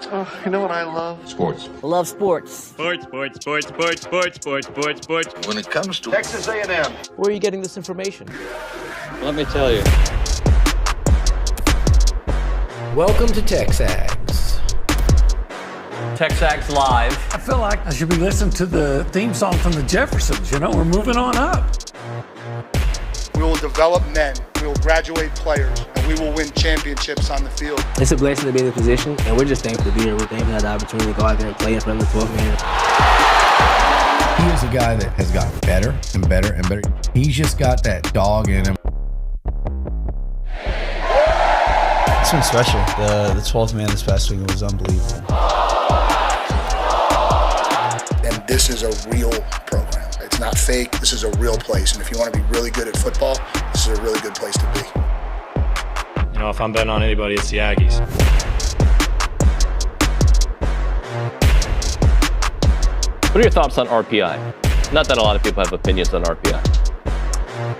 Oh, you know what I love? Sports. Love sports. Sports. When When it comes to Texas A&M. Where are you getting this information? Let me tell you. Welcome to TexAgs. TexAgs Live. I feel like I should be listening to the theme song from the Jeffersons. You know, we're moving on up. We will develop men, we will graduate players, and we will win championships on the field. It's a blessing to be in the position, and we're just thankful to be here. We're thankful to have the opportunity to go out there and play in front of the 12 man. He is a guy that has gotten better and better and better. He's just got that dog in him. It's been special. The 12th man this past week was unbelievable. And this is a real program. It's not fake. This is a real place. And if you want to be really good at football, this is a really good place to be. You know, if I'm betting on anybody, it's the Aggies. What are your thoughts on RPI? Not that a lot of people have opinions on RPI.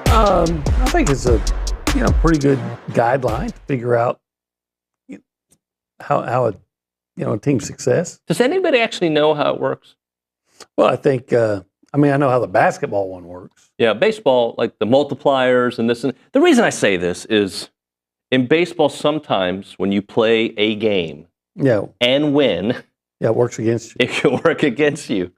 I think it's a pretty good guideline to figure out how a team's success. Does anybody actually know how it works? Well, I think I know how the basketball one works. Yeah, baseball, like the multipliers and this. And the reason I say this is in baseball, sometimes when you play a game and win, it works against you. It can work against you.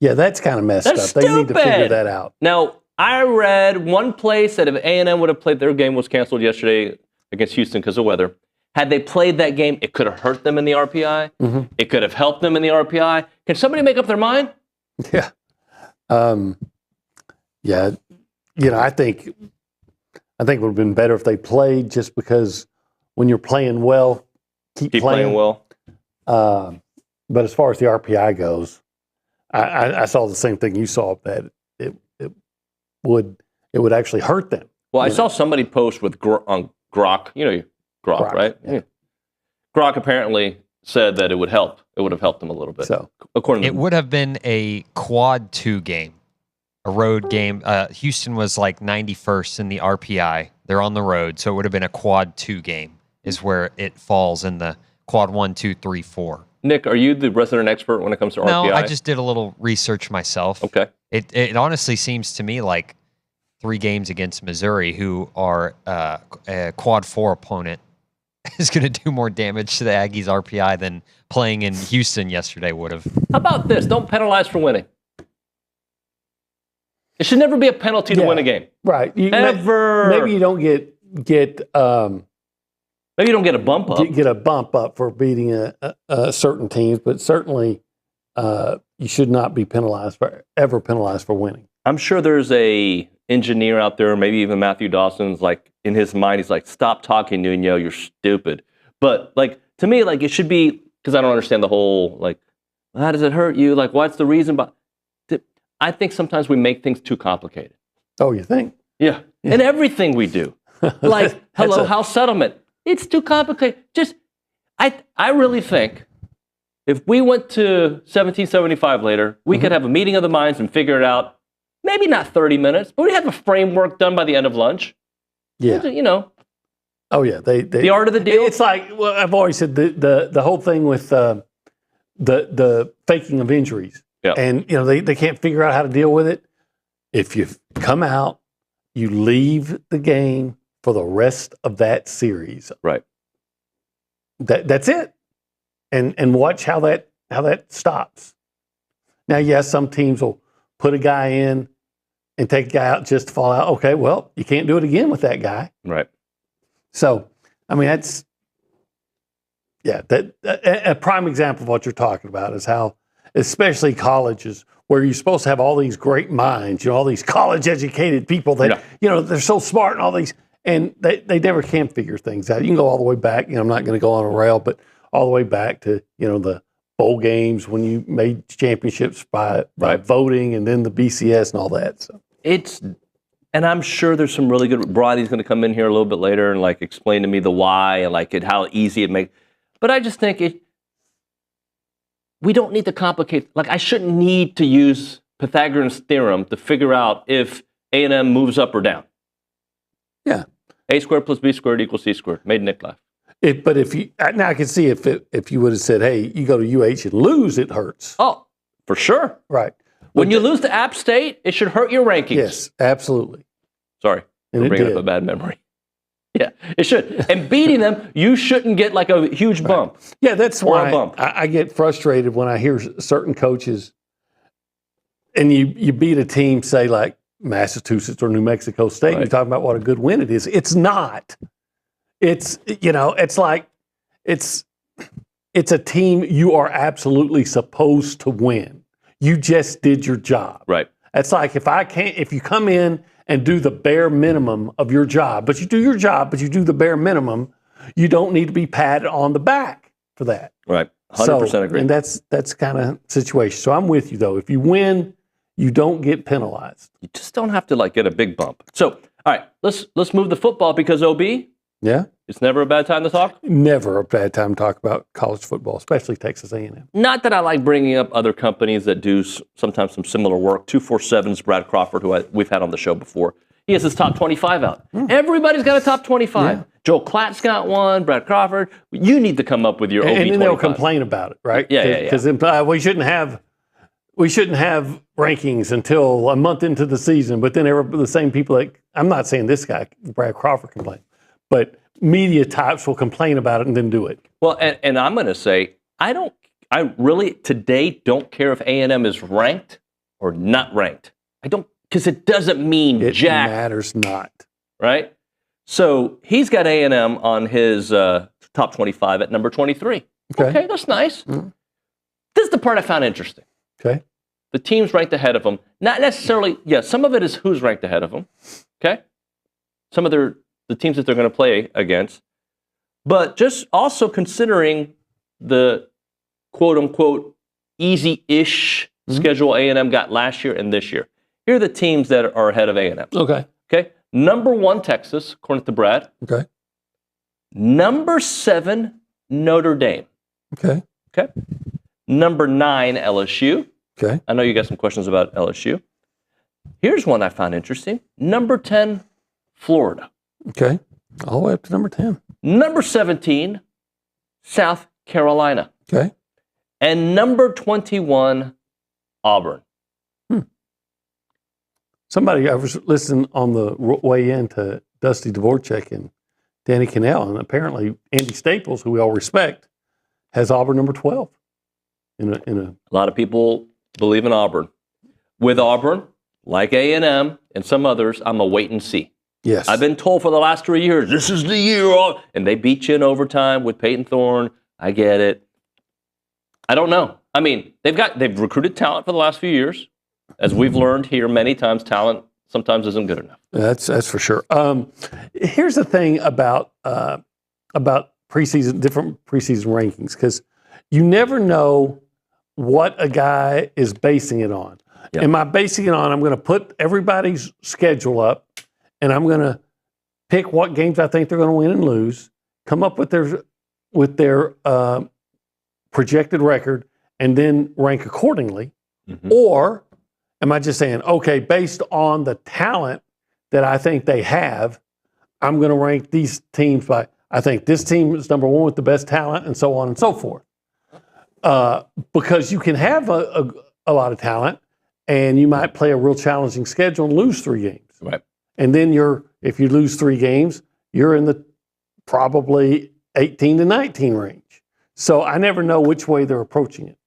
Yeah, that's kind of messed up. Stupid. They need to figure that out. Now, I read one place that if A&M would have played, their game was canceled yesterday against Houston because of weather. Had they played that game, it could have hurt them in the RPI. Mm-hmm. It could have helped them in the RPI. Can somebody make up their mind? Yeah. I think it would have been better if they played, just because when you're playing well, keep playing well. But as far as the RPI goes, I saw the same thing you saw, that it would actually hurt them. Well, I saw somebody post with on Grok. You know Grok, right? Yeah. Grok apparently said that it would help. It would have helped them a little bit. So, according to it would have been a quad 2 game, a road game. Houston was like 91st in the RPI. They're on the road, so it would have been a quad 2 game. Is where it falls in the quad 1, 2, 3, 4. Nick, are you the resident expert when it comes to RPI? No, I just did a little research myself. Okay. It honestly seems to me like 3 games against Missouri, who are a quad 4 opponent, is going to do more damage to the Aggies' RPI than playing in Houston yesterday would have. How about this? Don't penalize for winning. It should never be a penalty to win a game. Right. Ever. Maybe you don't get maybe you don't get a bump up. Get a bump up for beating a certain teams, but certainly you should not be penalized for winning. I'm sure there's a engineer out there, maybe even Matthew Dawson's, like in his mind, he's like, "Stop talking, Nuño, you're stupid." But like to me, like it should be, because I don't understand the whole like, how does it hurt you? Like, what's the reason? But I think sometimes we make things too complicated. Oh, you think? Yeah. In everything we do, like house settlement, it's too complicated. Just I really think if we went to 1775 later, we could have a meeting of the minds and figure it out. Maybe not 30 minutes, but we have a framework done by the end of lunch. Yeah. Oh, yeah. The art of the deal. It's like, well, I've always said the whole thing with the faking of injuries. Yeah. And, they can't figure out how to deal with it. If you come out, you leave the game for the rest of that series. Right. That's it. And watch how that stops. Now, yes, some teams will put a guy in and take a guy out just to fall out. Okay, well, you can't do it again with that guy. Right. So, that's a prime example of what you're talking about is how, especially colleges, where you're supposed to have all these great minds, all these college-educated people that, they're so smart and all these, and they never can figure things out. You can go all the way back, I'm not going to go on a rail, but all the way back to, the bowl games when you made championships by voting, and then the BCS and all that. So and I'm sure there's some really good. Brody's going to come in here a little bit later and like explain to me the why and how easy it makes. But I just think we don't need to complicate. Like I shouldn't need to use Pythagorean's theorem to figure out if A&M moves up or down. Yeah. A squared plus B squared equals C squared. Made Nick laugh. But if you now I can see if you would have said, hey, you go to UH and lose, it hurts. Oh, for sure. Right. When you lose to App State, it should hurt your rankings. Yes, absolutely. Sorry, And I'm it bringing did. up a bad memory. Yeah, it should. And beating them, you shouldn't get like a huge bump. Yeah, that's Or a why bump. I get frustrated when I hear certain coaches and you beat a team, say like Massachusetts or New Mexico State, and Right. you're talking about what a good win it is. It's not. It's like it's a team you are absolutely supposed to win. You just did your job. Right. That's like if you come in and do the bare minimum of your job, but you do your job, but you do the bare minimum, you don't need to be patted on the back for that. Right. 100% agree. And that's kind of situation. So I'm with you though. If you win, you don't get penalized. You just don't have to like get a big bump. So, all right, let's move the football because OB, Yeah. it's never a bad time to talk. Never a bad time to talk about college football, especially Texas A&M. Not that I like bringing up other companies that do sometimes some similar work. 247's Brad Crawford, who we've had on the show before. He has his top 25 out. Everybody's got a top 25. Yeah. Joel Klatt's got one, Brad Crawford. You need to come up with your OB 25. And then they'll complain about it, right? Yeah. Because we shouldn't have rankings until a month into the season. But then the same people I'm not saying this guy, Brad Crawford, complained, but media types will complain about it and then do it. Well, and I'm going to say, I really today don't care if A&M is ranked or not ranked. I don't, because it doesn't mean It jack. matters not. Right? So he's got A&M on his top 25 at number 23. Okay, that's nice. Mm-hmm. This is the part I found interesting. Okay. The teams ranked ahead of them. Not necessarily, some of it is who's ranked ahead of them. Okay? Some of the teams that they're going to play against. But just also considering the quote-unquote easy-ish schedule A&M got last year and this year. Here are the teams that are ahead of A&M. Okay. Okay? Number 1, Texas, according to Brad. Okay. Number 7, Notre Dame. Okay. Okay? Number 9, LSU. Okay. I know you got some questions about LSU. Here's one I found interesting. Number 10, Florida. Okay. All the way up to number 10. Number 17, South Carolina. Okay. And number 21, Auburn. Somebody, I was listening on the way in to Dusty Dvorak and Danny Cannell, and apparently Andy Staples, who we all respect, has Auburn number 12. A lot of people believe in Auburn. With Auburn, like A&M and some others, I'm a wait and see. Yes. I've been told for the last 3 years, this is the year. And they beat you in overtime with Peyton Thorne. I get it. I don't know. I mean, they've recruited talent for the last few years. As we've learned here many times, talent sometimes isn't good enough. That's for sure. Here's the thing about preseason, different preseason rankings, because you never know what a guy is basing it on. Yep. Am I basing it on, I'm going to put everybody's schedule up, and I'm going to pick what games I think they're going to win and lose, come up with their projected record, and then rank accordingly? Mm-hmm. Or am I just saying, okay, based on the talent that I think they have, I'm going to rank these teams by, I think this team is number 1 with the best talent, and so on and so forth. Because you can have a lot of talent, and you might play a real challenging schedule and lose 3 games. Right. And then if you lose 3 games, you're in the probably 18 to 19 range. So I never know which way they're approaching it.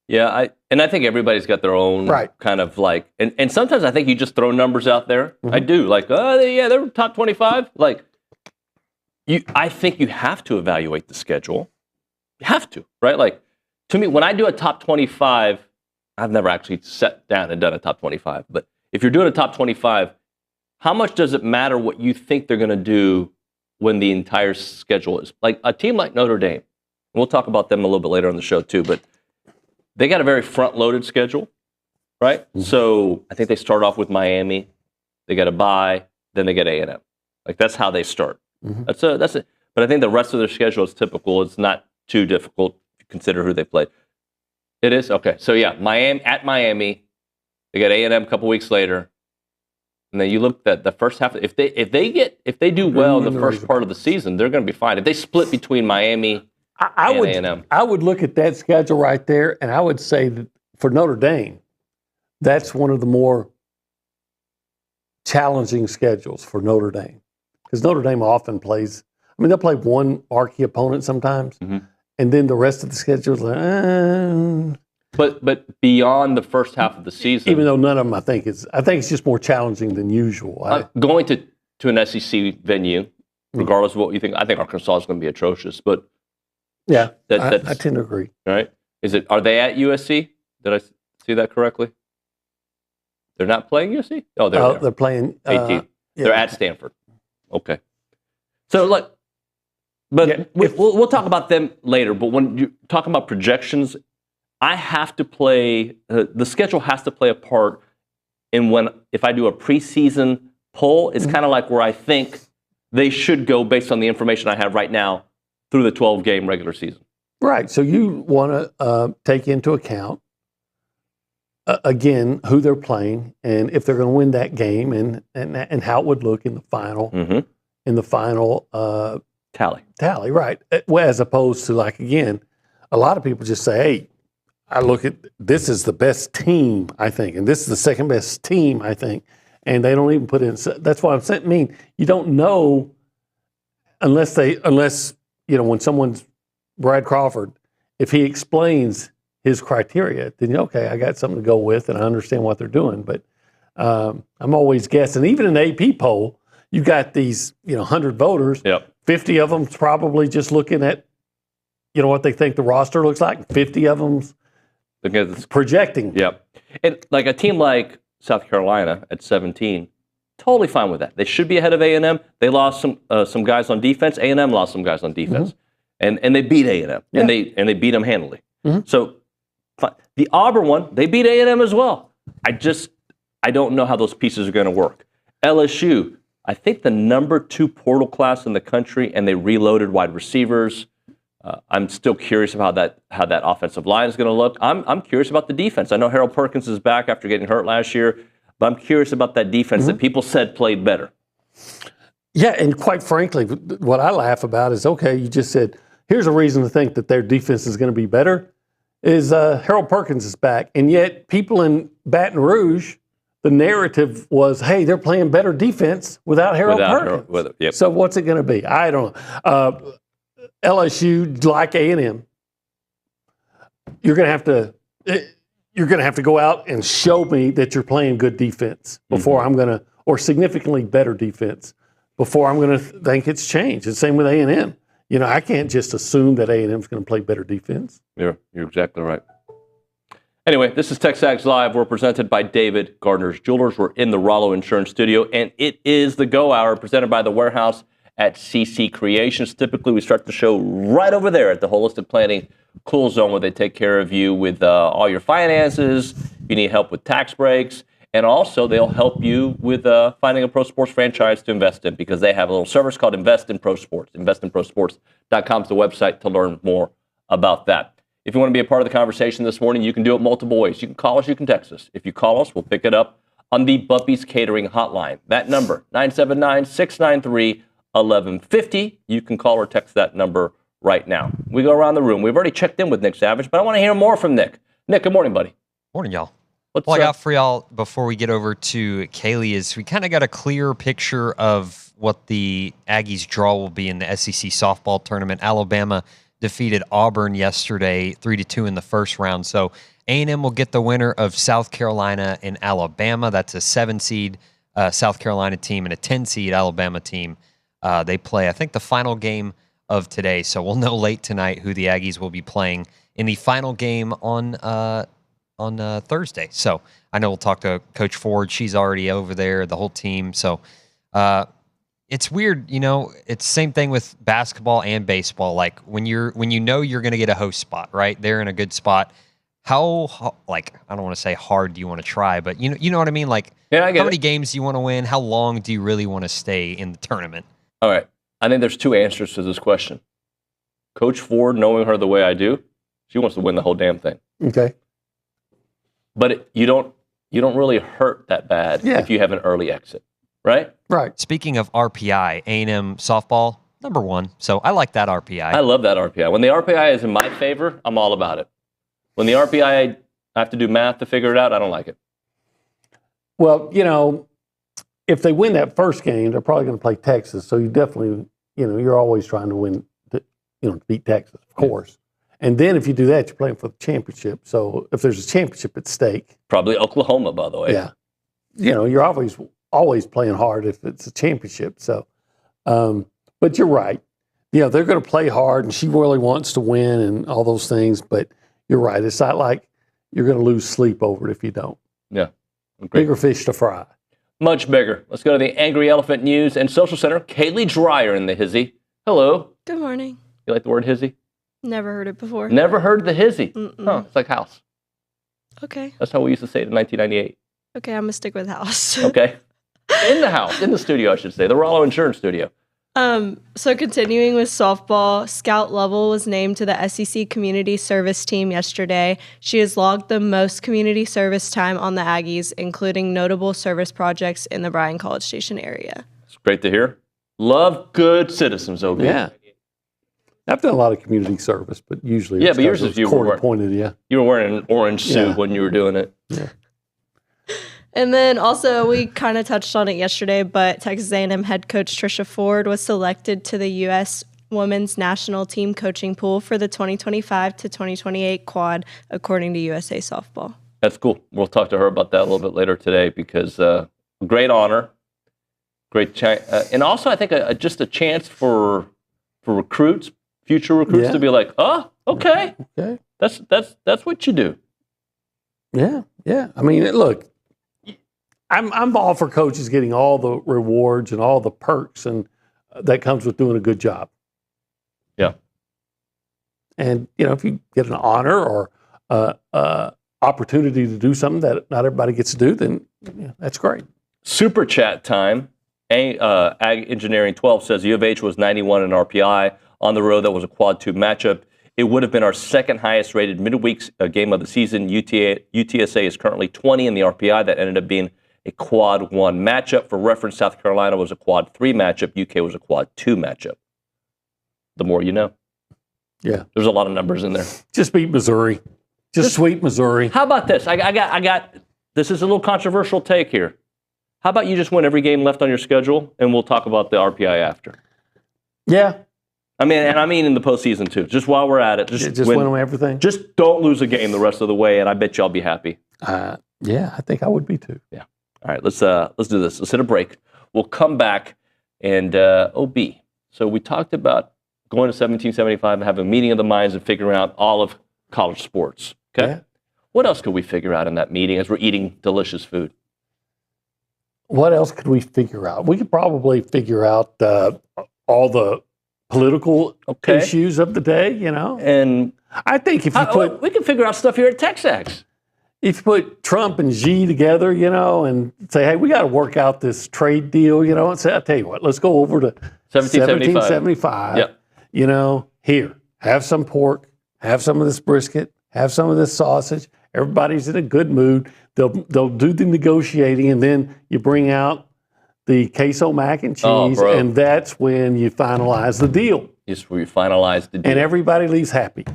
Yeah, I think everybody's got their own kind of like, and sometimes I think you just throw numbers out there. Mm-hmm. I do, like, they're top 25. Like, I think you have to evaluate the schedule. You have to, right? Like, to me, when I do a top 25, I've never actually sat down and done a top 25. But if you're doing a top 25, how much does it matter what you think they're going to do when the entire schedule is? Like, a team like Notre Dame, and we'll talk about them a little bit later on the show too, but they got a very front-loaded schedule, right? Mm-hmm. So I think they start off with Miami. They got a bye, then they get A&M. Like, that's how they start. Mm-hmm. That's it. But I think the rest of their schedule is typical. It's not too difficult if you consider who they played. It is? Okay. So, yeah, Miami, they got A&M a couple weeks later. And then you look at the first half. If they do well in the first part of the season, they're going to be fine. If they split between Miami and A&M, I would look at that schedule right there, and I would say that for Notre Dame, that's one of the more challenging schedules for Notre Dame, because Notre Dame often plays. I mean, they'll play one marquee opponent sometimes, and then the rest of the schedule is But beyond the first half of the season, even though none of them, I think it's just more challenging than usual. Going to an SEC venue, regardless of what you think, I think Arkansas is going to be atrocious. But yeah, I tend to agree. Right? Are they at USC? Did I see that correctly? They're not playing USC? Oh, they're playing 18. They're at Stanford. Okay. So we'll talk about them later. But when you're talking about projections, I have to play. The schedule has to play a part in if I do a preseason poll. It's kind of like where I think they should go based on the information I have right now through the 12-game regular season. Right. So you want to take into account again who they're playing and if they're going to win that game and how it would look in the final tally. Right. Well, as opposed to again, a lot of people just say, hey, I look at this is the best team, I think, and this is the second best team, I think, and they don't even put in. That's what I'm saying. I mean, you don't know unless when someone's Brad Crawford, if he explains his criteria, then okay, I got something to go with, and I understand what they're doing. But I'm always guessing. Even in the AP poll, you got these 100 voters. Yep. 50 of them's probably just looking at what they think the roster looks like. 50 of them's projecting. Yep. And like a team like South Carolina at 17, totally fine with that. They should be ahead of A&M. They lost some guys on defense. A&M lost some guys on defense, and they beat A&M, and they beat them handily. So the Auburn one, they beat A&M as well. I don't know how those pieces are going to work. LSU, I think the number 2 portal class in the country, and they reloaded wide receivers. I'm still curious about how that offensive line is going to look. I'm curious about the defense. I know Harold Perkins is back after getting hurt last year, but I'm curious about that defense that people said played better. Yeah, and quite frankly, what I laugh about is, okay, you just said, here's a reason to think that their defense is going to be better, is Harold Perkins is back. And yet people in Baton Rouge, the narrative was, hey, they're playing better defense without Harold Perkins. So what's it going to be? I don't know. LSU, like A&M, you're going to have to go out and show me that you're playing good defense before I'm going to, or significantly better defense before I'm going to think it's changed. It's the same with A&M. I can't just assume that A&M is going to play better defense. You're exactly right. Anyway, this is TexAgs Live. We're presented by David Gardner's Jewelers. We're in the Rollo Insurance Studio, and it is the Go Hour presented by The Warehouse at CC Creations. Typically, we start the show right over there at the Holistic Planning Cool Zone, where they take care of you with all your finances. If you need help with tax breaks, and also they'll help you with finding a pro sports franchise to invest in, because they have a little service called Invest in Pro Sports. InvestinProSports.com is the website to learn more about that. If you want to be a part of the conversation this morning, you can do it multiple ways. You can call us, you can text us. If you call us, we'll pick it up on the Bumpy's Catering Hotline. That number, 979-693-1150. You can call or text that number right now. We go around the room. We've already checked in with Nick Savage, but I want to hear more from Nick. Nick, good morning, buddy. Morning, y'all. What I got for y'all before we get over to Kaylee is we kind of got a clear picture of what the Aggies' draw will be in the SEC softball tournament. Alabama defeated Auburn yesterday 3-2 in the first round. So A&M will get the winner of South Carolina and Alabama. That's a 7-seed South Carolina team and a 10-seed Alabama team. They play, I think, the final game of today. So we'll know late tonight who the Aggies will be playing in the final game on Thursday. So I know we'll talk to Coach Ford. She's already over there, the whole team. So it's weird, it's the same thing with basketball and baseball. Like when you're going to get a host spot, right? They're in a good spot. How I don't want to say hard do you want to try, but you know what I mean? Like, yeah, I get how many it. games do you want to win? How long do you really want to stay in the tournament? All right. I think there's 2 answers to this question. Coach Ford, knowing her the way I do, she wants to win the whole damn thing. Okay. But you don't you don't really hurt that bad if you have an early exit, right? Right. Speaking of RPI, A&M softball, #1. So I like that RPI. I love that RPI. When the RPI is in my favor, I'm all about it. When the RPI, I have to do math to figure it out, I don't like it. Well, if they win that first game, they're probably going to play Texas. So you definitely, you're always trying to win, to beat Texas, of course. And then if you do that, you're playing for the championship. So if there's a championship at stake. Probably Oklahoma, by the way. Yeah. You're always playing hard if it's a championship. So, but you're right. They're going to play hard, and she really wants to win and all those things. But you're right. It's not like you're going to lose sleep over it if you don't. Yeah. Great. Bigger fish to fry. Much bigger. Let's go to the Angry Elephant News and Social Center. Kaylee Dreyer in the hizzy. Hello. Good morning. You like the word hizzy? Never heard it before. Never heard the hizzy. Oh, it's like house. Okay. That's how we used to say it in 1998. Okay, I'm going to stick with house. Okay. In the house, in the studio, I should say. The Rollo Insurance Studio. So continuing with softball, Scout Lovell was named to the SEC Community Service Team yesterday. She has logged the most community service time on the Aggies, including notable service projects in the Bryan College Station area. It's great to hear. Love good citizens, OB. Yeah. I've done a lot of community service, but usually but yours is you were appointed. Yeah. You were wearing an orange suit when you were doing it. Yeah. And then also, we kind of touched on it yesterday, but Texas A&M head coach Trisha Ford was selected to the U.S. Women's National Team coaching pool for the 2025 to 2028 quad, according to USA Softball. That's cool. We'll talk to her about that a little bit later today because great honor, great chance, and also I think just a chance for recruits, future recruits, to be like, oh, okay, that's what you do. Yeah, yeah. I mean, look. I'm all for coaches getting all the rewards and all the perks and that comes with doing a good job. Yeah. And, if you get an honor or opportunity to do something that not everybody gets to do, then that's great. Super chat time. Ag Engineering 12 says U of H was 91 in RPI. On the road, that was a quad 2 matchup. It would have been our second highest rated midweek game of the season. UTSA is currently 20 in the RPI. That ended up being a quad 1 matchup. For reference, South Carolina was a quad 3 matchup. UK was a quad 2 matchup. The more you know. Yeah. There's a lot of numbers in there. Just beat Missouri. Just sweep Missouri. How about this? I got this is a little controversial take here. How about you just win every game left on your schedule and we'll talk about the RPI after? Yeah. I mean in the postseason too. Just while we're at it. Just win them everything. Just don't lose a game the rest of the way and I bet you I'll be happy. Yeah, I think I would be too. Yeah. All right, let's do this. Let's hit a break. We'll come back and OB. So we talked about going to 1775 and having a meeting of the minds and figuring out all of college sports. Okay. Yeah. What else could we figure out in that meeting as we're eating delicious food? What else could we figure out? We could probably figure out all the political issues of the day, And I think if you we can figure out stuff here at TexAgs. If you put Trump and Xi together, and say, hey, we got to work out this trade deal, and say, I'll tell you what, let's go over to 1775. Yep. Here, have some pork, have some of this brisket, have some of this sausage. Everybody's in a good mood. They'll do the negotiating, and then you bring out the queso mac and cheese, and that's when you finalize the deal. Just where you finalize the deal. And everybody leaves happy.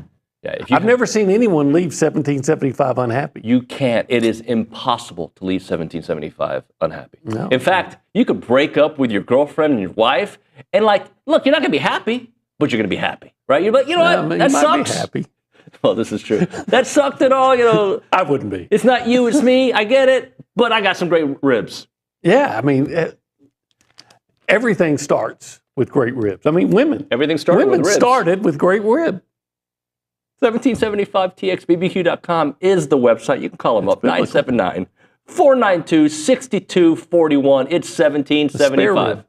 Yeah, I've never seen anyone leave 1775 unhappy. You can't. It is impossible to leave 1775 unhappy. No. In fact, you could break up with your girlfriend and your wife, and look, you're not going to be happy, but you're going to be happy, right? You're like, what? That sucks. Be happy. Well, this is true. That sucked at all, I wouldn't be. It's not you, it's me. I get it, but I got some great ribs. Yeah, everything starts with great ribs. Women. Everything started with ribs. Women started with great rib. 1775txbbq.com is the website. You can call them up, 979-492-6241. It's 1775.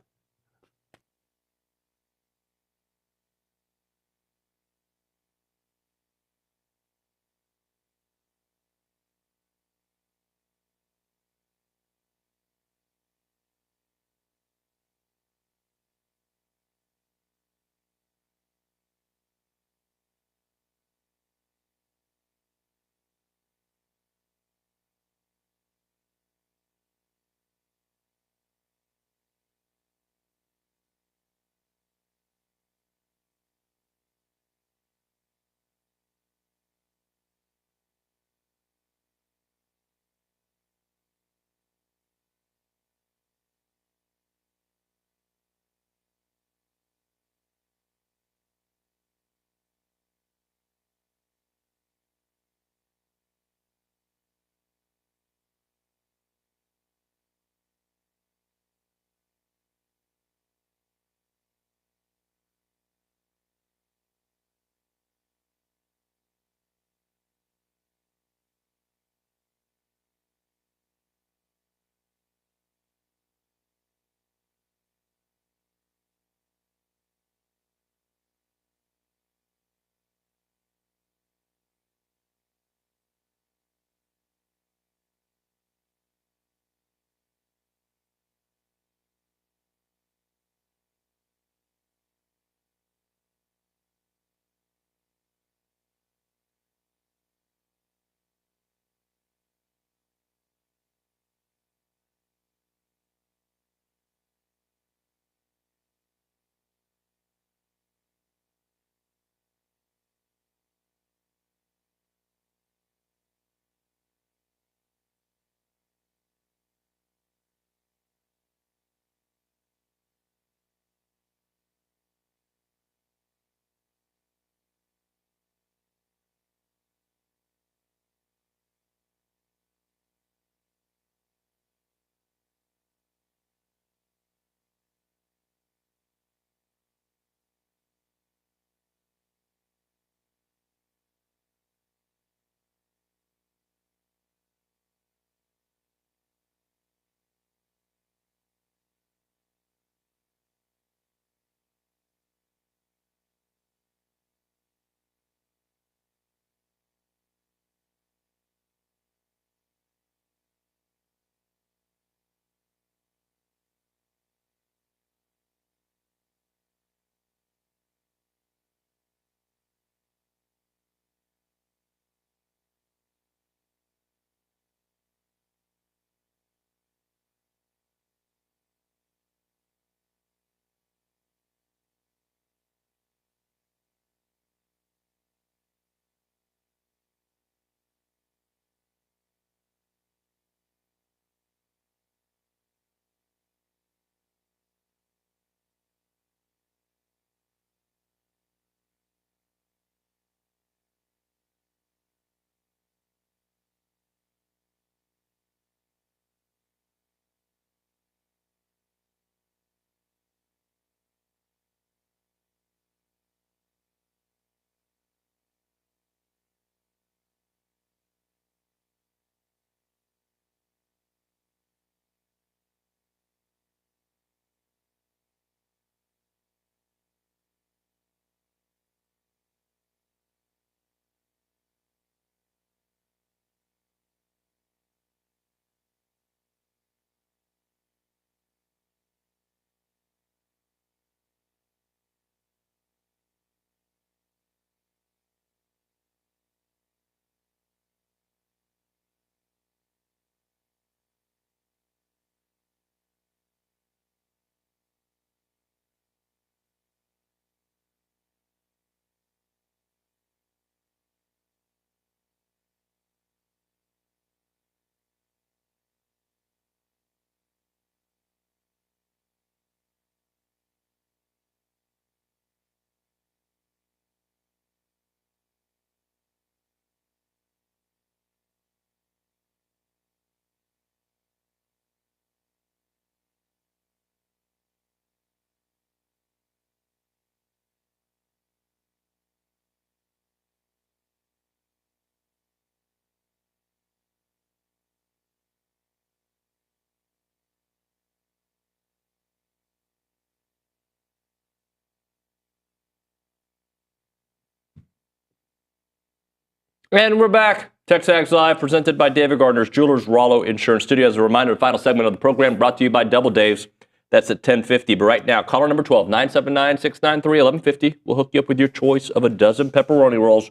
And we're back. TexAgs Live, presented by David Gardner's Jewelers Rollo Insurance Studio. As a reminder, the final segment of the program brought to you by Double Dave's. That's at 10:50. But right now, caller number 12, 979-693-1150. We'll hook you up with your choice of a dozen pepperoni rolls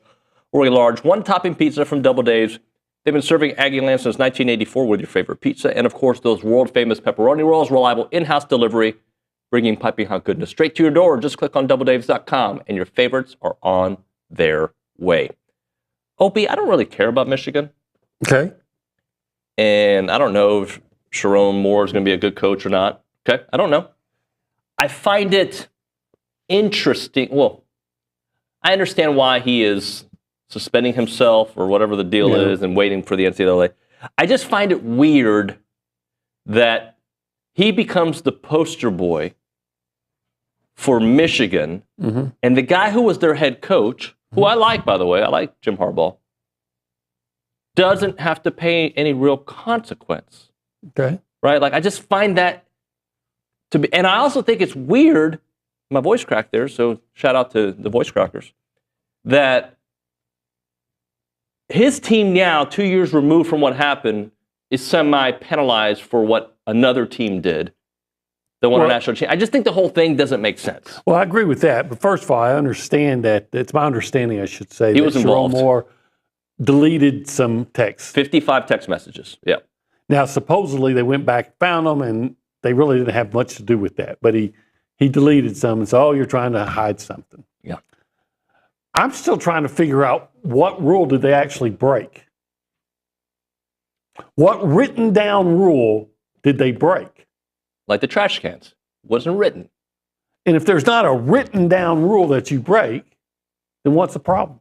or a large one-topping pizza from Double Dave's. They've been serving Aggie land since 1984 with your favorite pizza. And, of course, those world-famous pepperoni rolls, reliable in-house delivery, bringing piping hot goodness straight to your door. Just click on doubledaves.com, and your favorites are on their way. Opie, I don't really care about Michigan. Okay. And I don't know if Sharon Moore is going to be a good coach or not. Okay. I don't know. I find it interesting. Well, I understand why he is suspending himself or whatever the deal is and waiting for the NCAA. I just find it weird that he becomes the poster boy for Michigan, and the guy who was their head coach, who I like, by the way, I like Jim Harbaugh, doesn't have to pay any real consequence. Okay. Right? Like, I just find that to be, and I also think it's weird, my voice cracked there, so shout out to the voice crackers, that his team now, 2 years removed from what happened, is semi-penalized for what another team did that won a national championship. I just think the whole thing doesn't make sense. Well, I agree with that. But first of all, I understand that. It's my understanding, I should say, he that was Sharon involved. Moore deleted some texts. 55 text messages. Yeah. Now, supposedly they went back, found them, and they really didn't have much to do with that. But he deleted some and said, "Oh, you're trying to hide something." Yeah. I'm still trying to figure out what rule did they actually break. What written down rule did they break? Like the trash cans. Wasn't written. And if there's not a written down rule that you break, then what's the problem?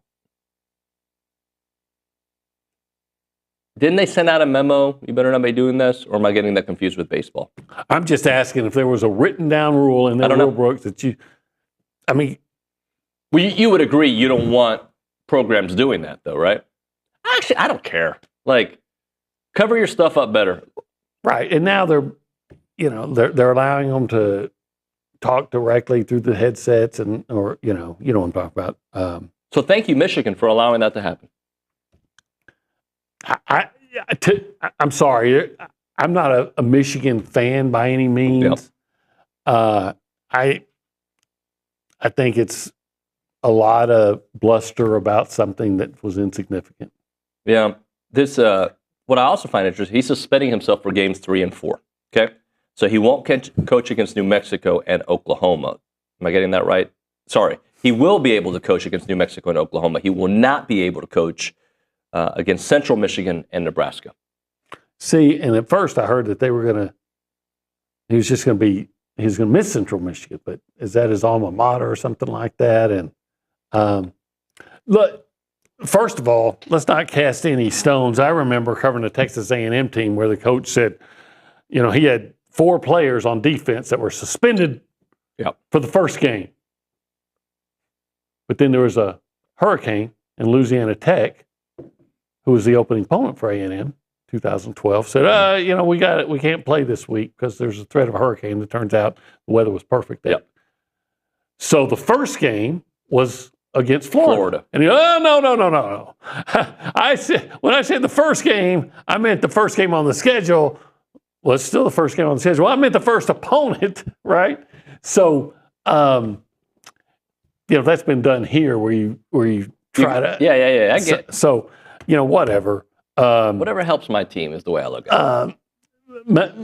Didn't they send out a memo? You better not be doing this, or am I getting that confused with baseball? I'm just asking if there was a written down rule and that rule broke that you. I mean, well, you would agree you don't want programs doing that, though, right? Actually, I don't care. Like, cover your stuff up better. Right, and now they're allowing them to talk directly through the headsets, or you know what I'm talking about. So thank you, Michigan, for allowing that to happen. I'm sorry, I'm not a Michigan fan by any means. Yep. I think it's a lot of bluster about something that was insignificant. Yeah, this what I also find interesting. He's suspending himself for games 3 and 4. Okay, so he won't coach against New Mexico and Oklahoma. Am I getting that right? Sorry, he will be able to coach against New Mexico and Oklahoma. He will not be able to coach against Central Michigan and Nebraska. See, and at first I heard that he was going to miss Central Michigan, but is that his alma mater or something like that? And look, first of all, let's not cast any stones. I remember covering the Texas A&M team where the coach said, he had 4 players on defense that were suspended for the first game. But then there was a hurricane in Louisiana Tech, who was the opening opponent for A&M, 2012, said, we can't play this week because there's a threat of a hurricane. It turns out the weather was perfect there. Yep. So the first game was against Florida. And no. When I said the first game, I meant the first game on the schedule. Well, it's still the first game on the schedule. I meant the first opponent, right? So, that's been done here where you try to. Yeah. I get it. So, whatever. Whatever helps my team is the way I look at it.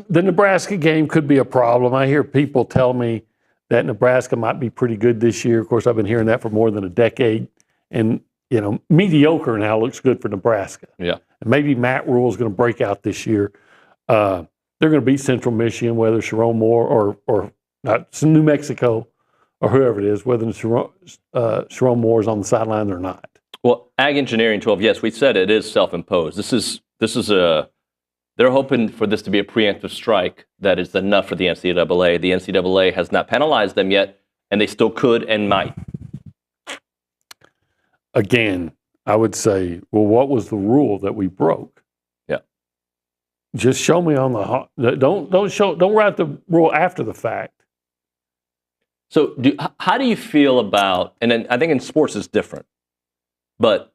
The Nebraska game could be a problem. I hear people tell me that Nebraska might be pretty good this year. Of course, I've been hearing that for more than a decade. And, mediocre now looks good for Nebraska. Yeah. And maybe Matt Rule is going to break out this year. They're going to beat Central Michigan, whether Sharon Moore or not New Mexico or whoever it is, whether Sharon Moore is on the sideline or not. Well, Ag Engineering 12, yes, we said it is self-imposed. They're hoping for this to be a preemptive strike that is enough for the NCAA. The NCAA has not penalized them yet, and they still could and might. Again, I would say, well, what was the rule that we broke? Yeah. Just show me on the don't write the rule after the fact. So how do you feel about, and then I think in sports it's different, but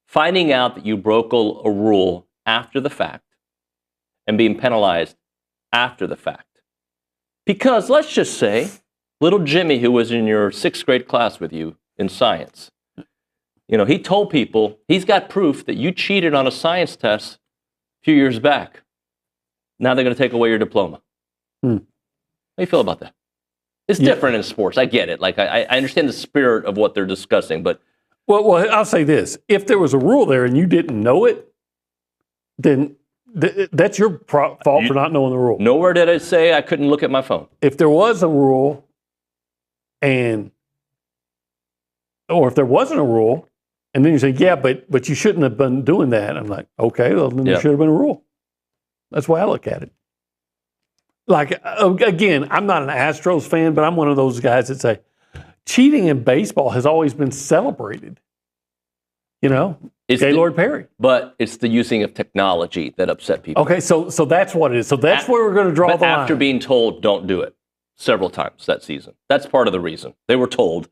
finding out that you broke a rule after the fact and being penalized after the fact. Because let's just say, little Jimmy, who was in your 6th grade class with you in science, he told people he's got proof that you cheated on a science test a few years back. Now they're going to take away your diploma. How do you feel about that? It's different in sports. I get it. Like I understand the spirit of what they're discussing, but well, I'll say this: if there was a rule there and you didn't know it, then that's your fault for not knowing the rule. Nowhere did it say I couldn't look at my phone. If there was a rule, or if there wasn't a rule, and then you say, yeah, but you shouldn't have been doing that. I'm like, okay, well, then there should have been a rule. That's the way I look at it. Like, again, I'm not an Astros fan, but I'm one of those guys that say cheating in baseball has always been celebrated. Gaylord Perry. But it's the using of technology that upset people. Okay, so that's what it is. So that's where we're going to draw the line. After being told, don't do it several times that season. That's part of the reason. They were told.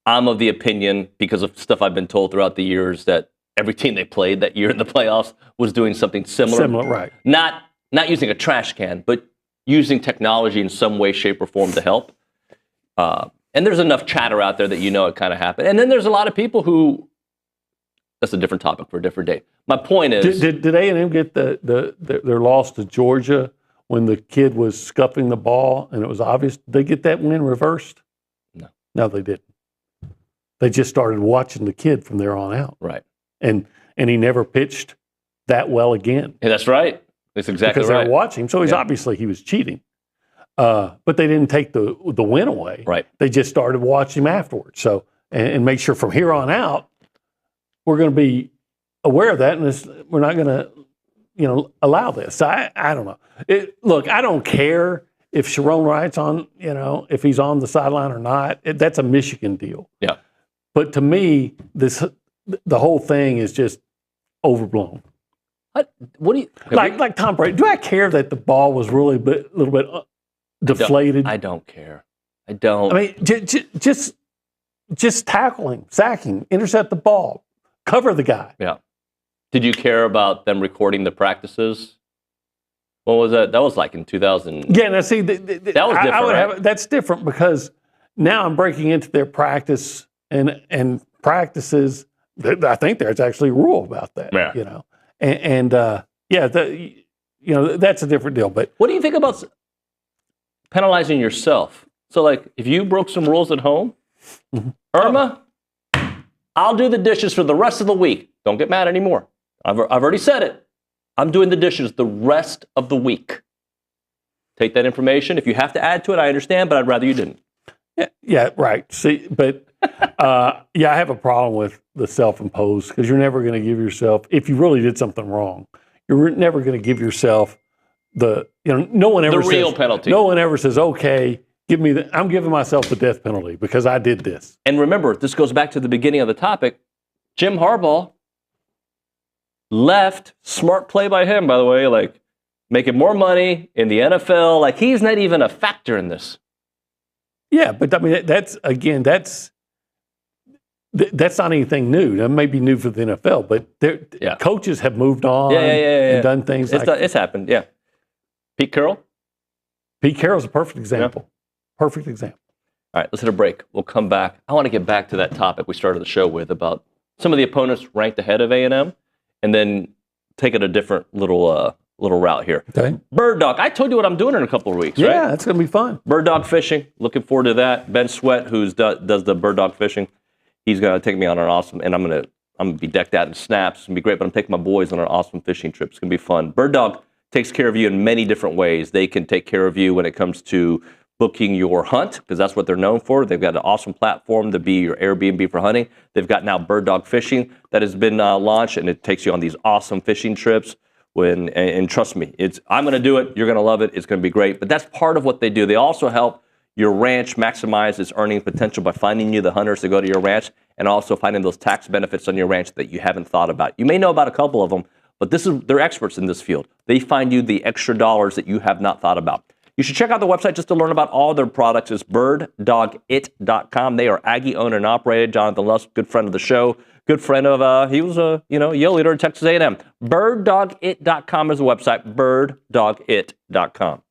I'm of the opinion, because of stuff I've been told throughout the years, that every team they played that year in the playoffs was doing something similar. Similar, right. Not using a trash can, but using technology in some way, shape, or form to help. And there's enough chatter out there that it kind of happened. And then there's a lot of people who, that's a different topic for a different day. My point is... Did A&M get their loss to Georgia when the kid was scuffing the ball and it was obvious? Did they get that win reversed? No. No, they didn't. They just started watching the kid from there on out. Right. And he never pitched that well again. Yeah, that's right. That's exactly because right. Because they were watching him. So obviously he was cheating. But they didn't take the win away. Right. They just started watching him afterwards. So and make sure from here on out we're going to be aware of that, and we're not going to allow this. So I don't know. Look, I don't care if Sharon Wright's on, if he's on the sideline or not. That's a Michigan deal. Yeah. But to me, the whole thing is just overblown. What do you like Tom Brady? Do I care that the ball was really a little bit deflated? I don't care. I don't. I mean, just tackle him, sack him, intercept the ball, cover the guy. Yeah. Did you care about them recording the practices? What was that? That was like in 2000. Yeah. Now see, that was different. That's different because now I'm breaking into their practice and practices. I think there's actually a rule about that. Yeah. That's a different deal. But what do you think about penalizing yourself? So, like, if you broke some rules at home, Irma, I'll do the dishes for the rest of the week. Don't get mad anymore. I've already said it. I'm doing the dishes the rest of the week. Take that information. If you have to add to it, I understand, but I'd rather you didn't. Yeah, right. See, but I have a problem with the self-imposed because you're never going to give yourself, if you really did something wrong, you're never going to give yourself no one ever the real penalty. No one ever says, okay, I'm giving myself the death penalty because I did this. And remember, this goes back to the beginning of the topic. Jim Harbaugh left, smart play by him, by the way, like making more money in the NFL. Like he's not even a factor in this. Yeah, but I mean, that's not anything new. That may be new for the NFL, but coaches have moved on and done things it's happened, yeah. Pete Carroll? Pete Carroll's a perfect example. Yeah. Perfect example. All right, let's hit a break. We'll come back. I want to get back to that topic we started the show with about some of the opponents ranked ahead of A&M, and then take it a different little route here. Okay. Bird dog. I told you what I'm doing in a couple of weeks, right? Yeah, it's going to be fun. Bird dog fishing. Looking forward to that. Ben Sweat, who does the bird dog fishing, he's going to take me on an awesome, and I'm going to be decked out in snaps. It's going to be great, but I'm taking my boys on an awesome fishing trip. It's going to be fun. Bird dog takes care of you in many different ways. They can take care of you when it comes to booking your hunt, because that's what they're known for. They've got an awesome platform to be your Airbnb for hunting. They've got now bird dog fishing that has been launched, and it takes you on these awesome fishing trips. And trust me, I'm going to do it. You're going to love it. It's going to be great. But that's part of what they do. They also help your ranch maximize its earning potential by finding you the hunters to go to your ranch, and also finding those tax benefits on your ranch that you haven't thought about. You may know about a couple of them, but they're experts in this field. They find you the extra dollars that you have not thought about. You should check out the website just to learn about all their products. It's birddogit.com. They are Aggie owned and operated. Jonathan Lusk, good friend of the show, good friend of, he was a Yale leader at Texas A&M. Birddogit.com is the website, birddogit.com.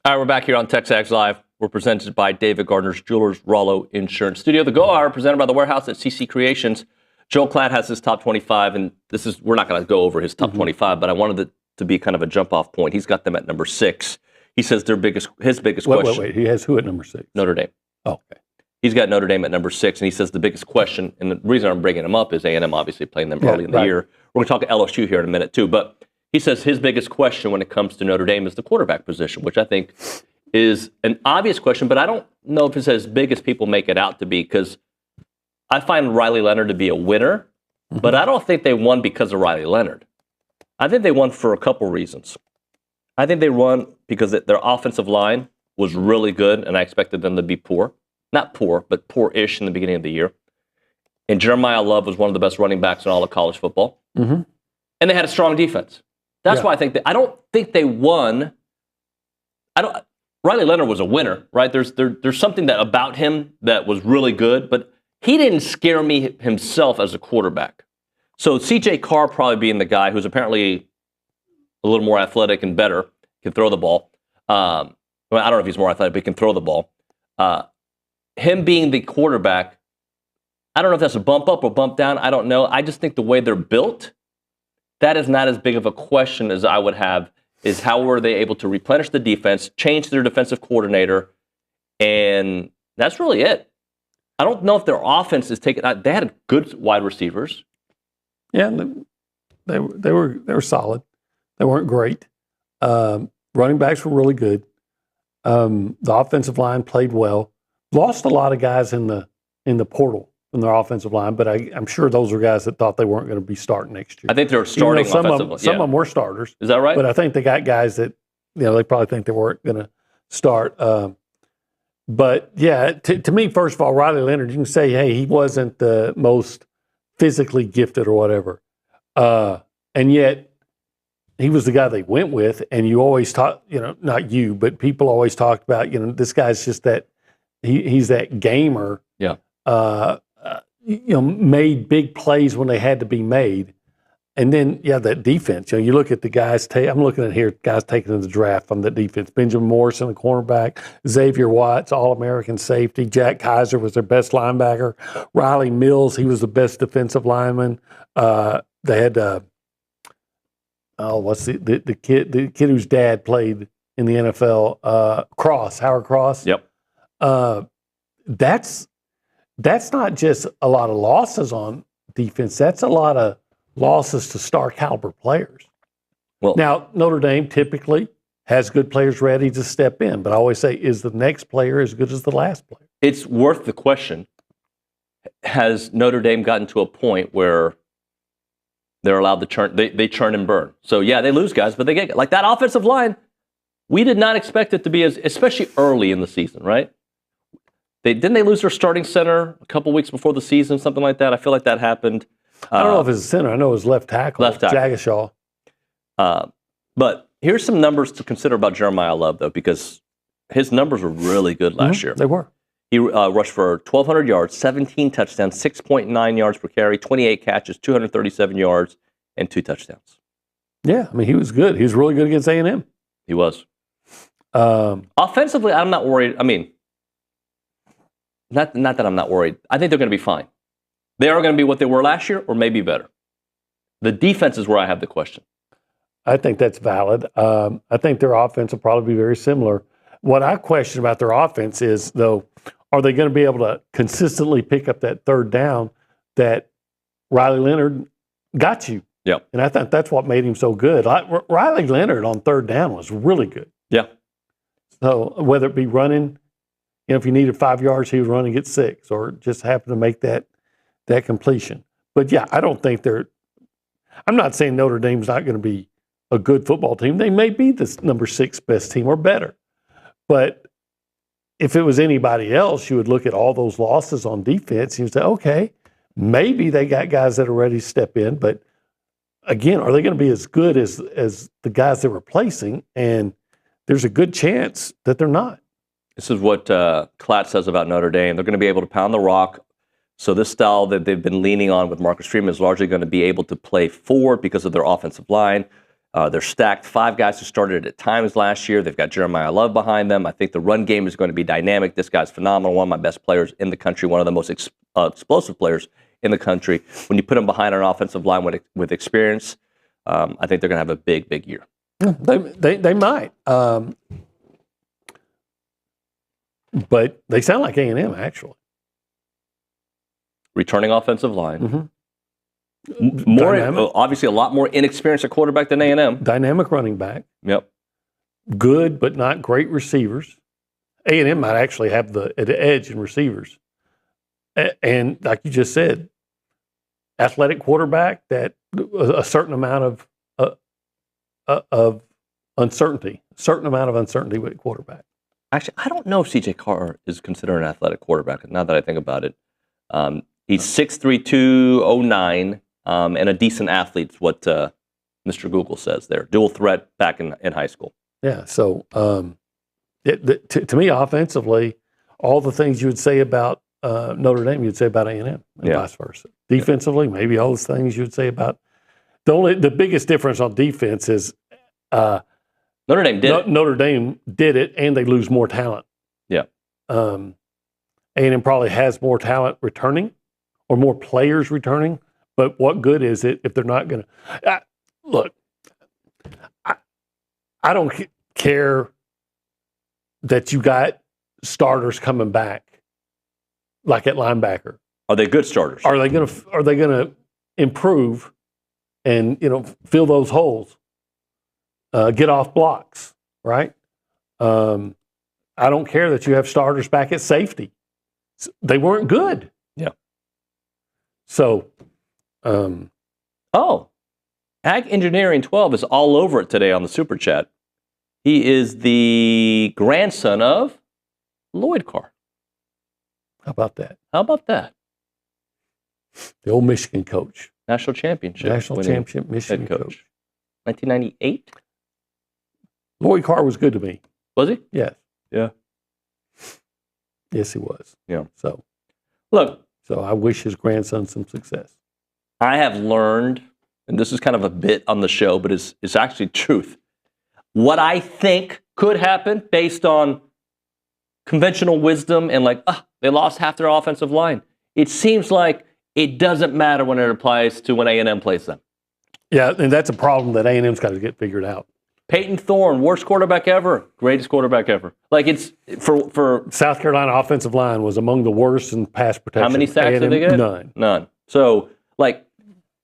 All right, we're back here on TexAgs Live. We're presented by David Gardner's Jewelers Rollo Insurance Studio. The Go Hour presented by the Warehouse at CC Creations. Joel Klatt has his top 25, and we're not going to go over his top 25, but I wanted it to be kind of a jump-off point. He's got them at number 6. He says his biggest question. Wait. He has who at number 6? Notre Dame. Oh, okay. He's got Notre Dame at number 6, and he says the biggest question, and the reason I'm bringing him up is A&M obviously playing them early in the year. We're going to talk LSU here in a minute too, but he says his biggest question when it comes to Notre Dame is the quarterback position, which I think is an obvious question, but I don't know if it's as big as people make it out to be, because I find Riley Leonard to be a winner, but I don't think they won because of Riley Leonard. I think they won for a couple reasons. I think they won because their offensive line was really good, and I expected them to be poor. Not poor, but poor-ish in the beginning of the year. And Jeremiah Love was one of the best running backs in all of college football. Mm-hmm. And they had a strong defense. That's why I don't think they won. Riley Leonard was a winner, right? There's something about him that was really good, but he didn't scare me himself as a quarterback. So C.J. Carr probably being the guy who's apparently a little more athletic and better, can throw the ball. I don't know if he's more athletic, but he can throw the ball. Him being the quarterback, I don't know if that's a bump up or bump down. I don't know. I just think the way they're built, that is not as big of a question as I would have, is how were they able to replenish the defense, change their defensive coordinator, and that's really it. I don't know if their offense is taking. They had good wide receivers. Yeah, they were solid. They weren't great. Running backs were really good. The offensive line played well. Lost a lot of guys in the portal in their offensive line, but I'm sure those were guys that thought they weren't going to be starting next year. I think they were starting offensively. Some of them were starters. Is that right? But I think they got guys that they probably think they weren't going to start. But yeah, to me, first of all, Riley Leonard, you can say, hey, he wasn't the most physically gifted or whatever, and yet he was the guy they went with. And you always talk, not you, but people always talked about, this guy's just that. He's that gamer. Yeah. Made big plays when they had to be made, and then that defense. You look at the guys. I'm looking at here guys taken in the draft on the defense. Benjamin Morrison, the cornerback. Xavier Watts, All-American safety. Jack Kaiser was their best linebacker. Riley Mills, he was the best defensive lineman. They had what's the kid whose dad played in the NFL? Howard Cross. Yep. That's not just a lot of losses on defense. That's a lot of losses to star caliber players. Well, now Notre Dame typically has good players ready to step in, but I always say, is the next player as good as the last player? It's worth the question. Has Notre Dame gotten to a point where they're allowed to churn? They churn and burn. So they lose guys, but they get like that offensive line. We did not expect it to be especially early in the season, right? Didn't they lose their starting center a couple weeks before the season, something like that? I feel like that happened. I don't know if it's a center. I know it was left tackle. Jagashaw. But here's some numbers to consider about Jeremiah Love, though, because his numbers were really good last year. They were. He rushed for 1,200 yards, 17 touchdowns, 6.9 yards per carry, 28 catches, 237 yards, and 2 touchdowns. Yeah, he was good. He was really good against A&M. He was. Offensively, I'm not worried. Not that I'm not worried. I think they're going to be fine. They are going to be what they were last year, or maybe better. The defense is where I have the question. I think that's valid. I think their offense will probably be very similar. What I question about their offense is, though, are they going to be able to consistently pick up that third down that Riley Leonard got you? Yeah. And I think that's what made him so good. Riley Leonard on third down was really good. Yeah. So whether it be running, if you needed 5 yards, he would run and get 6, or just happen to make that completion. But I don't think I'm not saying Notre Dame's not going to be a good football team. They may be the number 6 best team or better. But if it was anybody else, you would look at all those losses on defense and you'd say, okay, maybe they got guys that are ready to step in. But again, are they going to be as good as the guys they're replacing? And there's a good chance that they're not. This is what Klatt says about Notre Dame. They're going to be able to pound the rock. So this style that they've been leaning on with Marcus Freeman is largely going to be able to play forward because of their offensive line. They're stacked. 5 guys who started at times last year. They've got Jeremiah Love behind them. I think the run game is going to be dynamic. This guy's phenomenal. One of my best players in the country. One of the most explosive players in the country. When you put them behind an offensive line with experience, I think they're going to have a big, big year. They might. But they sound like A&M, actually. Returning offensive line. Mm-hmm. More, obviously, a lot more inexperienced at quarterback than A&M. Dynamic running back. Yep. Good, but not great receivers. A&M might actually have the edge in receivers. And like you just said, athletic quarterback, that a certain amount of uncertainty, with quarterback. Actually, I don't know if C.J. Carr is considered an athletic quarterback, now that I think about it. He's 6'3", 209, and a decent athlete is what Mr. Google says there. Dual threat back in high school. Yeah, so to me, offensively, all the things you would say about Notre Dame, you'd say about A&M, and vice versa. Defensively, maybe all those things you would say about the biggest difference on defense is Notre Dame did it. Notre Dame did it, and they lose more talent. Yeah. A&M probably has more talent returning, or more players returning. But what good is it if they're not going to look? I don't care that you got starters coming back, like at linebacker. Are they good starters? Are they going to improve and fill those holes? Get off blocks, right? I don't care that you have starters back at safety. They weren't good. Yeah. So, Ag Engineering 12 is all over it today on the Super Chat. He is the grandson of Lloyd Carr. How about that? The old Michigan coach. National championship Michigan coach. 1998? Lloyd Carr was good to me. Was he? Yes. Yeah. Yes, he was. Yeah. So I wish his grandson some success. I have learned, and this is kind of a bit on the show, but it's actually truth. What I think could happen based on conventional wisdom and they lost half their offensive line. It seems like it doesn't matter when it applies to when A&M plays them. Yeah, and that's a problem that A&M's got to get figured out. Peyton Thorne, worst quarterback ever, greatest quarterback ever. It's for South Carolina offensive line was among the worst in pass protection. How many sacks did they get? None. So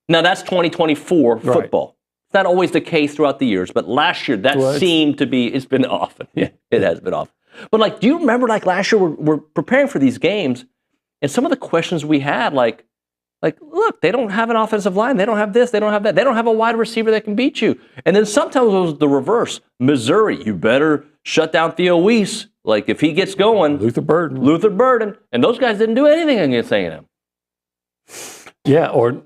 now that's 2024 football. Right. It's not always the case throughout the years, but last year that seemed to be. It's been off. Yeah, it has been off. But do you remember last year we're preparing for these games, and some of the questions we had look, they don't have an offensive line. They don't have this. They don't have that. They don't have a wide receiver that can beat you. And then sometimes it was the reverse. Missouri, you better shut down Theo Weiss. If he gets going. Luther Burden. And those guys didn't do anything against A&M. Yeah, or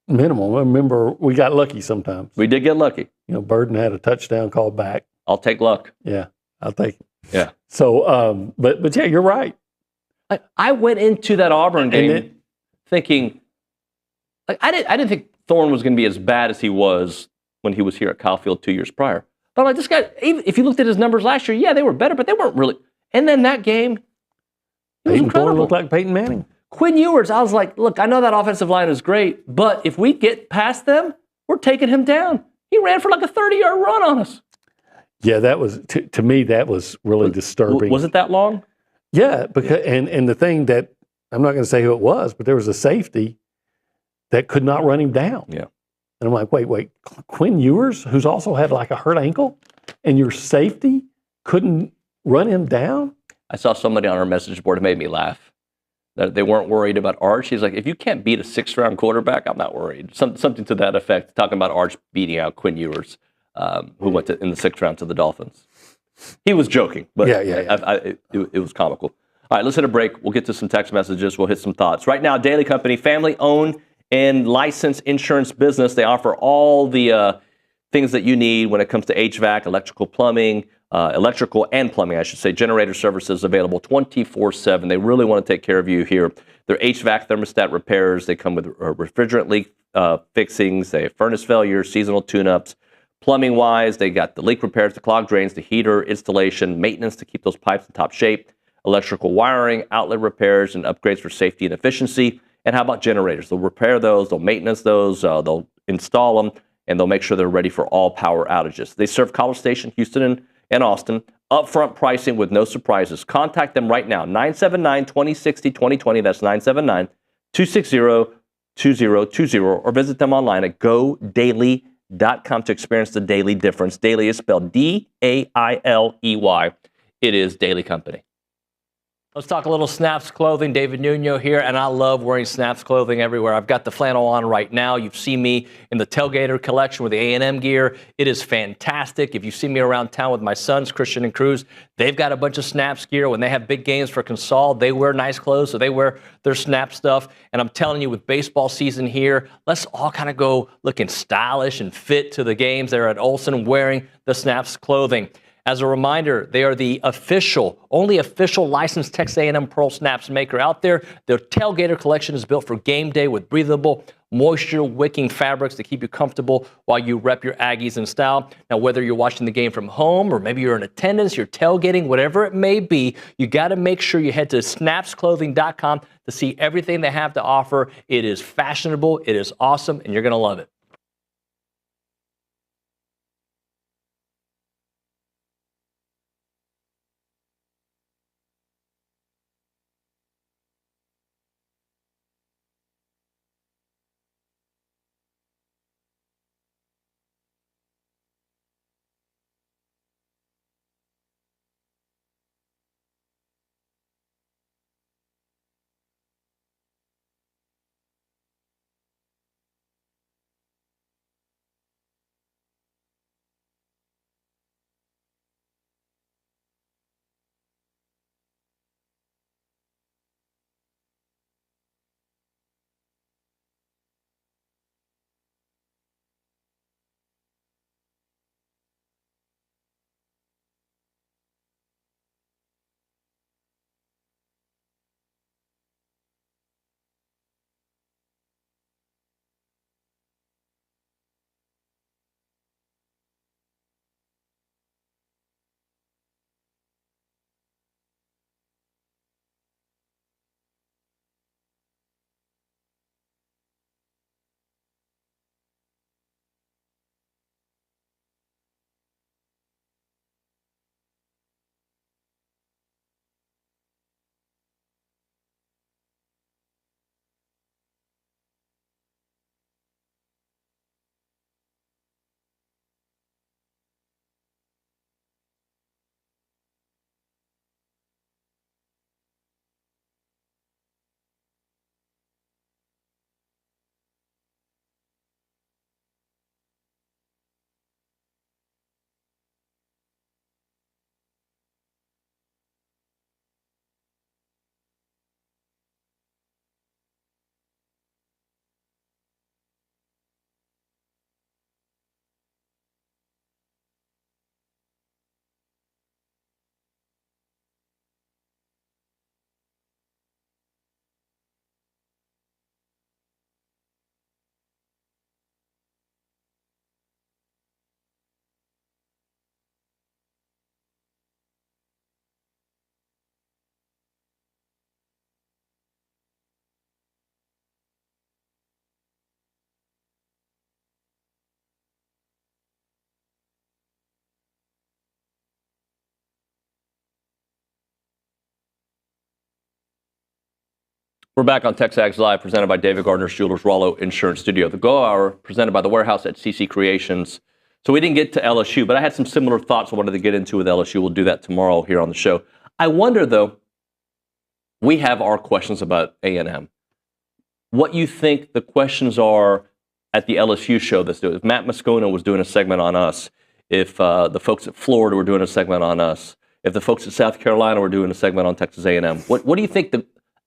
minimal. Remember, we got lucky sometimes. We did get lucky. Burden had a touchdown called back. I'll take luck. Yeah, I'll take it. Yeah. So, but yeah, you're right. I went into that Auburn game thinking, I didn't think Thorne was going to be as bad as he was when he was here at Kyle Field 2 years prior. But this guy, even if you looked at his numbers last year, yeah, they were better, but they weren't really. And then that game, he was incredible. Thorne looked like Peyton Manning. Quinn Ewers, I was like, look, I know that offensive line is great, but if we get past them, we're taking him down. He ran for a 30-yard run on us. Yeah, that was to me that was really disturbing. Was it that long? Yeah, because and the thing that I'm not going to say who it was, but there was a safety that could not run him down. Yeah. And I'm like, wait, Quinn Ewers, who's also had a hurt ankle, and your safety couldn't run him down? I saw somebody on our message board. It made me laugh. That they weren't worried about Arch. He's like, if you can't beat a 6th-round quarterback, I'm not worried. Something to that effect, talking about Arch beating out Quinn Ewers, who went in the 6th round to the Dolphins. He was joking, but it was comical. All right, let's hit a break. We'll get to some text messages. We'll hit some thoughts. Right now, Daily Company, family-owned and licensed insurance business. They offer all the things that you need when it comes to HVAC, electrical and plumbing, I should say. Generator services available 24/7. They really want to take care of you here. Their HVAC thermostat repairs. They come with refrigerant leak fixings. They have furnace failures, seasonal tune-ups. Plumbing-wise, they got the leak repairs, the clogged drains, the heater installation, maintenance to keep those pipes in top shape, electrical wiring, outlet repairs, and upgrades for safety and efficiency. And how about generators? They'll repair those, they'll maintenance those, they'll install them, and they'll make sure they're ready for all power outages. They serve College Station, Houston, and Austin. Upfront pricing with no surprises. Contact them right now, 979-2060-2020. That's 979-260-2020, or visit them online at godaily.com to experience the daily difference. Daily is spelled D-A-I-L-E-Y. It is Daily Company. Let's talk a little Snaps clothing. David Nuño here, and I love wearing Snaps clothing everywhere. I've got the flannel on right now. You've seen me in the Tailgater collection with the A&M gear. It is fantastic. If you see me around town with my sons, Christian and Cruz, they've got a bunch of Snaps gear. When they have big games for Consol, they wear nice clothes, so they wear their Snap stuff. And I'm telling you, with baseball season here, let's all kind of go looking stylish and fit to the games. They're at Olsen wearing the Snaps clothing. As a reminder, they are the only official licensed Texas A&M Pearl Snaps maker out there. Their Tailgater collection is built for game day with breathable, moisture-wicking fabrics to keep you comfortable while you rep your Aggies in style. Now, whether you're watching the game from home or maybe you're in attendance, you're tailgating, whatever it may be, you got to make sure you head to snapsclothing.com to see everything they have to offer. It is fashionable, it is awesome, and you're going to love it. We're back on TexAgs Live, presented by David Gardner's Jewelers Rollo Insurance Studio. The Go Hour, presented by The Warehouse at CC Creations. So we didn't get to LSU, but I had some similar thoughts I wanted to get into with LSU. We'll do that tomorrow here on the show. I wonder, though, we have our questions about A&M. What you think the questions are at the LSU show that's doing. If Matt Moscona was doing a segment on us, if the folks at Florida were doing a segment on us, if the folks at South Carolina were doing a segment on Texas A&M, what do you think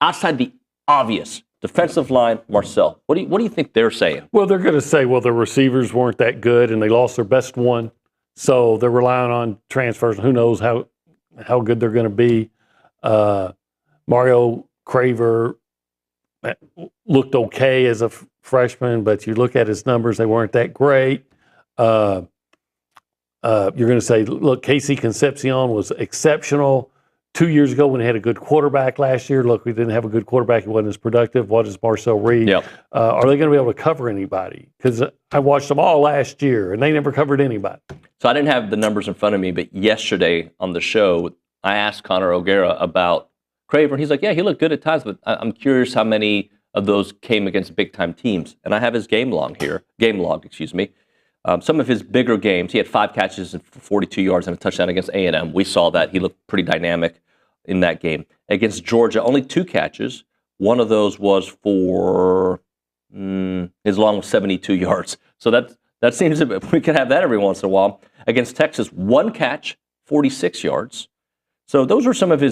outside the obvious defensive line, Marcel? What do you think they're saying? Well, they're going to say, well, the receivers weren't that good and they lost their best one, so they're relying on transfers. Who knows how good they're going to be? Mario Craver looked okay as a freshman, but you look at his numbers, they weren't that great. You're going to say, look, Casey Concepcion was exceptional. 2 years ago when they had a good quarterback last year. Look, we didn't have a good quarterback. He wasn't as productive. What is Marcel Reed? Yep. Are they going to be able to cover anybody? Because I watched them all last year, and they never covered anybody. So I didn't have the numbers in front of me, but yesterday on the show, I asked Connor O'Gara about Craver, and he's like, yeah, he looked good at times, but I'm curious how many of those came against big-time teams. And I have his game log. Some of his bigger games, he had 5 catches and 42 yards and a touchdown against A&M. We saw that. He looked pretty dynamic in that game. Against Georgia, only 2 catches. One of those was for his long was 72 yards. So that seems we can have that every once in a while. Against Texas, 1 catch, 46 yards. So those are some of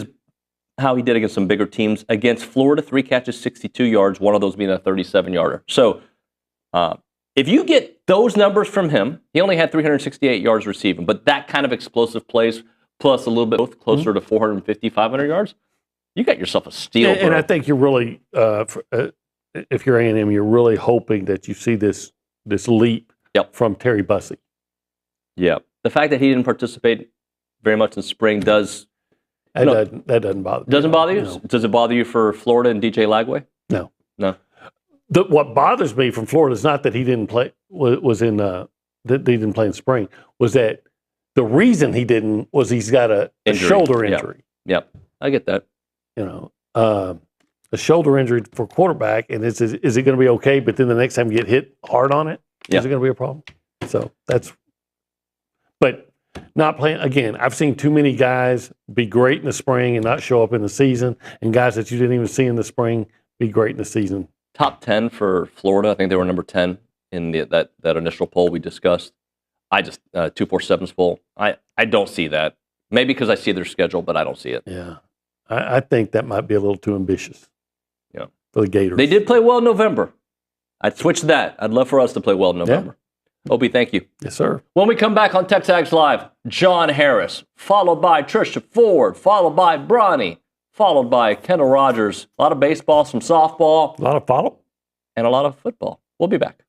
how he did against some bigger teams. Against Florida, 3 catches, 62 yards, one of those being a 37-yarder. So if you get those numbers from him, he only had 368 yards receiving, but that kind of explosive plays plus a little bit closer to 450, 500 yards, you got yourself a steal. And I think you're really, if you're A&M, you're really hoping that you see this leap from Terry Bussey. Yeah. The fact that he didn't participate very much in spring does... That doesn't bother me. Doesn't bother you? No. Does it bother you for Florida and DJ Lagway? No. No. What bothers me from Florida is not that he didn't play that he didn't play in spring. Was that the reason he didn't was he's got a shoulder injury. Yep. I get that. A shoulder injury for quarterback, and is it going to be okay? But then the next time you get hit hard on it, is it going to be a problem? So but not playing again. I've seen too many guys be great in the spring and not show up in the season, and guys that you didn't even see in the spring be great in the season. Top 10 for Florida. I think they were number 10 in that initial poll we discussed. I just 247's poll. I don't see that. Maybe because I see their schedule, but I don't see it. Yeah, I think that might be a little too ambitious. Yeah, for the Gators. They did play well in November. I'd switch that. I'd love for us to play well in November. Yeah. Obie, thank you. Yes, sir. When we come back on TexAgs Live, John Harris, followed by Trisha Ford, followed by Bronny, followed by Kendall Rogers. A lot of baseball, some softball. A lot of follow. And a lot of football. We'll be back.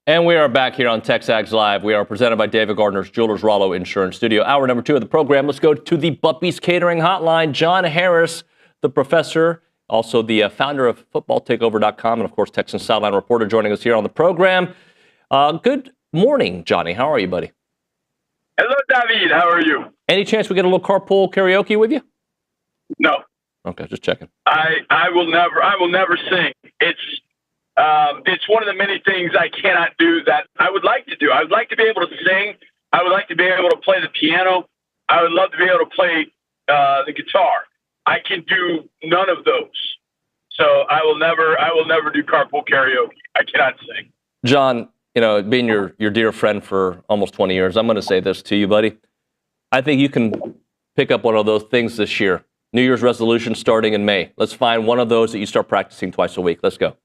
And we are back here on TexAgs Live. We are presented by David Gardner's Jewelers Rollo Insurance Studio. Hour number 2 of the program. Let's go to the Buppy's Catering Hotline. John Harris, the professor, also the founder of footballtakeover.com, and, of course, Texan sideline reporter, joining us here on the program. Good morning, Johnny. How are you, buddy? Hello, David. How are you? Any chance we get a little carpool karaoke with you? No. Okay, just checking. I will never sing. It's one of the many things I cannot do that I would like to do. I would like to be able to sing. I would like to be able to play the piano. I would love to be able to play the guitar. I can do none of those. So I will never do carpool karaoke. I cannot sing. John, being your dear friend for almost 20 years, I'm going to say this to you, buddy. I think you can pick up one of those things this year. New Year's resolution starting in May. Let's find one of those that you start practicing twice a week. Let's go.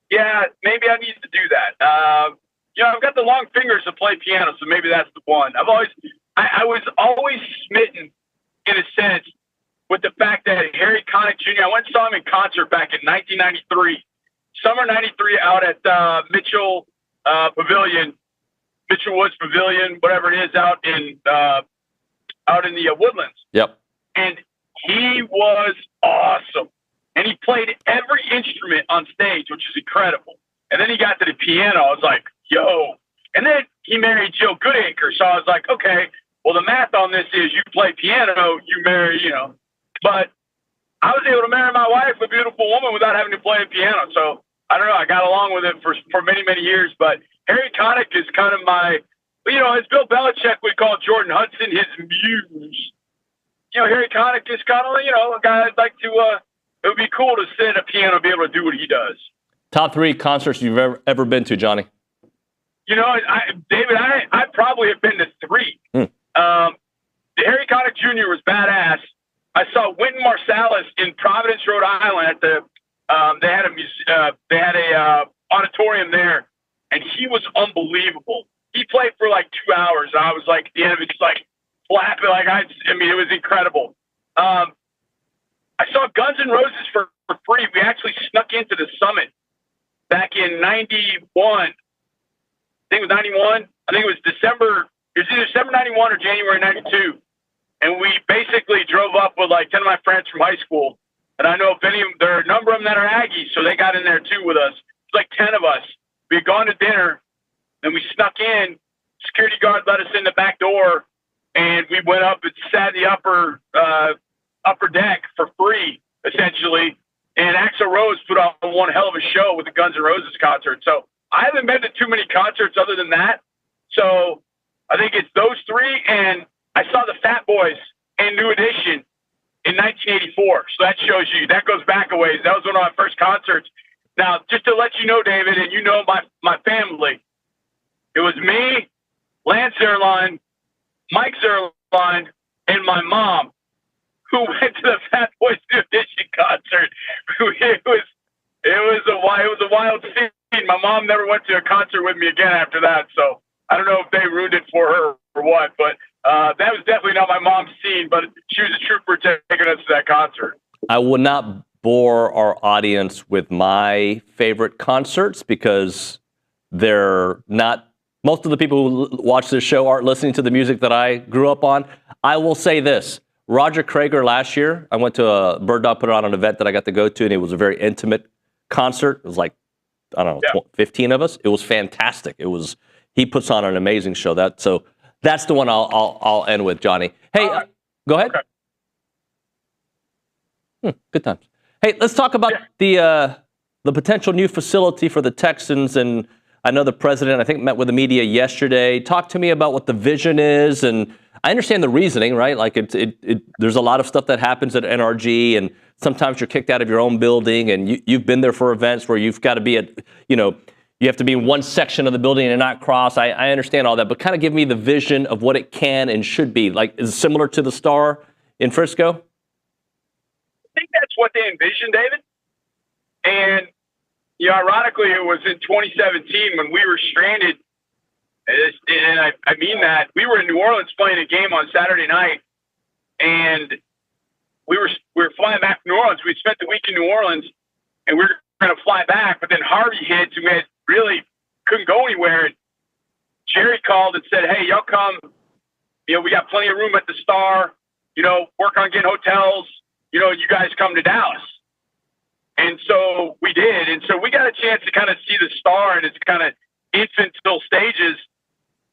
Yeah, maybe I need to do that. I've got the long fingers to play piano, so maybe that's the one. I was always smitten, in a sense, with the fact that Harry Connick Jr., I went and saw him in concert back in 1993. Summer 93 out at Mitchell Woods Pavilion, whatever it is, out in the Woodlands. Yep. And he was awesome. And he played every instrument on stage, which is incredible. And then he got to the piano. I was like, yo. And then he married Jill Goodacre. So I was like, okay, well, the math on this is you play piano, you marry, But I was able to marry my wife, a beautiful woman, without having to play a piano. So I don't know. I got along with it for many, many years. But Harry Connick is kind of my, as Bill Belichick would call Jordan Hudson his muse. Harry Connick is kind of, a guy I'd like to, it would be cool to sit at a piano and be able to do what he does. Top 3 concerts you've ever been to, Johnny? David, I probably have been to 3. Harry Connick Jr. was badass. I saw Wynton Marsalis in Providence, Rhode Island at the they had a auditorium there, and he was unbelievable. He played for like 2 hours, and I was like, at the end of it, just like flapping, it was incredible. I saw Guns N' Roses for free. We actually snuck into the Summit back in 91. I think it was 91. I think it was December. It was either December 91 or January 92. And we basically drove up with like 10 of my friends from high school. And I know there are a number of them that are Aggies, so they got in there too with us. It's like 10 of us. We had gone to dinner, and we snuck in. Security guard let us in the back door, and we went up and sat in the upper deck for free, essentially. And Axl Rose put on one hell of a show with the Guns N' Roses concert. So I haven't been to too many concerts other than that. So I think it's those 3. And I saw the Fat Boys in New Edition in 1984. So that shows you, that goes back a ways. That was one of my first concerts. Now, just to let you know, David, and my family, it was me, Lance Zierlein, Mike Zierlein, and my mom who went to the Fat Boys New Edition concert. It was a wild scene. My mom never went to a concert with me again after that. So I don't know if they ruined it for her or what, but that was definitely not my mom's scene, but she was a trooper taking us to that concert. I will not bore our audience with my favorite concerts because they're not, most of the people who watch this show aren't listening to the music that I grew up on. I will say this. Roger Krager last year, I went to Bird Dog put on an event that I got to go to, and it was a very intimate concert. It was like, I don't know, 15 of us. It was fantastic. He puts on an amazing show. So that's the one I'll end with, Johnny. Hey, go ahead. Okay. Good times. Hey, let's talk about the potential new facility for the Texans. And I know the president, I think, met with the media yesterday. Talk to me about what the vision is. And I understand the reasoning, right? Like there's a lot of stuff that happens at NRG, and sometimes you're kicked out of your own building, and you've been there for events where you've got to be you have to be in one section of the building and not cross. I understand all that, but kind of give me the vision of what it can and should be. Like, is it similar to the Star in Frisco? I think that's what they envisioned, David. And ironically, it was in 2017 when we were stranded. And I mean that. We were in New Orleans playing a game on Saturday night, and we were flying back to New Orleans. We spent the week in New Orleans, and we were going to fly back, but then Harvey hit, so we had really couldn't go anywhere. And Jerry called and said, "Hey, y'all come. We got plenty of room at the Star. Work on getting hotels. You guys come to Dallas." And so we did. And so we got a chance to kind of see the Star in its kind of infantile stages.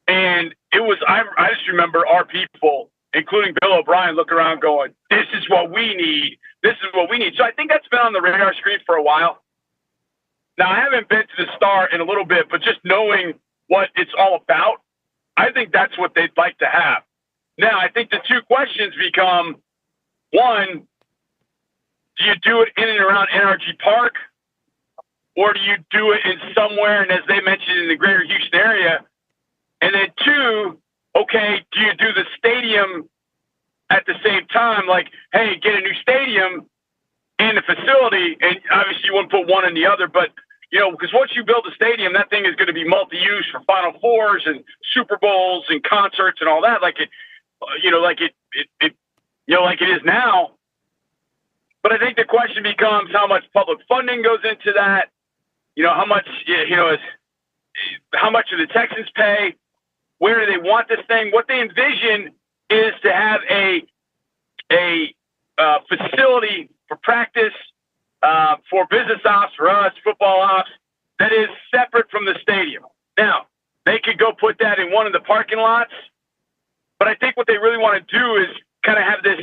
And it was, I just remember our people, including Bill O'Brien, looking around going, "This is what we need. This is what we need." So I think that's been on the radar screen for a while. Now, I haven't been to the Star in a little bit, but just knowing what it's all about, I think that's what they'd like to have. Now, I think the two questions become, one, do you do it in and around NRG Park, or do you do it in somewhere, and as they mentioned, in the greater Houston area? And then two, okay, do you do the stadium at the same time? Like, hey, get a new stadium and a facility, and obviously you wouldn't put one in the other, but, because once you build a stadium, that thing is going to be multi-use for Final Fours and Super Bowls and concerts and all that, like it is now. But I think the question becomes how much public funding goes into that. How much do the Texans pay? Where do they want this thing? What they envision is to have a facility for practice, for business ops, for us, football ops, that is separate from the stadium. Now, they could go put that in one of the parking lots, but I think what they really want to do is kind of have this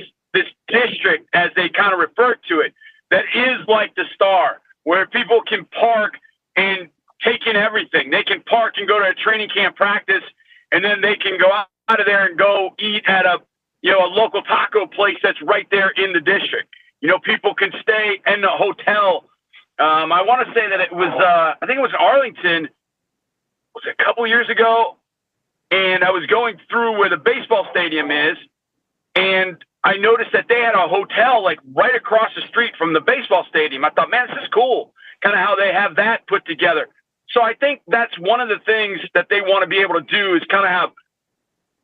district, as they kind of refer to it, that is like the Star, where people can park and take in everything. They can park and go to a training camp practice, and then they can go out of there and go eat at a local taco place that's right there in the district. People can stay in a hotel. I want to say that it was, I think it was in Arlington, was it a couple years ago? And I was going through where the baseball stadium is, and I noticed that they had a hotel like right across the street from the baseball stadium. I thought, man, this is cool, kind of how they have that put together. So I think that's one of the things that they want to be able to do, is kind of have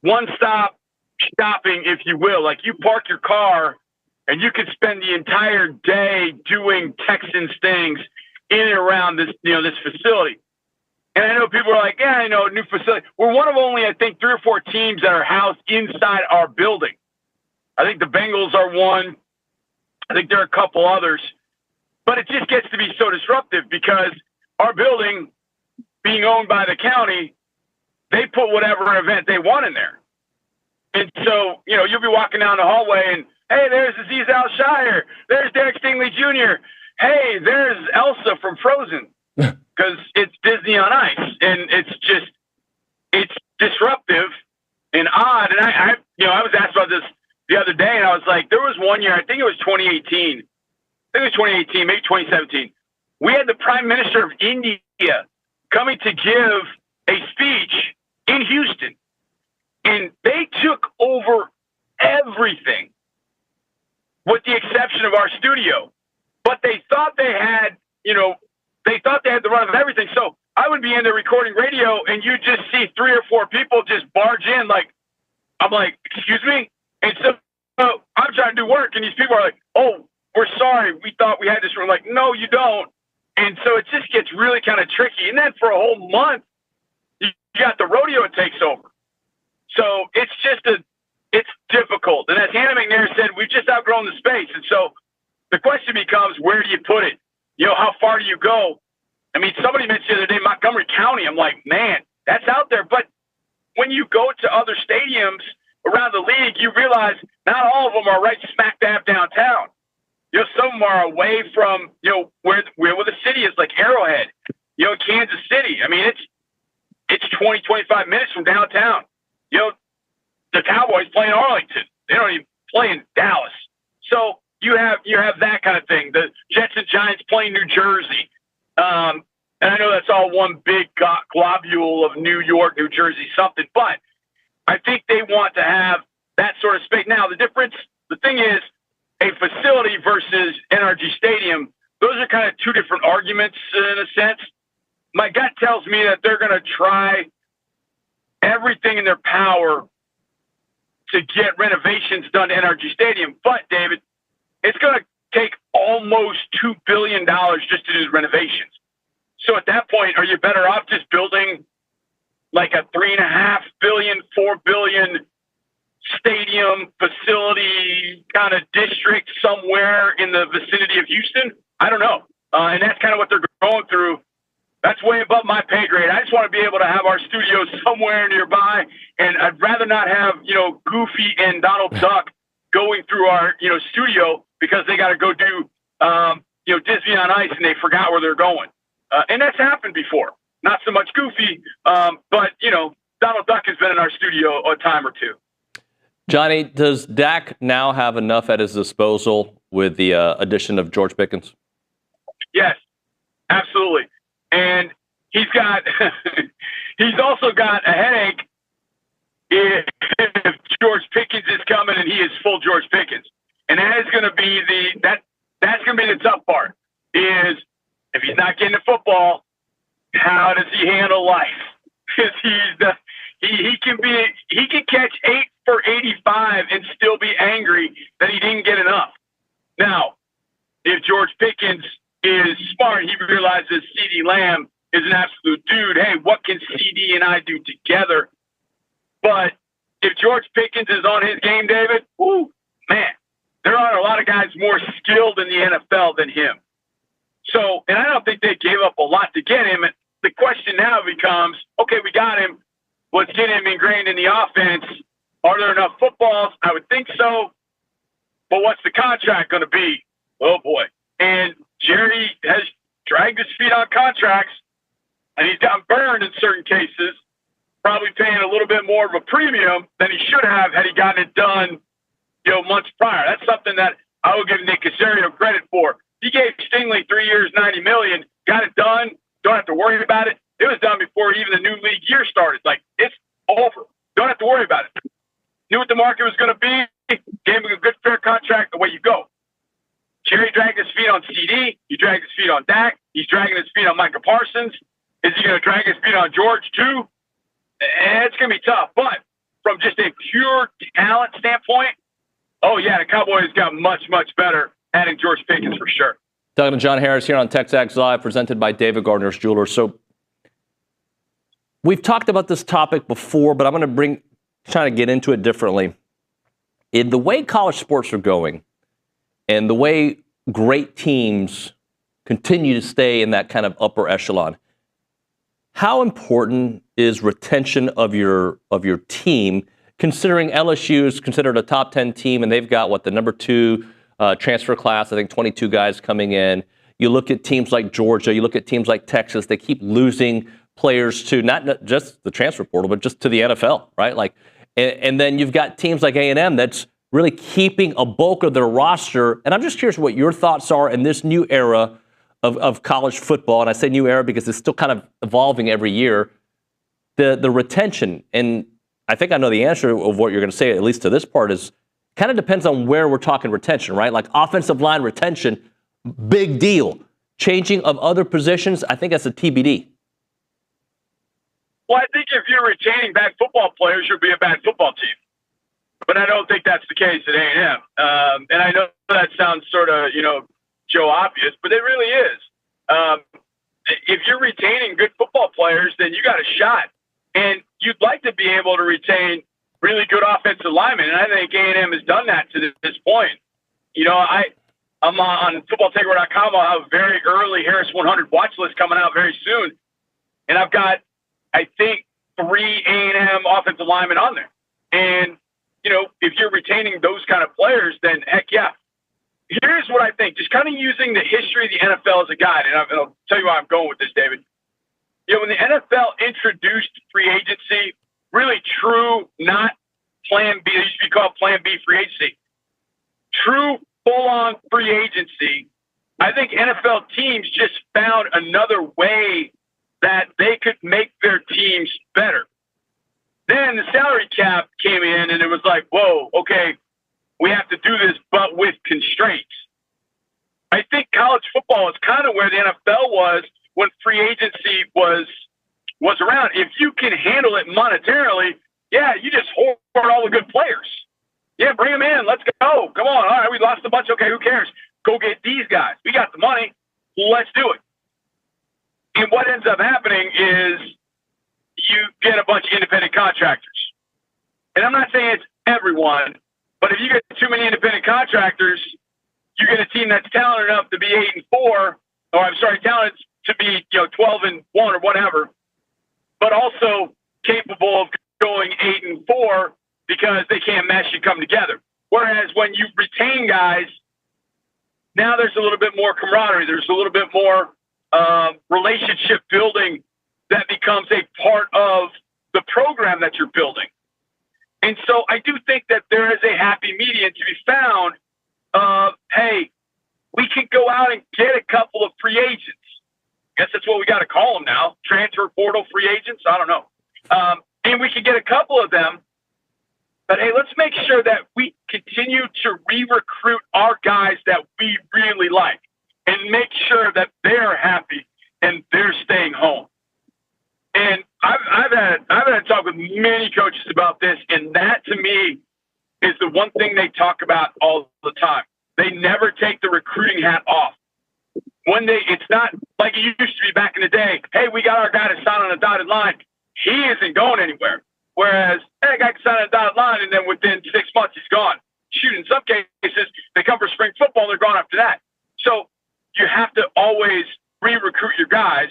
one-stop shopping, if you will. Like, you park your car and you could spend the entire day doing Texans things in and around this, this facility. And I know people are like, yeah, I know, a new facility. We're one of only, I think, 3 or 4 teams that are housed inside our building. I think the Bengals are one. I think there are a couple others. But it just gets to be so disruptive because our building, being owned by the county, they put whatever event they want in there. And so, you'll be walking down the hallway and, hey, there's Aziz Al-Shire. There's Derek Stingley Jr. Hey, there's Elsa from Frozen. Because it's Disney on Ice. And it's disruptive and odd. And I was asked about this the other day, and I was like, there was one year, I think it was 2018. Maybe 2017. We had the Prime Minister of India coming to give a speech in Houston. And they took over everything with the exception of our studio. But they thought they had, the run of everything. So I would be in there recording radio, and you just see 3 or 4 people just barge in. I'm like, excuse me? And so I'm trying to do work, and these people are like, oh, we're sorry. We thought we had this room. Like, no, you don't. And so it just gets really kind of tricky. And then for a whole month, you got the rodeo it takes over. So it's difficult. And as Hannah McNair said, we've just outgrown the space. And so the question becomes, where do you put it? How far do you go? I mean, somebody mentioned the other day, Montgomery County. I'm like, man, that's out there. But when you go to other stadiums around the league, you realize not all of them are right smack dab downtown. Some of them are away from, where the city is, like Arrowhead, Kansas City. I mean, it's 20, 25 minutes from downtown. The Cowboys play in Arlington. They don't even play in Dallas. So you have that kind of thing. The Jets and Giants play in New Jersey. And I know that's all one big globule of New York, New Jersey, something. But I think they want to have that sort of space. Now, the thing is, a facility versus NRG Stadium, those are kind of two different arguments in a sense. My gut tells me that they're going to try everything in their power to get renovations done to NRG Stadium. But, David, it's going to take almost $2 billion just to do the renovations. So at that point, are you better off just building like a $3.5 billion, $4 billion stadium facility kind of district somewhere in the vicinity of Houston? I don't know. And that's kind of what they're going through. That's way above my pay grade. I just want to be able to have our studio somewhere nearby. And I'd rather not have, Goofy and Donald Duck going through our, studio because they got to go do, Disney on Ice and they forgot where they're going. And that's happened before. Not so much Goofy, but, Donald Duck has been in our studio a time or two. Johnny, does Dak now have enough at his disposal with the addition of George Pickens? Yes, absolutely. And he's also got a headache if George Pickens is coming and he is full George Pickens. And that is going to be that's going to be the tough part is if he's not getting the football, how does he handle life? Because he can catch 8 for 85 and still be angry that he didn't get enough. Now, if George Pickens is smart, he realizes CeeDee Lamb is an absolute dude. Hey, what can CD and I do together? But if George Pickens is on his game, David, man, there are a lot of guys more skilled in the NFL than him. So, and I don't think they gave up a lot to get him. And the question now becomes, okay, we got him. Let's get him ingrained in the offense. Are there enough footballs? I would think so. But what's the contract going to be? Oh, boy. And Jerry has dragged his feet on contracts, and he's gotten burned in certain cases, probably paying a little bit more of a premium than he should have had he gotten it done, months prior. That's something that I will give Nick Caserio credit for. He gave Stingley 3 years, $90 million, got it done, don't have to worry about it. It was done before even the new league year started. Like, it's over. Don't have to worry about it. Knew what the market was going to be, gave him a good, fair contract, away you go. Jerry dragged his feet on CD. He dragged his feet on Dak. He's dragging his feet on Micah Parsons. Is he going to drag his feet on George, too? It's going to be tough. But from just a pure talent standpoint, oh, yeah, the Cowboys got much, much better adding George Pickens for sure. Talking to John Harris here on TexAgs Live, presented by David Gardner's Jewelers. So we've talked about this topic before, but I'm going to try to get into it differently. In the way college sports are going, and the way great teams continue to stay in that kind of upper echelon, how important is retention of your team, considering LSU is considered a top 10 team, and they've got, the number 2 transfer class, I think 22 guys coming in. You look at teams like Georgia, you look at teams like Texas, they keep losing players to not just the transfer portal, but just to the NFL, right? And then you've got teams like A&M that's really keeping a bulk of their roster. And I'm just curious what your thoughts are in this new era of college football. And I say new era because it's still kind of evolving every year. The retention, and I think I know the answer of what you're going to say, at least to this part, is kind of depends on where we're talking retention, right? Like offensive line retention, big deal. Changing of other positions, I think that's a TBD. Well, I think if you're retaining bad football players, you'll be a bad football team. But I don't think that's the case at A&M. And I know that sounds sort of, Joe obvious, but it really is. If you're retaining good football players, then you got a shot. And you'd like to be able to retain really good offensive linemen. And I think A&M has done that to this point. I'm on footballtakeaway.com. I'll have a very early Harris 100 watch list coming out very soon. And I've got, I think, 3 A&M offensive linemen on there. And, if you're retaining those kind of players, then heck yeah. Here's what I think, just kind of using the history of the NFL as a guide, and I'll tell you where I'm going with this, David. When the NFL introduced free agency, really true, not Plan B, it used to be called Plan B free agency, true full-on free agency, I think NFL teams just found another way that they could make their teams better. Then the salary cap came in, and it was like, whoa, okay, we have to do this, but with constraints. I think college football is kind of where the NFL was when free agency was around. If you can handle it monetarily, yeah, you just hoard all the good players. Yeah, bring them in. Let's go. Come on. All right, we lost a bunch. Okay, who cares? Go get these guys. We got the money. Let's do it. And what ends up happening is you get a bunch of independent contractors. And I'm not saying it's everyone, but if you get too many independent contractors, you get a team that's talented enough to be 8-4, or talented to be 12-1 or whatever, but also capable of going 8-4 because they can't mesh and come together. Whereas when you retain guys, now there's a little bit more camaraderie. There's a little bit more relationship building that becomes a part of the program that you're building. And so I do think that there is a happy medium to be found of, hey, we can go out and get a couple of free agents. I guess that's what we got to call them now. Transfer portal free agents. I don't know. And we can get a couple of them. But, hey, let's make sure that we continue to re-recruit our guys that we really like and make sure that they're happy and they're staying home. And I've had a talk with many coaches about this, and that, to me, is the one thing they talk about all the time. They never take the recruiting hat off. It's not like it used to be back in the day. Hey, we got our guy to sign on a dotted line. He isn't going anywhere. Whereas, hey, a guy can sign on a dotted line, and then within 6 months, he's gone. Shoot, in some cases, they come for spring football, and they're gone after that. So you have to always re-recruit your guys,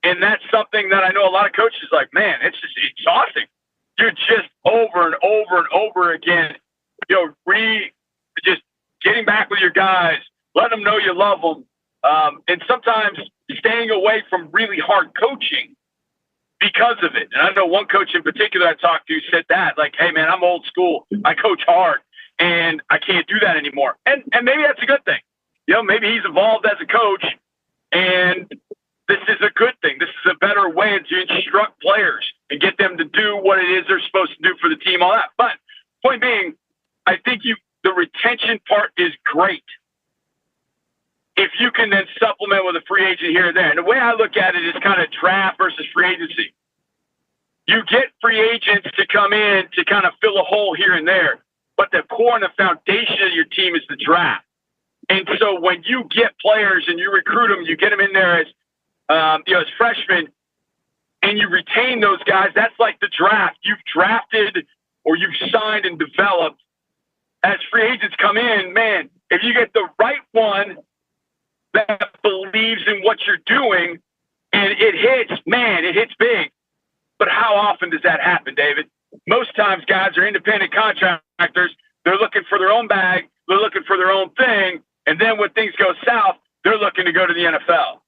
and that's something that I know a lot of coaches like, man, it's just exhausting. You're just over and over and over again, just getting back with your guys, letting them know you love them, and sometimes staying away from really hard coaching because of it. And I know one coach in particular I talked to said that, like, hey, man, I'm old school. I coach hard, and I can't do that anymore. And maybe that's a good thing. Maybe he's evolved as a coach, and this is a good thing. This is a better way to instruct players and get them to do what it is they're supposed to do for the team, all that. But point being, I think the retention part is great if you can then supplement with a free agent here and there. And the way I look at it is kind of draft versus free agency. You get free agents to come in to kind of fill a hole here and there, but the core and the foundation of your team is the draft. And so when you get players and you recruit them, you get them in there as freshmen, and you retain those guys, that's like the draft. You've drafted or you've signed and developed. As free agents come in, man, if you get the right one that believes in what you're doing and it hits, man, it hits big. But how often does that happen, David? Most times guys are independent contractors. They're looking for their own bag. They're looking for their own thing. And then when things go south, they're looking to go to the NFL.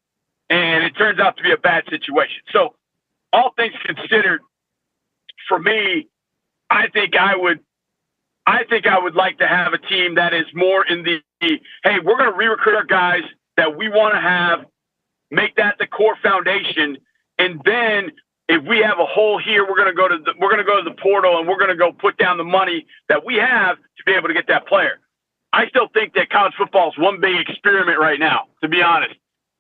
And it turns out to be a bad situation. So all things considered, for me, I think I would like to have a team that is more in the, hey, we're going to re-recruit our guys that we want to have, make that the core foundation. And then if we have a hole here, we're going to go to the portal, and we're going to go put down the money that we have to be able to get that player. I still think that college football is one big experiment right now, to be honest.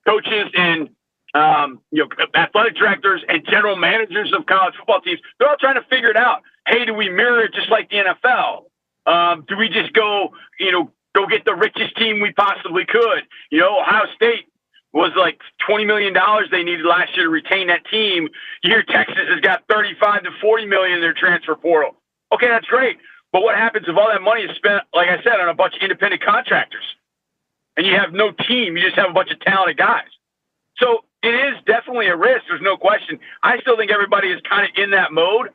Coaches and athletic directors and general managers of college football teams, they're all trying to figure it out. Hey, do we mirror it just like the NFL? Do we just go get the richest team we possibly could? Ohio State was like $20 million they needed last year to retain that team. You hear Texas has got $35 to $40 million in their transfer portal. Okay, that's great. But what happens if all that money is spent, like I said, on a bunch of independent contractors and you have no team? You just have a bunch of talented guys. So it is definitely a risk. There's no question. I still think everybody is kind of in that mode.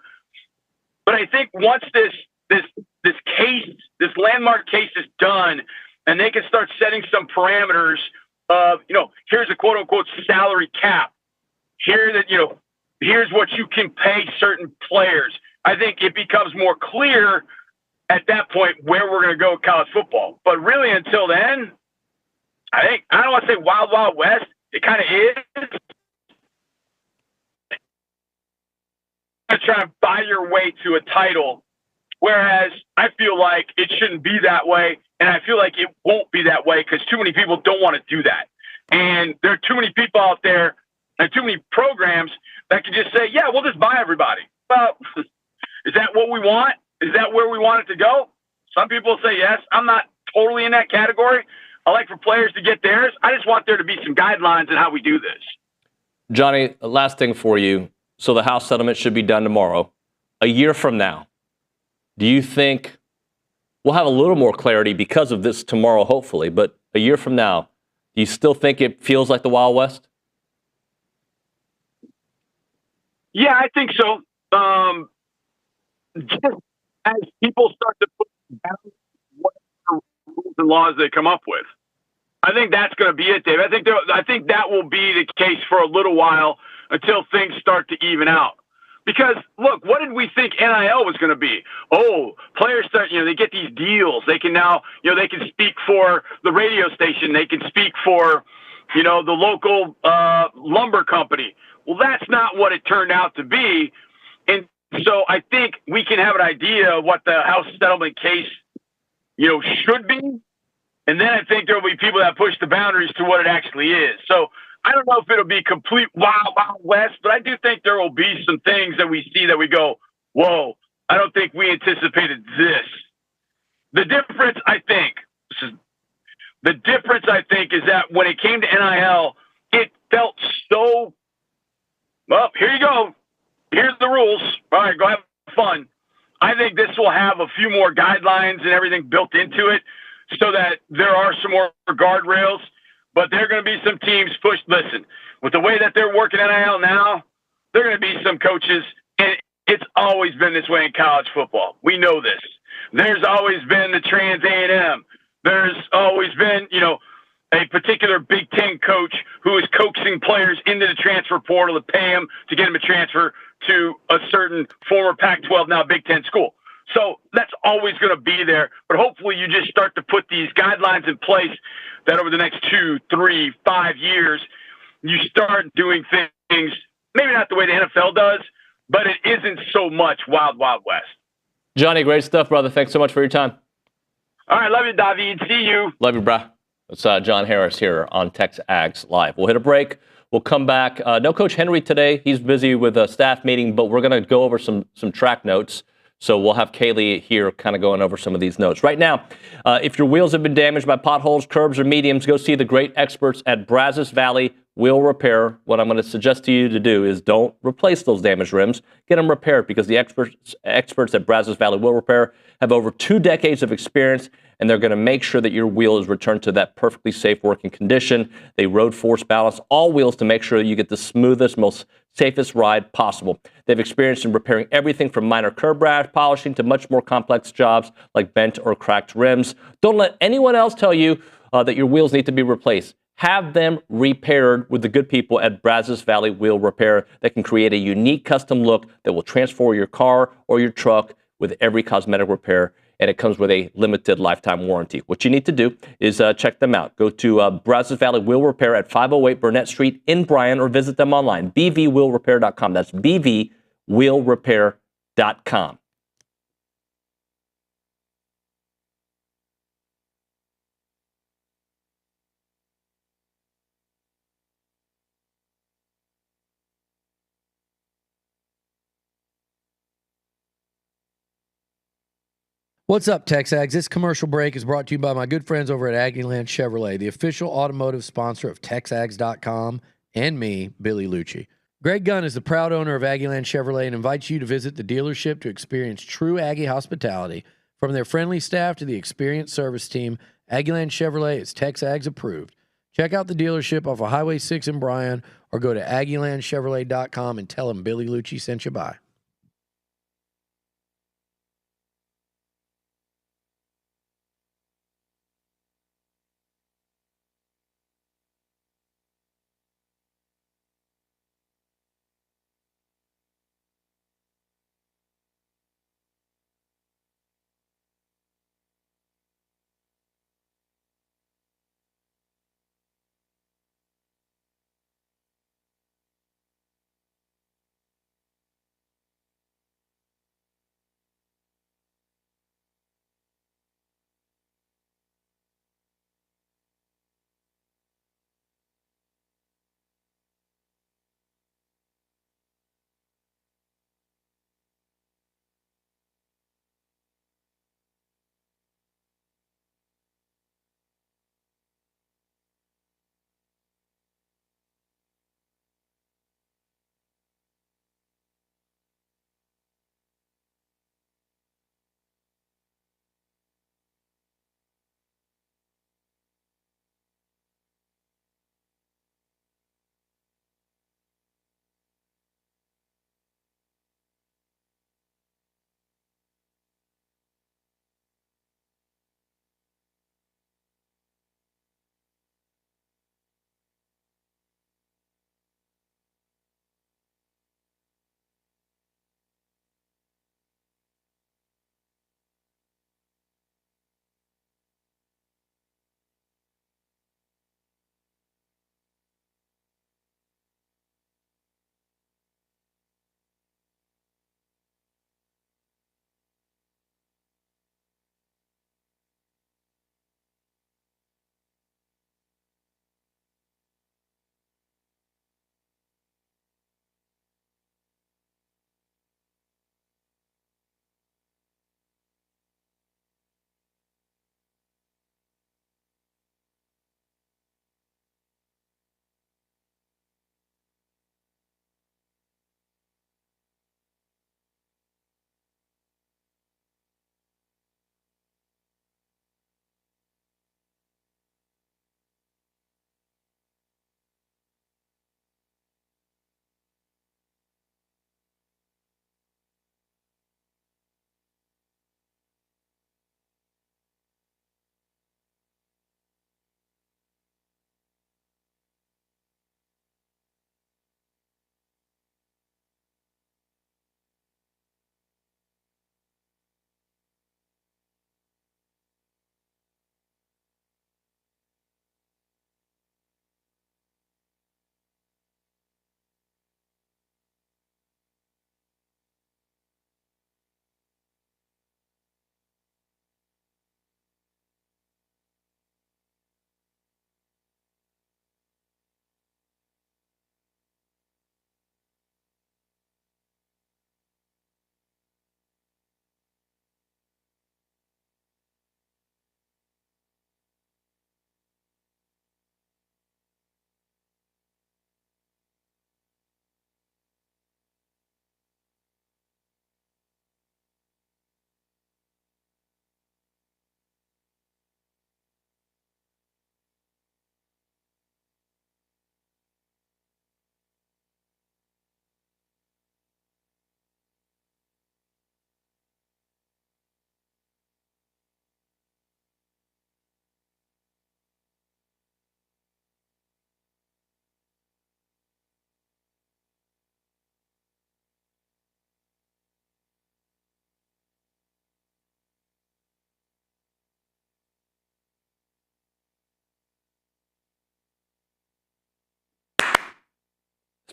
But I think once this case, this landmark case is done, and they can start setting some parameters of, here's a quote unquote salary cap. Here's what you can pay certain players. I think it becomes more clear at that point where we're going to go with college football. But really until then, I don't want to say wild, wild west. It kind of is. You're trying to buy your way to a title, whereas I feel like it shouldn't be that way, and I feel like it won't be that way because too many people don't want to do that. And there are too many people out there and too many programs that can just say, yeah, we'll just buy everybody. Well, is that what we want? Is that where we want it to go? Some people say yes. I'm not totally in that category. I like for players to get theirs. I just want there to be some guidelines on how we do this. Johnny, last thing for you. So the House settlement should be done tomorrow. A year from now, do you think we'll have a little more clarity because of this tomorrow, hopefully, but a year from now, do you still think it feels like the Wild West? Yeah, I think so. Just as people start to put down what rules and laws they come up with, I think that's going to be it, Dave. I think that will be the case for a little while until things start to even out. Because look, what did we think NIL was going to be? Oh, players start, they get these deals. They can now, they can speak for the radio station. They can speak for, the local lumber company. Well, that's not what it turned out to be. And so I think we can have an idea of what the House settlement case, should be. And then I think there will be people that push the boundaries to what it actually is. So I don't know if it'll be complete wild west, but I do think there will be some things that we see that we go, whoa, I don't think we anticipated this. The difference, I think, is that when it came to NIL, it felt so, well, here you go. Here's the rules. All right, go have fun. I think this will have a few more guidelines and everything built into it so that there are some more guardrails. But there are going to be some teams pushed. Listen, with the way that they're working NIL now, there are going to be some coaches, and it's always been this way in college football. We know this. There's always been the trans A&M. There's always been, a particular Big Ten coach who is coaxing players into the transfer portal to pay them to get them a transfer to a certain former Pac-12, now Big Ten school. So that's always going to be there. But hopefully you just start to put these guidelines in place that over the next 2, 3, 5 years, you start doing things, maybe not the way the NFL does, but it isn't so much wild, wild west. Johnny, great stuff, brother. Thanks so much for your time. All right. Love you, David. See you. Love you, brah. It's John Harris here on TexAgs Live. We'll hit a break. We'll come back. No Coach Henry today. He's busy with a staff meeting, but we're going to go over some track notes. So we'll have Kaylee here kind of going over some of these notes. Right now, if your wheels have been damaged by potholes, curbs, or mediums, go see the great experts at Brazos Valley Wheel Repair. What I'm going to suggest to you to do is don't replace those damaged rims. Get them repaired because the experts at Brazos Valley Wheel Repair have over 2 decades of experience, and they're going to make sure that your wheel is returned to that perfectly safe working condition. They road force balance all wheels to make sure you get the smoothest, most safest ride possible. They've experienced in repairing everything from minor curb rash polishing to much more complex jobs like bent or cracked rims. Don't let anyone else tell you that your wheels need to be replaced. Have them repaired with the good people at Brazos Valley Wheel Repair that can create a unique custom look that will transform your car or your truck with every cosmetic repair. And it comes with a limited lifetime warranty. What you need to do is check them out. Go to Brazos Valley Wheel Repair at 508 Burnett Street in Bryan, or visit them online, bvwheelrepair.com. That's bvwheelrepair.com. What's up, TexAgs? This commercial break is brought to you by my good friends over at Aggieland Chevrolet, the official automotive sponsor of TexAgs.com and me, Billy Lucci. Greg Gunn is the proud owner of Aggieland Chevrolet and invites you to visit the dealership to experience true Aggie hospitality. From their friendly staff to the experienced service team, Aggieland Chevrolet is TexAgs approved. Check out the dealership off of Highway 6 in Bryan, or go to AggielandChevrolet.com and tell them Billy Lucci sent you by.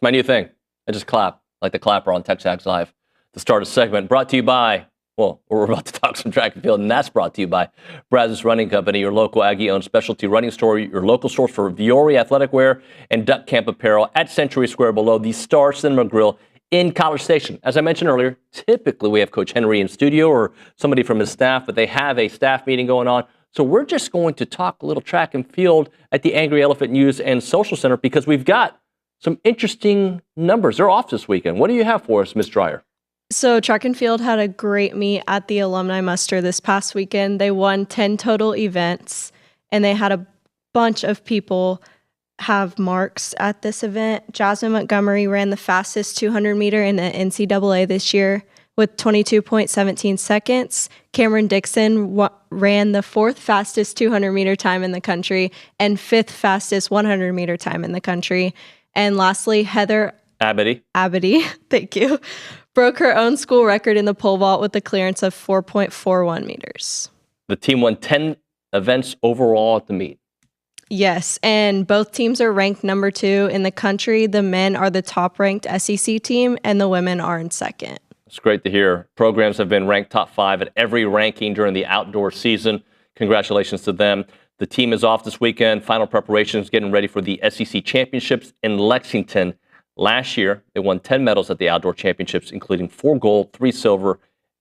It's my new thing. I just clap, like the clapper on TexAgs Live to start a segment. Brought to you by, well, we're about to talk some track and field, and that's brought to you by Brazos Running Company, your local Aggie-owned specialty running store, your local source for Viore athletic wear and duck camp apparel at Century Square below the Star Cinema Grill in College Station. As I mentioned earlier, typically we have Coach Henry in studio or somebody from his staff, but they have a staff meeting going on. So we're just going to talk a little track and field at the Angry Elephant News and Social Center because we've got some interesting numbers. They're off this weekend. What do you have for us, Ms. Dreyer? So track and field had a great meet at the alumni muster this past weekend. They won 10 total events, and they had a bunch of people have marks at this event. Jasmine Montgomery ran the fastest 200 meter in the NCAA this year with 22.17 seconds. Cameron Dixon ran the fourth fastest 200 meter time in the country and fifth fastest 100 meter time in the country. And lastly, Heather Abity, thank you, broke her own school record in the pole vault with a clearance of 4.41 meters. The team won 10 events overall at the meet. Yes, and both teams are ranked number 2 in the country. The men are the top-ranked SEC team, and the women are in second. It's great to hear. Programs have been ranked top 5 at every ranking during the outdoor season. Congratulations to them. The team is off this weekend. Final preparations getting ready for the SEC Championships in Lexington. Last year, they won 10 medals at the outdoor championships, including 4 gold, 3 silver,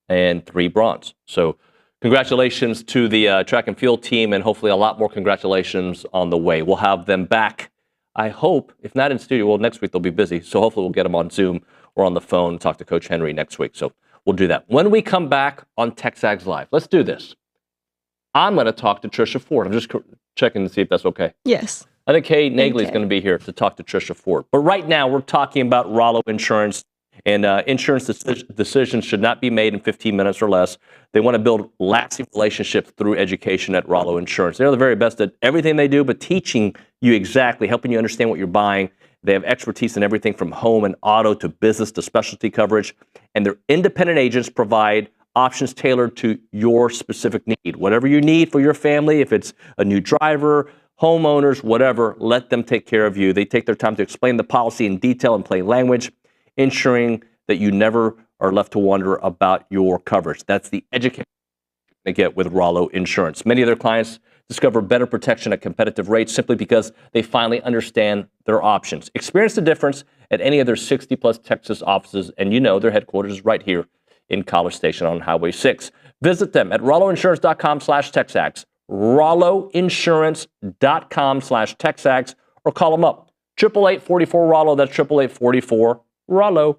and 3 bronze. So congratulations to the track and field team, and hopefully a lot more congratulations on the way. We'll have them back, I hope, if not in studio. Well, next week they'll be busy, so hopefully we'll get them on Zoom or on the phone and talk to Coach Henry next week. So we'll do that. When we come back on TexAgs Live, let's do this. I'm going to talk to Trisha Ford. I'm just checking to see if that's okay. Yes. I think Kay Nagley is going to be here to talk to Trisha Ford. But right now, we're talking about Rollo Insurance. And insurance decisions should not be made in 15 minutes or less. They want to build lasting relationships through education at Rollo Insurance. They're the very best at everything they do, but teaching you exactly, helping you understand what you're buying. They have expertise in everything from home and auto to business to specialty coverage. And their independent agents provide options tailored to your specific need. Whatever you need for your family, if it's a new driver, homeowners, whatever, let them take care of you. They take their time to explain the policy in detail in plain language, ensuring that you never are left to wonder about your coverage. That's the education they get with Rollo Insurance. Many of their clients discover better protection at competitive rates simply because they finally understand their options. Experience the difference at any of their 60-plus Texas offices, and you know their headquarters is right here in College Station on Highway 6. Visit them at rolloinsurance.com/TexAgs, rolloinsurance.com/TexAgs, or call them up, 888-44-ROLLO, that's 888-44-ROLLO.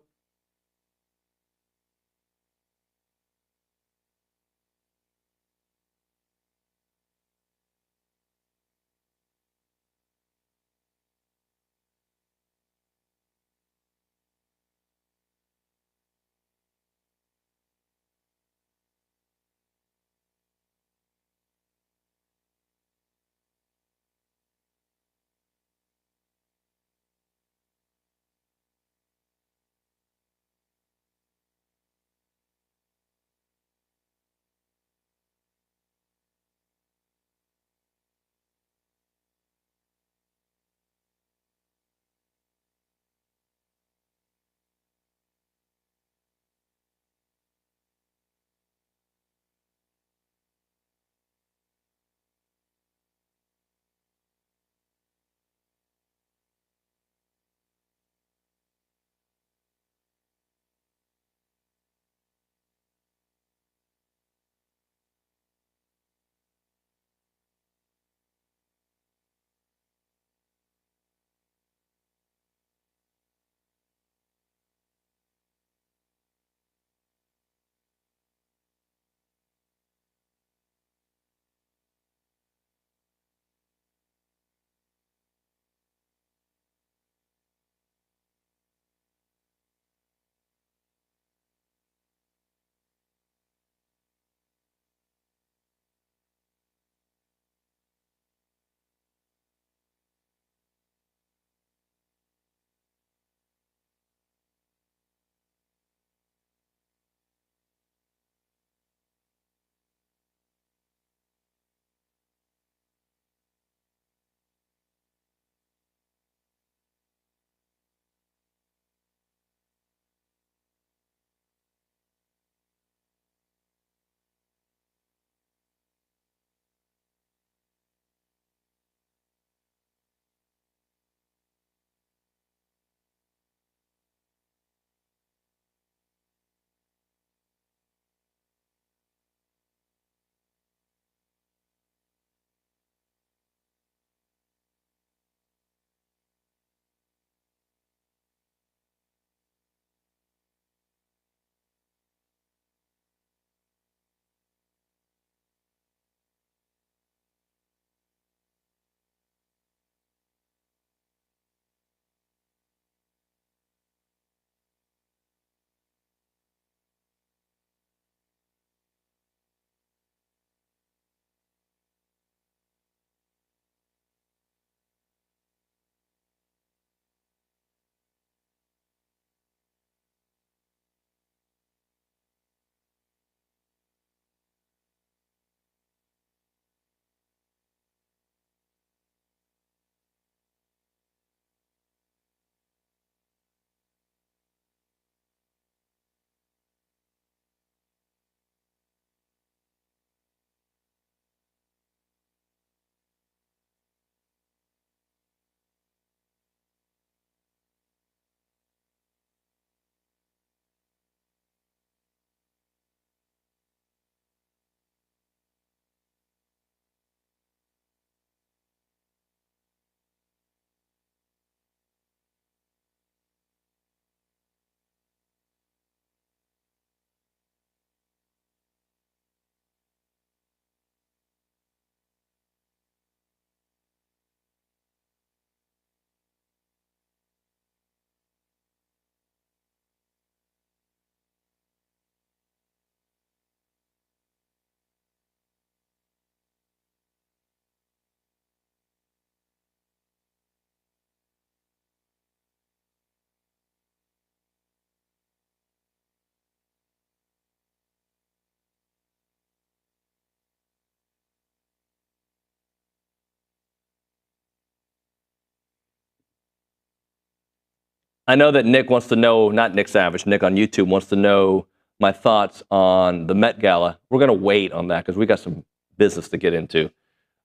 I know that Nick wants to know, not Nick Savage, Nick on YouTube wants to know my thoughts on the Met Gala. We're going to wait on that because we got some business to get into.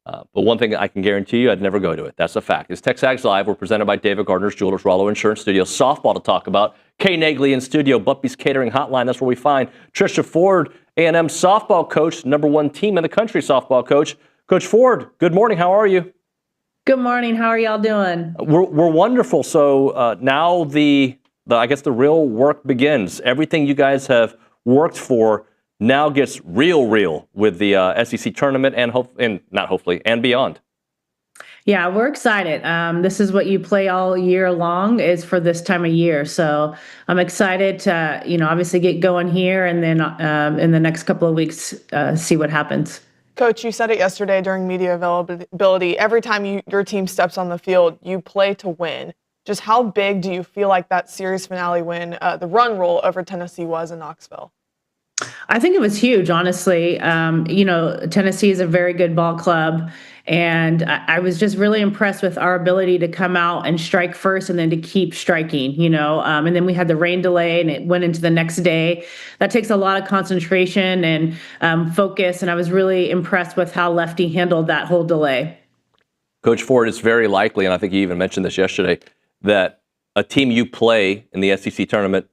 But one thing I can guarantee you, I'd never go to it. That's a fact. It's TexAgs Live. We're presented by David Gardner's Jewelers, Rollo Insurance Studio. Softball to talk about. Kay Nagley in studio. Buppy's Catering Hotline. That's where we find Trisha Ford, A&M softball coach, #1 team in the country softball coach. Coach Ford, good morning. How are you? Good morning. How are y'all doing? We're wonderful. So now I guess the real work begins. Everything you guys have worked for now gets real with the SEC tournament and beyond. Yeah, we're excited. This is what you play all year long is for this time of year. So I'm excited to, obviously get going here and then in the next couple of weeks, see what happens. Coach, you said it yesterday during media availability. Every time your team steps on the field, you play to win. Just how big do you feel like that series finale win, the run roll over Tennessee was in Knoxville? I think it was huge, honestly. Tennessee is a very good ball club, and I was just really impressed with our ability to come out and strike first and then to keep striking, and then we had the rain delay and it went into the next day. That takes a lot of concentration and focus, and I was really impressed with how Lefty handled that whole delay. Coach Ford, it's very likely, and I think you even mentioned this yesterday, that a team you play in the SEC tournament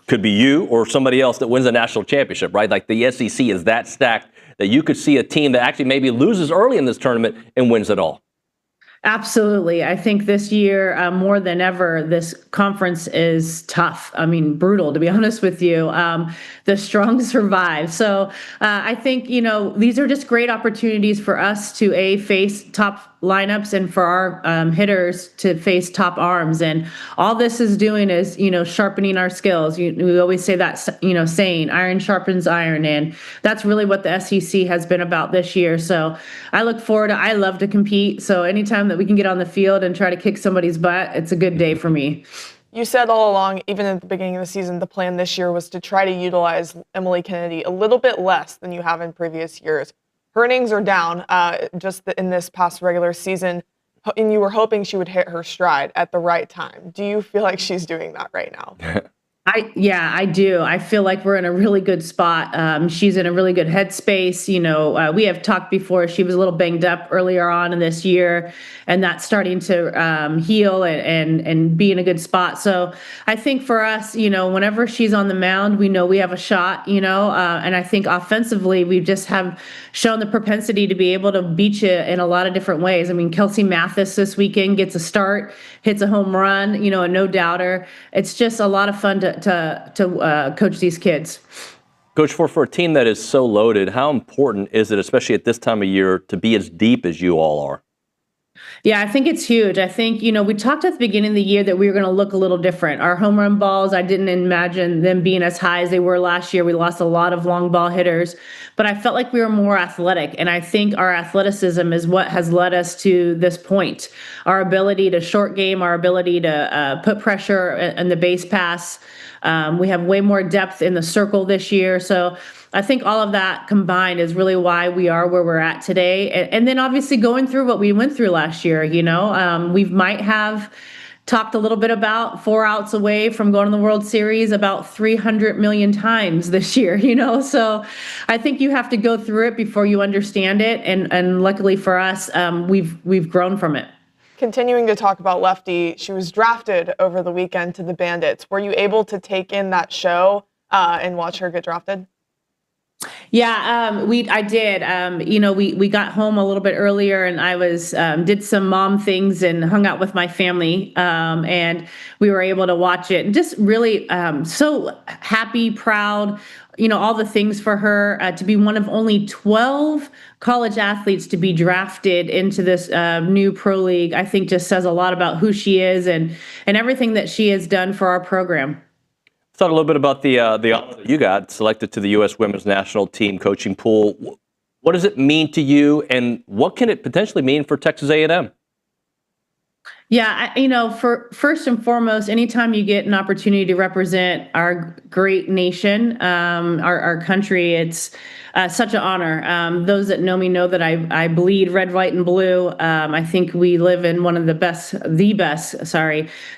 could be you or somebody else that wins a national championship, right? Like the SEC is that stacked that you could see a team that actually maybe loses early in this tournament and wins it all. Absolutely. I think this year, more than ever, this conference is tough. I mean, brutal, to be honest with you. The strong survive. So I think, these are just great opportunities for us to face top lineups and for our hitters to face top arms. And all this is doing is, sharpening our skills. We always say that, saying iron sharpens iron. And that's really what the SEC has been about this year. So I look forward I love to compete. So anytime that we can get on the field and try to kick somebody's butt, it's a good day for me. You said all along, even at the beginning of the season, the plan this year was to try to utilize Emily Kennedy a little bit less than you have in previous years. Her innings are down in this past regular season, and you were hoping she would hit her stride at the right time. Do you feel like she's doing that right now? I do. I feel like we're in a really good spot. She's in a really good headspace. We have talked before. She was a little banged up earlier on in this year, and that's starting to heal and be in a good spot. So I think for us, whenever she's on the mound, we know we have a shot, and I think offensively, we just have shown the propensity to be able to beat you in a lot of different ways. I mean, Kelsey Mathis this weekend gets a start, hits a home run, a no doubter. It's just a lot of fun to coach these kids. Coach, for a team that is so loaded, how important is it, especially at this time of year, to be as deep as you all are? Yeah, I think it's huge. I think, we talked at the beginning of the year that we were going to look a little different. Our home run balls, I didn't imagine them being as high as they were last year. We lost a lot of long ball hitters, but I felt like we were more athletic. And I think our athleticism is what has led us to this point. Our ability to short game, our ability to put pressure in the base pass. We have way more depth in the circle this year. So I think all of that combined is really why we are where we're at today. And then obviously going through what we went through last year, we might have talked a little bit about 4 outs away from going to the World Series about 300 million times this year, So I think you have to go through it before you understand it. And luckily for us, we've grown from it. Continuing to talk about Lefty, she was drafted over the weekend to the Bandits. Were you able to take in that show and watch her get drafted? Yeah, I did. We got home a little bit earlier, and I did some mom things and hung out with my family, and we were able to watch it. And just really so happy, proud, all the things for her to be one of only 12 college athletes to be drafted into this new pro league. I think just says a lot about who she is and everything that she has done for our program. Talk a little bit about the honor that you got selected to the U.S. Women's National Team coaching pool. What does it mean to you, and what can it potentially mean for Texas A&M? Yeah, for first and foremost, anytime you get an opportunity to represent our great nation, our country, it's such an honor. Those that know me know that I bleed red, white, and blue. I think we live in one of the best,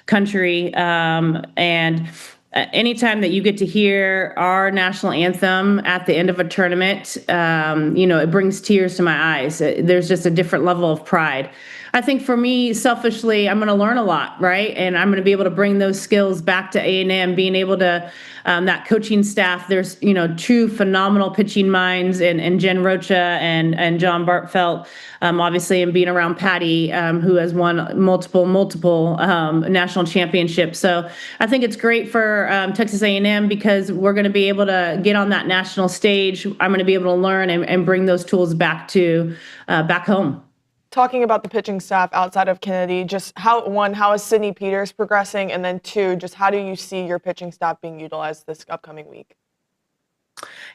country. And anytime that you get to hear our national anthem at the end of a tournament, it brings tears to my eyes. There's just a different level of pride. I think for me, selfishly, I'm going to learn a lot, right? And I'm going to be able to bring those skills back to A&M, being able to, that coaching staff, there's, two phenomenal pitching minds and Jen Rocha and John Bartfelt, obviously, and being around Patty, who has won multiple national championships. So I think it's great for Texas A&M because we're going to be able to get on that national stage. I'm going to be able to learn and bring those tools back home. Talking about the pitching staff outside of Kennedy, just how is Sydney Peters progressing? And then two, just how do you see your pitching staff being utilized this upcoming week?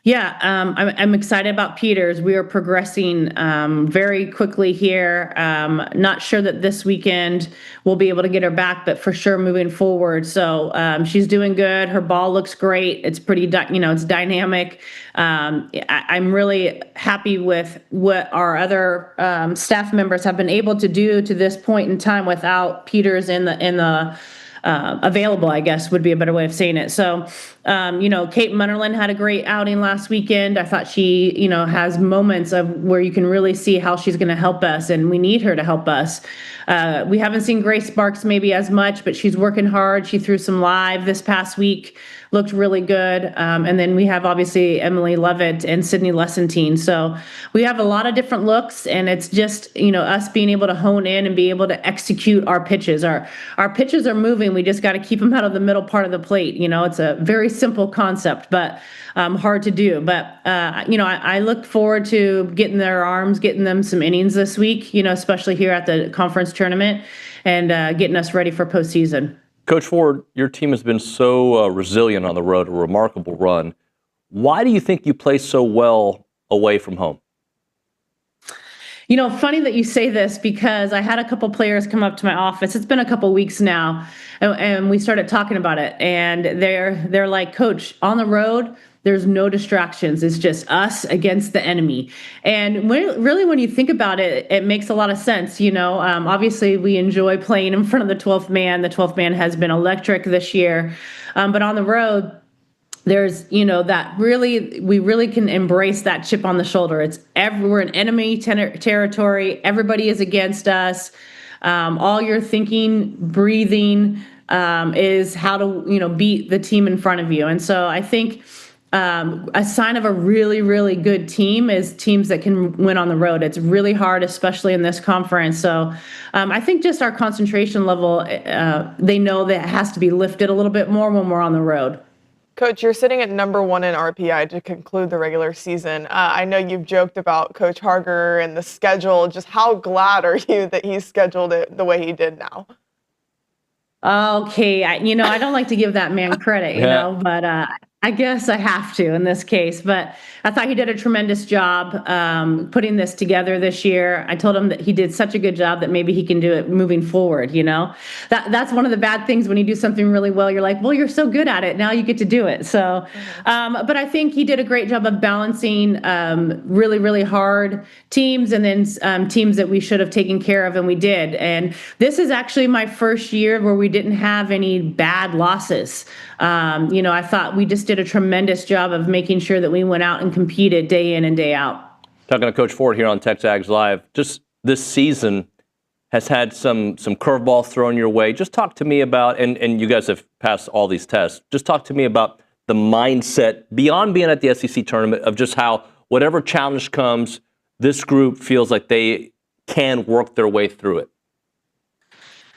Yeah, I'm excited about Peters. We are progressing very quickly here. Not sure that this weekend we'll be able to get her back, but for sure moving forward. So she's doing good. Her ball looks great. It's pretty, it's dynamic. I'm really happy with what our other staff members have been able to do to this point in time without Peters in the available, I guess would be a better way of saying it. So, Kate Munnerlin had a great outing last weekend. I thought she, has moments of where you can really see how she's going to help us, and we need her to help us. We haven't seen Grace Sparks maybe as much, but she's working hard. She threw some live this past week, looked really good. And then we have obviously Emily Levitt and Sydney Lessentine. So we have a lot of different looks, and it's just, us being able to hone in and be able to execute our pitches. Our pitches are moving. We just got to keep them out of the middle part of the plate. It's a very simple concept, but hard to do. But, I look forward to getting their arms, getting them some innings this week, especially here at the conference tournament, and getting us ready for postseason. Coach Ford, your team has been so resilient on the road, a remarkable run. Why do you think you play so well away from home? Funny that you say this because I had a couple players come up to my office. It's been a couple weeks now, and we started talking about it. And they're like, Coach, on the road, there's no distractions. It's just us against the enemy. And when you think about it, it makes a lot of sense. Obviously we enjoy playing in front of the 12th man. The 12th man has been electric this year. But on the road, there's, that we really can embrace that chip on the shoulder. We're in enemy territory. Everybody is against us. All you're thinking, breathing, is how to, beat the team in front of you. And so I think, a sign of a really, really good team is teams that can win on the road. It's really hard, especially in this conference. So I think just our concentration level, they know that it has to be lifted a little bit more when we're on the road. Coach, you're sitting at number 1 in RPI to conclude the regular season. I know you've joked about Coach Harger and the schedule. Just how glad are you that he scheduled it the way he did now? Okay, I don't like to give that man credit, but I guess I have to in this case. But I thought he did a tremendous job putting this together this year. I told him that he did such a good job that maybe he can do it moving forward. That's one of the bad things when you do something really well. You're like, well, you're so good at it. Now you get to do it. So, but I think he did a great job of balancing really, really hard teams and then teams that we should have taken care of, and we did. And this is actually my first year where we didn't have any bad losses. I thought we just did a tremendous job of making sure that we went out and competed day in and day out. Talking to Coach Ford here on TexAgs Live, just this season has had some curveballs thrown your way. Just talk to me about, and you guys have passed all these tests, just talk to me about the mindset beyond being at the SEC tournament of just how whatever challenge comes, this group feels like they can work their way through it.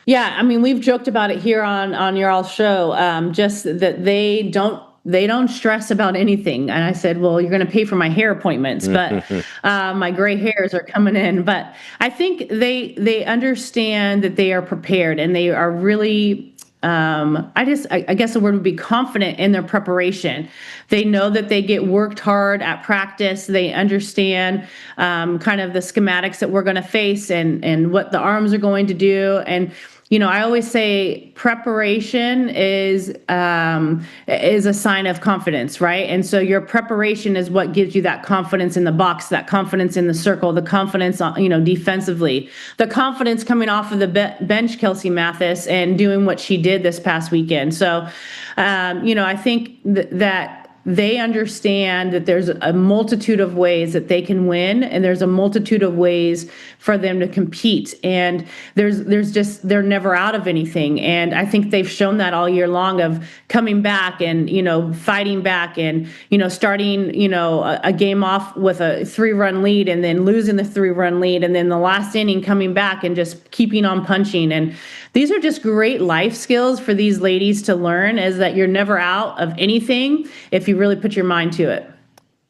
Yeah, we've joked about it here on your all show, just that they don't stress about anything. And I said, well, you're going to pay for my hair appointments, but my gray hairs are coming in. But I think they understand that they are prepared, and they are really, I guess the word would be confident in their preparation. They know that they get worked hard at practice. They understand kind of the schematics that we're going to face and what the arms are going to do. And I always say preparation is a sign of confidence, right? And so your preparation is what gives you that confidence in the box, that confidence in the circle, the confidence, defensively, the confidence coming off of the bench, Kelsey Mathis, and doing what she did this past weekend. So, I think that they understand that there's a multitude of ways that they can win, and there's a multitude of ways for them to compete. And they're never out of anything. And I think they've shown that all year long of coming back and, fighting back and, starting, a game off with a 3-run lead and then losing the 3-run lead. And then the last inning coming back and just keeping on punching. And these are just great life skills for these ladies to learn, is that you're never out of anything if you really put your mind to it.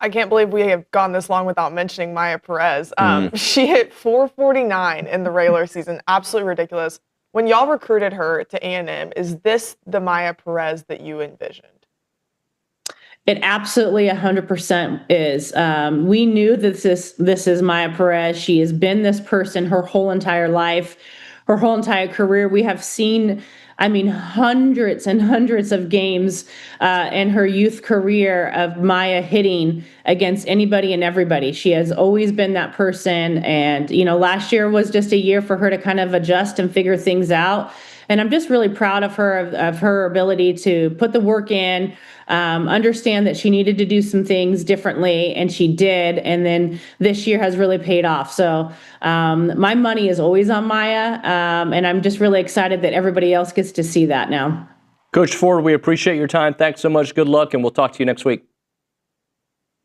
I can't believe we have gone this long without mentioning Maya Perez. She hit 449 in the regular season. Absolutely ridiculous. When y'all recruited her to A&M, is this the Maya Perez that you envisioned? It absolutely 100% is. We knew that this is Maya Perez. She has been this person her whole entire life, her whole entire career. We have seen, hundreds and hundreds of games in her youth career of Maya hitting against anybody and everybody. She has always been that person. And, last year was just a year for her to kind of adjust and figure things out. And I'm just really proud of her, of her ability to put the work in, understand that she needed to do some things differently, and she did. And then this year has really paid off. So my money is always on Maya, and I'm just really excited that everybody else gets to see that now. Coach Ford, we appreciate your time. Thanks so much. Good luck, and we'll talk to you next week.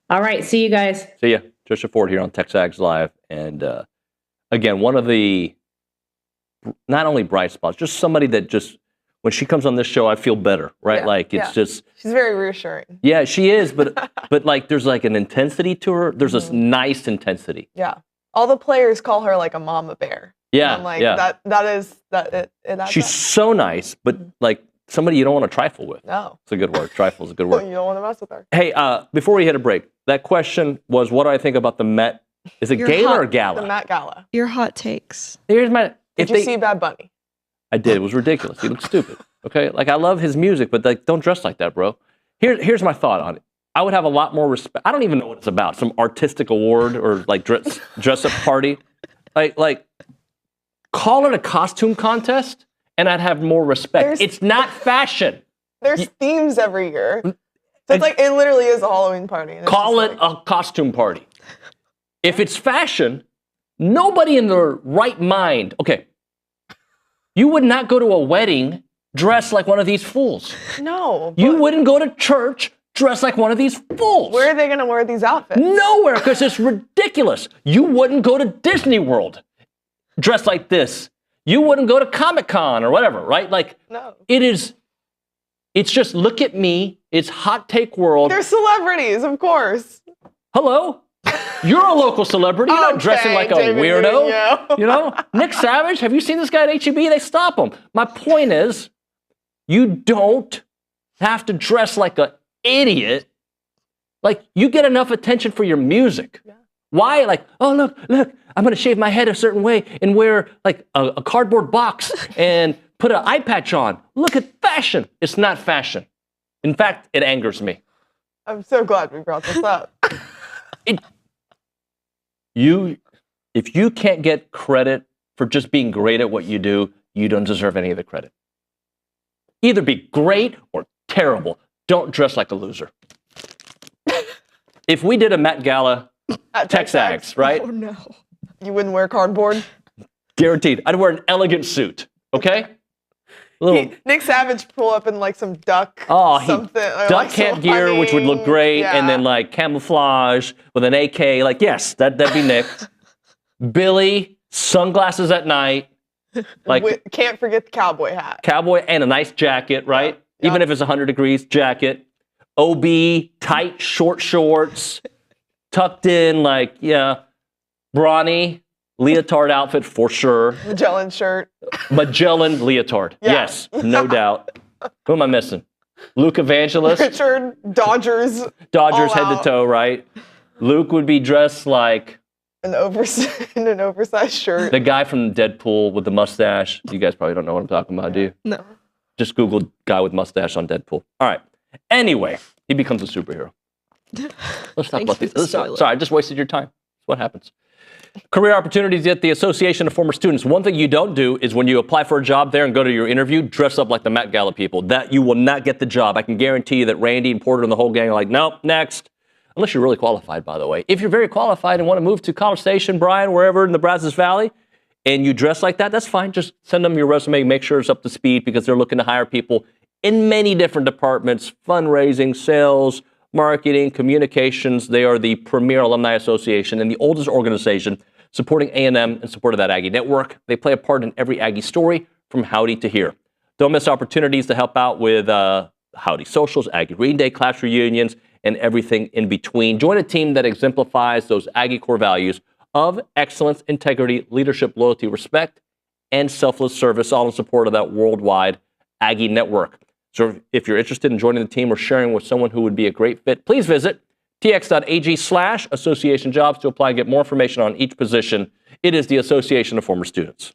All right. See you guys. See ya. Trisha Ford here on TexAgs Live. And again, one of the not only bright spots, just somebody that just, when she comes on this show, I feel better, right? Yeah, just. She's very reassuring. Yeah, she is, but there's like an intensity to her. There's this nice intensity. Yeah. All the players call her like a mama bear. Yeah. And I'm like, yeah. it adds She's up. so nice, but like somebody you don't want to trifle with. No. It's a good word. Trifle is a good word. You don't want to mess with her. Hey, before we hit a break, that question was, what do I think about the Met? Is it gala or gala? The Met Gala. Your hot takes. Here's my. Did you see Bad Bunny? I did. It was ridiculous. He looked stupid. Okay, like I love his music, but like don't dress like that, bro. Here's my thought on it. I would have a lot more respect. I don't even know what it's about. Some artistic award or like dress up party. Like call it a costume contest, and I'd have more respect. It's not fashion. There's themes every year. So it's like it literally is a Halloween party. Call it a costume party. If it's fashion, nobody in their right mind. Okay. You would not go to a wedding dressed like one of these fools. No. You wouldn't go to church dressed like one of these fools. Where are they going to wear these outfits? Nowhere, because it's ridiculous. You wouldn't go to Disney World dressed like this. You wouldn't go to Comic-Con or whatever, right? Like, no. It's just, look at me. It's hot take world. They're celebrities, of course. Hello? You're a local celebrity. You're not dressing like a weirdo. Nuño. You know? Nick Savage, have you seen this guy at HEB? They stop him. My point is, you don't have to dress like an idiot. Like, you get enough attention for your music. Yeah. Why? Like, oh, look, I'm going to shave my head a certain way and wear like a cardboard box and put an eye patch on. Look at fashion. It's not fashion. In fact, it angers me. I'm so glad we brought this up. If you can't get credit for just being great at what you do, you don't deserve any of the credit. Either be great or terrible. Don't dress like a loser. If we did a Met Gala at TexAgs, right? Oh, no. You wouldn't wear cardboard? Guaranteed. I'd wear an elegant suit, okay? Nick Savage pull up in like some duck something. Duck like camp gear, which would look great, and then like camouflage with an AK. Like, yes, that'd be Nick. Billy, sunglasses at night. Like, can't forget the cowboy hat. Cowboy and a nice jacket, right? Yeah. Even if it's 100 degrees, jacket. OB, tight, short shorts, tucked in, like, brawny. Leotard outfit for sure. Magellan shirt. Magellan leotard. Yeah. Yes, no doubt. Who am I missing? Luke Evangelist. Richard, Dodgers head to toe, right? Luke would be dressed like in an oversized shirt. The guy from Deadpool with the mustache. You guys probably don't know what I'm talking about, do you? No. Just Google guy with mustache on Deadpool. All right. Anyway, he becomes a superhero. Let's talk about this. Sorry, I just wasted your time. That's what happens. Career opportunities at the Association of Former Students. One thing you don't do is when you apply for a job there and go to your interview, dress up like the Met Gala people. That you will not get the job. I can guarantee you that Randy and Porter and the whole gang are like, nope, next. Unless you're really qualified, by the way. If you're very qualified and want to move to College Station, Bryan, wherever in the Brazos Valley, and you dress like that, that's fine. Just send them your resume, make sure it's up to speed because they're looking to hire people in many different departments, fundraising, sales, marketing, communications. They are the premier alumni association and the oldest organization supporting A&M and support of that Aggie network. They play a part in every Aggie story from Howdy to here. Don't miss opportunities to help out with Howdy socials, Aggie Reading Day, class reunions, and everything in between. Join a team that exemplifies those Aggie core values of excellence, integrity, leadership, loyalty, respect, and selfless service, all in support of that worldwide Aggie network. So if you're interested in joining the team or sharing with someone who would be a great fit, please visit tx.ag/association jobs to apply and get more information on each position. It is the Association of Former Students.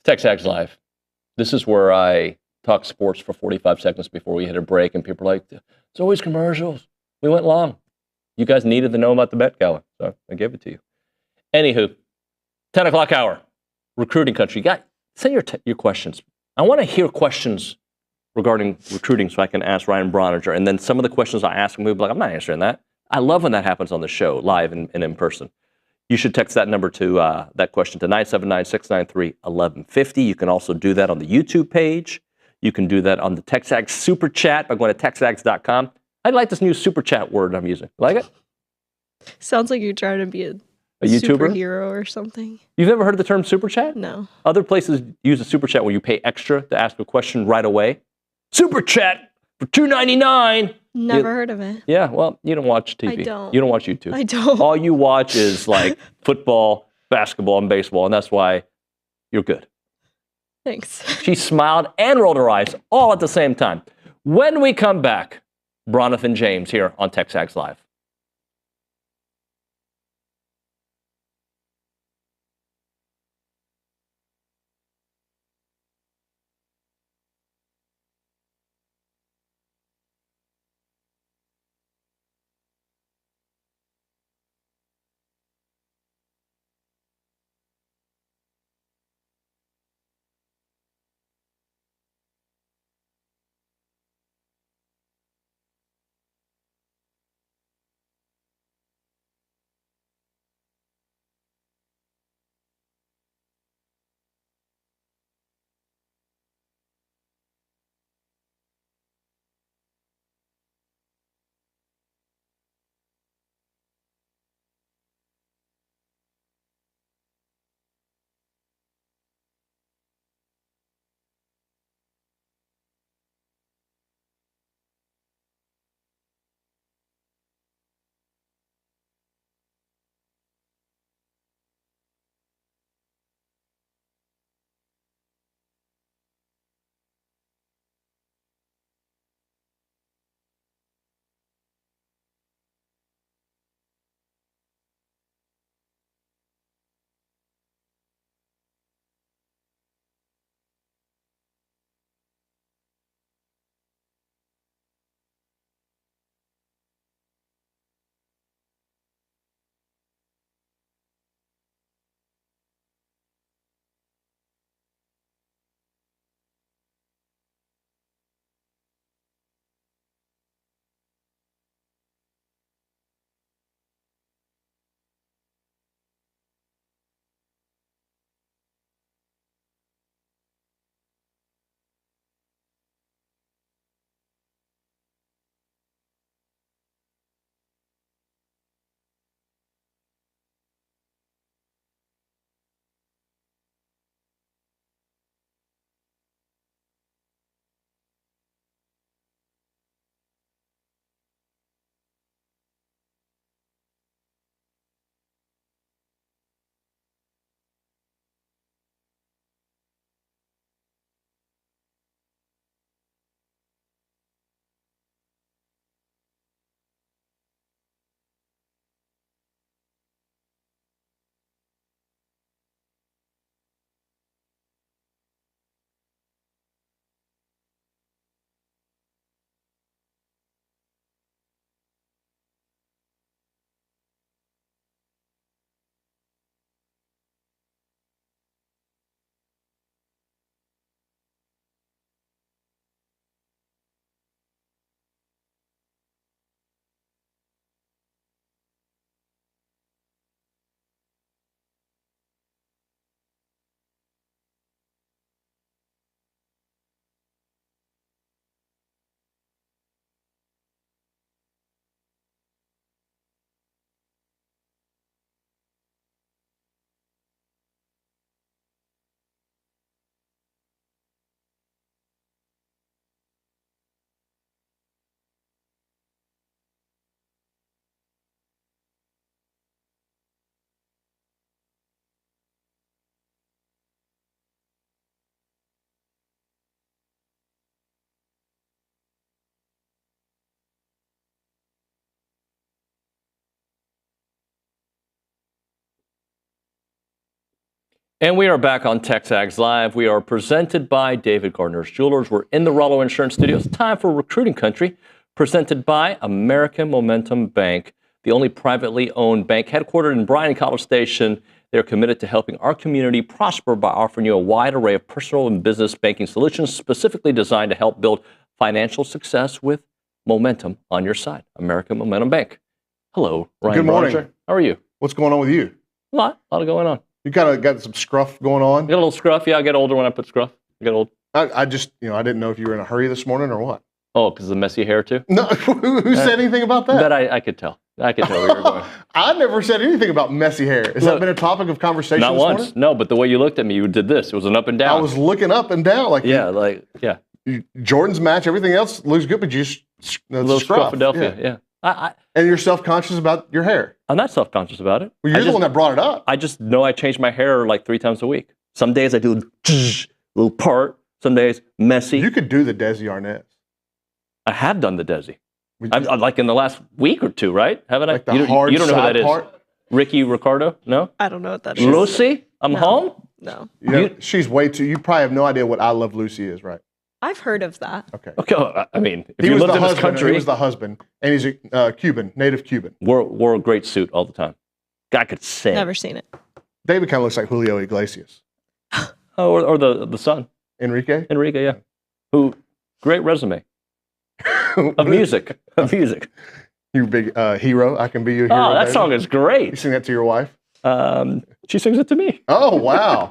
TexAgs Live. This is where I talk sports for 45 seconds before we hit a break, and people are like, it's always commercials. We went long. You guys needed to know about the Met Gala, so I gave it to you. Anywho, 10 o'clock hour. recruiting country. Send your questions. I want to hear questions regarding recruiting so I can ask Ryan Brauninger. And then some of the questions I ask him, he'll be like, I'm not answering that. I love when that happens on the show, live and in person. You should text that number to that question to 979-693-1150. You can also do that on the YouTube page. You can do that on the TexAgs Super Chat by going to TexAgs.com. I like this new Super Chat word I'm using. Like it? Sounds like you're trying to be a YouTuber? Superhero or something. You've never heard of the term Super Chat? No. Other places use a Super Chat where you pay extra to ask a question right away. Super Chat for $2.99. Never heard of it. Yeah, well, you don't watch TV. I don't. You don't watch YouTube. I don't. All you watch is like football, basketball, and baseball, and that's why you're good. Thanks. She smiled and rolled her eyes all at the same time. When we come back, Bronathan James here on TexAgs Live. And we are back on TexAgs Live. We are presented by David Gardner's Jewelers. We're in the Rollo Insurance Studios. Time for Recruiting Country, presented by American Momentum Bank, the only privately owned bank headquartered in Bryan, College Station, They're committed to helping our community prosper by offering you a wide array of personal and business banking solutions specifically designed to help build financial success with momentum on your side. American Momentum Bank. Hello, Ryan Good morning. Brauninger. How are you? What's going on with you? A lot going on. You kind of got some scruff going on. I got a little scruff. Yeah, I get older when I put scruff. I get old. I just, I didn't know if you were in a hurry this morning or what. Oh, because of the messy hair too? No, who said anything about that? But I could tell. I could tell where you were going. I never said anything about messy hair. Has that been a topic of conversation Not this once. morning? No, but the way you looked at me, you did this. It was an up and down. I was looking up and down like Jordan's match. Everything else looks good, but you just a little scruff. Philadelphia. Yeah. And you're self-conscious about your hair. I'm not self-conscious about it. Well, you're the one that brought it up. I just know I change my hair like 3 times a week. Some days I do a little part. Some days messy. You could do the Desi Arnaz. I have done the Desi. I'm like in the last week or 2, right? Haven't I? Like the hard you don't know who that is. part? Ricky Ricardo? No? I don't know what that is. Lucy? I'm home? No. She's way too. You probably have no idea what I Love Lucy is, right? I've heard of that. Okay. I mean, if He you was lived the in this husband. country, He was the husband, and he's a Cuban, native Cuban. wore a great suit all the time. Guy could sing. Never seen it. David kind of looks like Julio Iglesias. Oh, or the son. Enrique, yeah. Who, great resume. of music. You big hero. I can be your hero. Oh, that baby. song is great. You sing that to your wife? She sings it to me. Oh, wow.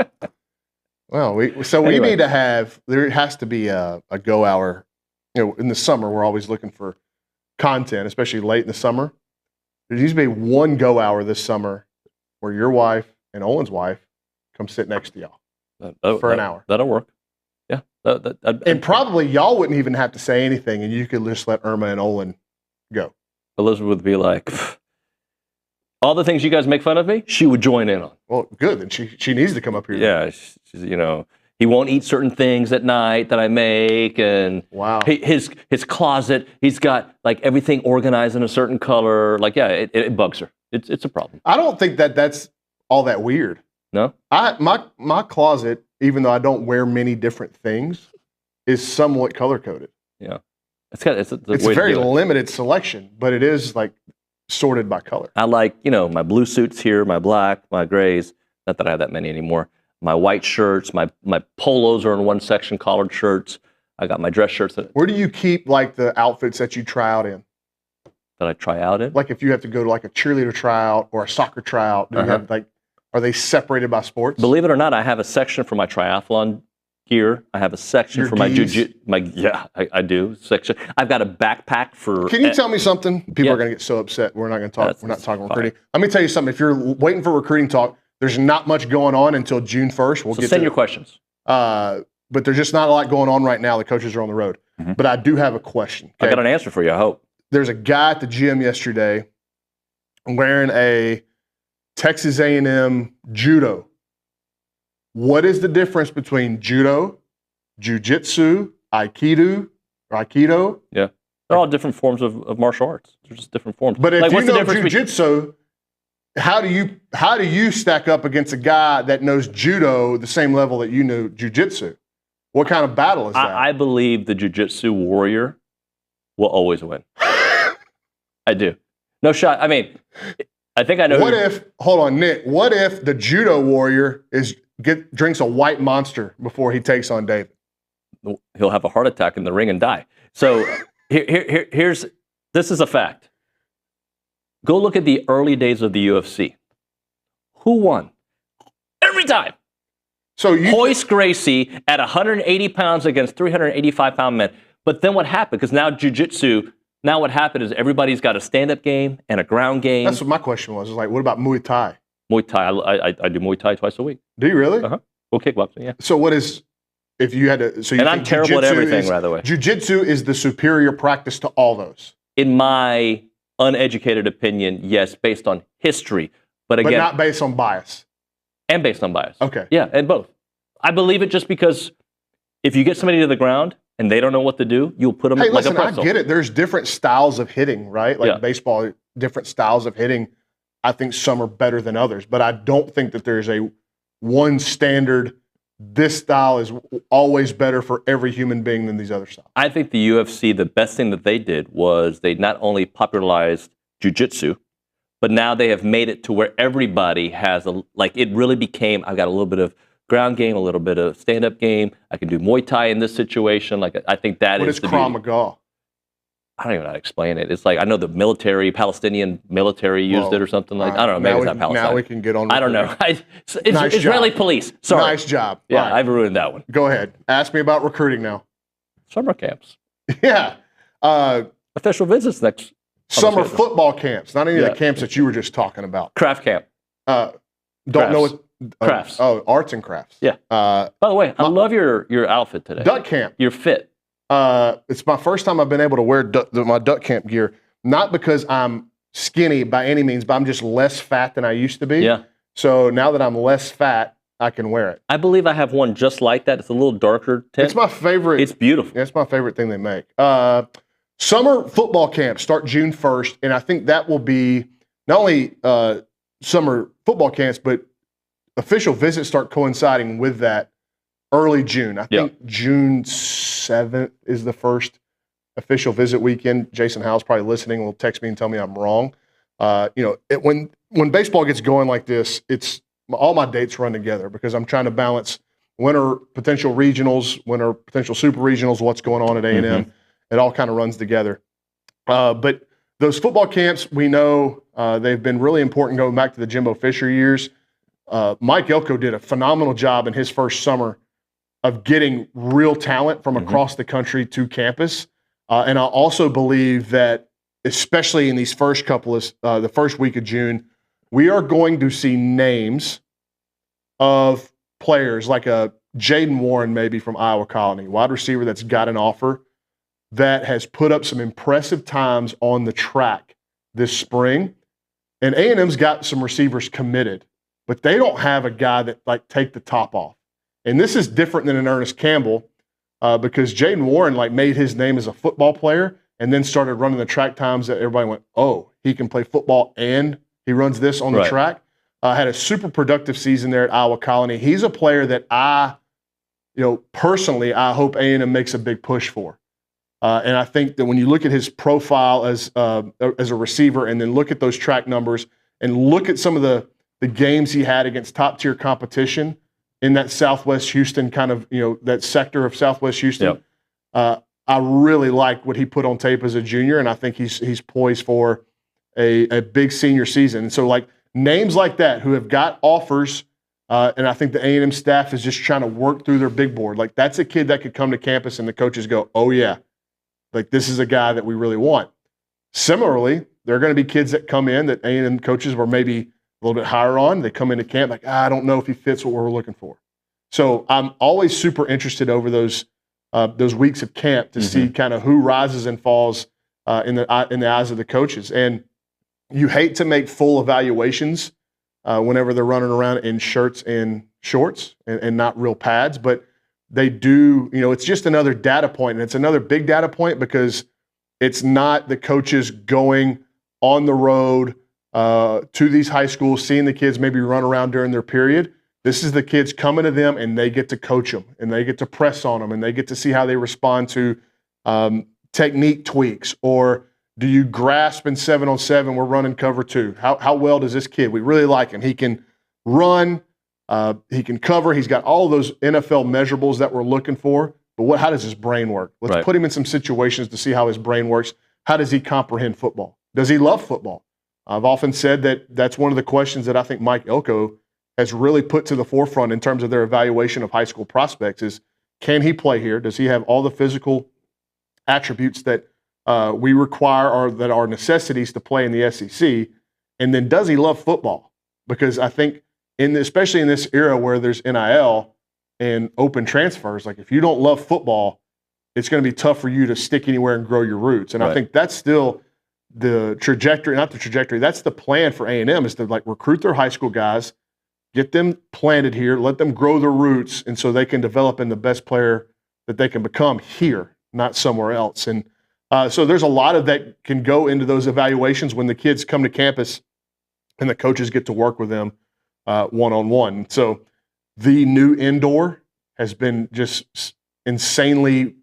Well, we need to have, there has to be a go hour. In the summer, we're always looking for content, especially late in the summer. There needs to be one go hour this summer where your wife and Olin's wife come sit next to y'all for an hour. That'll work. Yeah. And probably y'all wouldn't even have to say anything, and you could just let Irma and Olin go. Elizabeth would be like, all the things you guys make fun of me, she would join in on. Well, good. Then she needs to come up here. Yeah. She's, he won't eat certain things at night that I make, and wow, his closet, he's got like everything organized in a certain color. Like, yeah, it bugs her. It's a problem. I don't think that's all that weird. No, my closet, even though I don't wear many different things, is somewhat color coded. Yeah, it's a very limited selection, but it is like sorted by color. I like my blue suits here, my black, my grays. Not that I have that many anymore. My white shirts, my polos are in one section, collared shirts. I got my dress shirts. Where do you keep like the outfits that you try out in? That I try out in? Like if you have to go to like a cheerleader tryout or a soccer tryout, do you have like, are they separated by sports? Believe it or not, I have a section for my triathlon gear. I have a section for my jiu-jitsu. I do section. I've got a backpack for. Can you tell me something? People are going to get so upset. We're not going to talk. We're not talking recruiting. Let me tell you something. If you're waiting for recruiting talk, there's not much going on until June 1st. We'll get send your questions. But there's just not a lot going on right now. The coaches are on the road. Mm-hmm. But I do have a question. Okay? I got an answer for you, I hope. There's a guy at the gym yesterday wearing a Texas A&M judo. What is the difference between judo, jiu-jitsu, aikido? Yeah. They're all different forms of martial arts. They're just different forms. But if you know jiu-jitsu, how do you stack up against a guy that knows judo the same level that you know jiu-jitsu? What kind of battle is that? I believe the jiu-jitsu warrior will always win. I do. No shot. I mean, I think I know. Hold on, Nick, what if the judo warrior drinks a white monster before he takes on David? He'll have a heart attack in the ring and die. So this is a fact. Go look at the early days of the UFC. Who won? Every time. So Hoist Gracie at 180 pounds against 385-pound men. But then what happened? Because now jiu-jitsu, what happened is everybody's got a stand-up game and a ground game. That's what my question was. Like, what about Muay Thai? Muay Thai. I do Muay Thai twice a week. Do you really? Uh-huh. Well, kickboxing, yeah. So what is, if you had to, so you and I'm terrible at everything, by the way. Jiu-jitsu is the superior practice to all those. In my uneducated opinion, yes, based on history. But again, not based on bias. And based on bias. Okay. Yeah, and both. I believe it just because if you get somebody to the ground and they don't know what to do, you'll put them like a pretzel. I get it. There's different styles of hitting, right? Like baseball, different styles of hitting. I think some are better than others, but I don't think that there's a one standard, this style is always better for every human being than these other styles. I think the UFC, the best thing that they did was they not only popularized jiu-jitsu, but now they have made it to where everybody has it really became, I've got a little bit of ground game, a little bit of stand-up game. I can do Muay Thai in this situation. I think that what is is the Krav beauty. Maga? I don't even know how to explain it. It's I know the Palestinian military used it or something I don't know. Maybe it's not Palestine. Now we can get on. I don't know. It's Nice Israeli job. police. Sorry. Nice job. Yeah, Right. I've ruined that one. Go ahead. Ask me about recruiting now. Summer camps. Yeah. Official visits next. Summer football camps. Not any of the camps that you were just talking about. Craft camp. Don't crafts. know what. Crafts. Arts and crafts. Yeah. By the way, I love your outfit today. Duck camp. You're fit. It's my first time I've been able to wear my duck camp gear. Not because I'm skinny by any means, but I'm just less fat than I used to be. Yeah. So now that I'm less fat, I can wear it. I believe I have one just like that. It's a little darker tint. It's my favorite. It's beautiful. It's my favorite thing they make. Summer football camps start June 1st, and I think that will be not only summer football camps, but official visits start coinciding with that early June. I think June 7th is the first official visit weekend. Jason Howell's probably listening, will text me and tell me I'm wrong. When baseball gets going like this, it's all my dates run together because I'm trying to balance when are potential regionals, when are potential super regionals, what's going on at A&M. Mm-hmm. It all kind of runs together. But those football camps, we know they've been really important going back to the Jimbo Fisher years. Mike Elko did a phenomenal job in his first summer of getting real talent from across the country to campus. And I also believe that, especially in these first the first week of June, we are going to see names of players like a Jaden Warren, maybe from Iowa Colony, wide receiver that's got an offer, that has put up some impressive times on the track this spring. And A&M's got some receivers committed, but they don't have a guy that take the top off. And this is different than an Ernest Campbell because Jaden Warren made his name as a football player and then started running the track times that everybody went, oh, he can play football and he runs this on the track. Had a super productive season there at Iowa Colony. He's a player that personally, I hope A&M makes a big push for. And I think that when you look at his profile as a receiver and then look at those track numbers and look at some of the games he had against top-tier competition in that Southwest Houston kind of, that sector of Southwest Houston, I really like what he put on tape as a junior, and I think he's poised for a big senior season. And so, names like that who have got offers, and I think the A&M staff is just trying to work through their big board. That's a kid that could come to campus and the coaches go, oh, yeah. This is a guy that we really want. Similarly, there are going to be kids that come in that A&M coaches were maybe a little bit higher on. They come into camp I don't know if he fits what we're looking for. So I'm always super interested over those weeks of camp to see kind of who rises and falls in the eyes of the coaches. And you hate to make full evaluations whenever they're running around in shirts and shorts and not real pads, but they do, it's just another data point, and it's another big data point because it's not the coaches going on the road to these high schools, seeing the kids maybe run around during their period. This is the kids coming to them, and they get to coach them, and they get to press on them, and they get to see how they respond to technique tweaks, or do you grasp in 7-on-7, we're running cover 2. How well does this kid, we really like him. He can run, he can cover. He's got all of those NFL measurables that we're looking for. But how does his brain work? Let's put him in some situations to see how his brain works. How does he comprehend football? Does he love football? I've often said that's one of the questions that I think Mike Elko has really put to the forefront in terms of their evaluation of high school prospects is, can he play here? Does he have all the physical attributes that we require or that are necessities to play in the SEC? And then does he love football? Because I think, especially in this era where there's NIL and open transfers, if you don't love football, it's going to be tough for you to stick anywhere and grow your roots. And I think that's still the trajectory, not the trajectory, that's the plan for A&M, is to recruit their high school guys, get them planted here, let them grow their roots, and so they can develop in the best player that they can become here, not somewhere else. And so there's a lot of that can go into those evaluations when the kids come to campus and the coaches get to work with them one-on-one. So the new indoor has been just insanely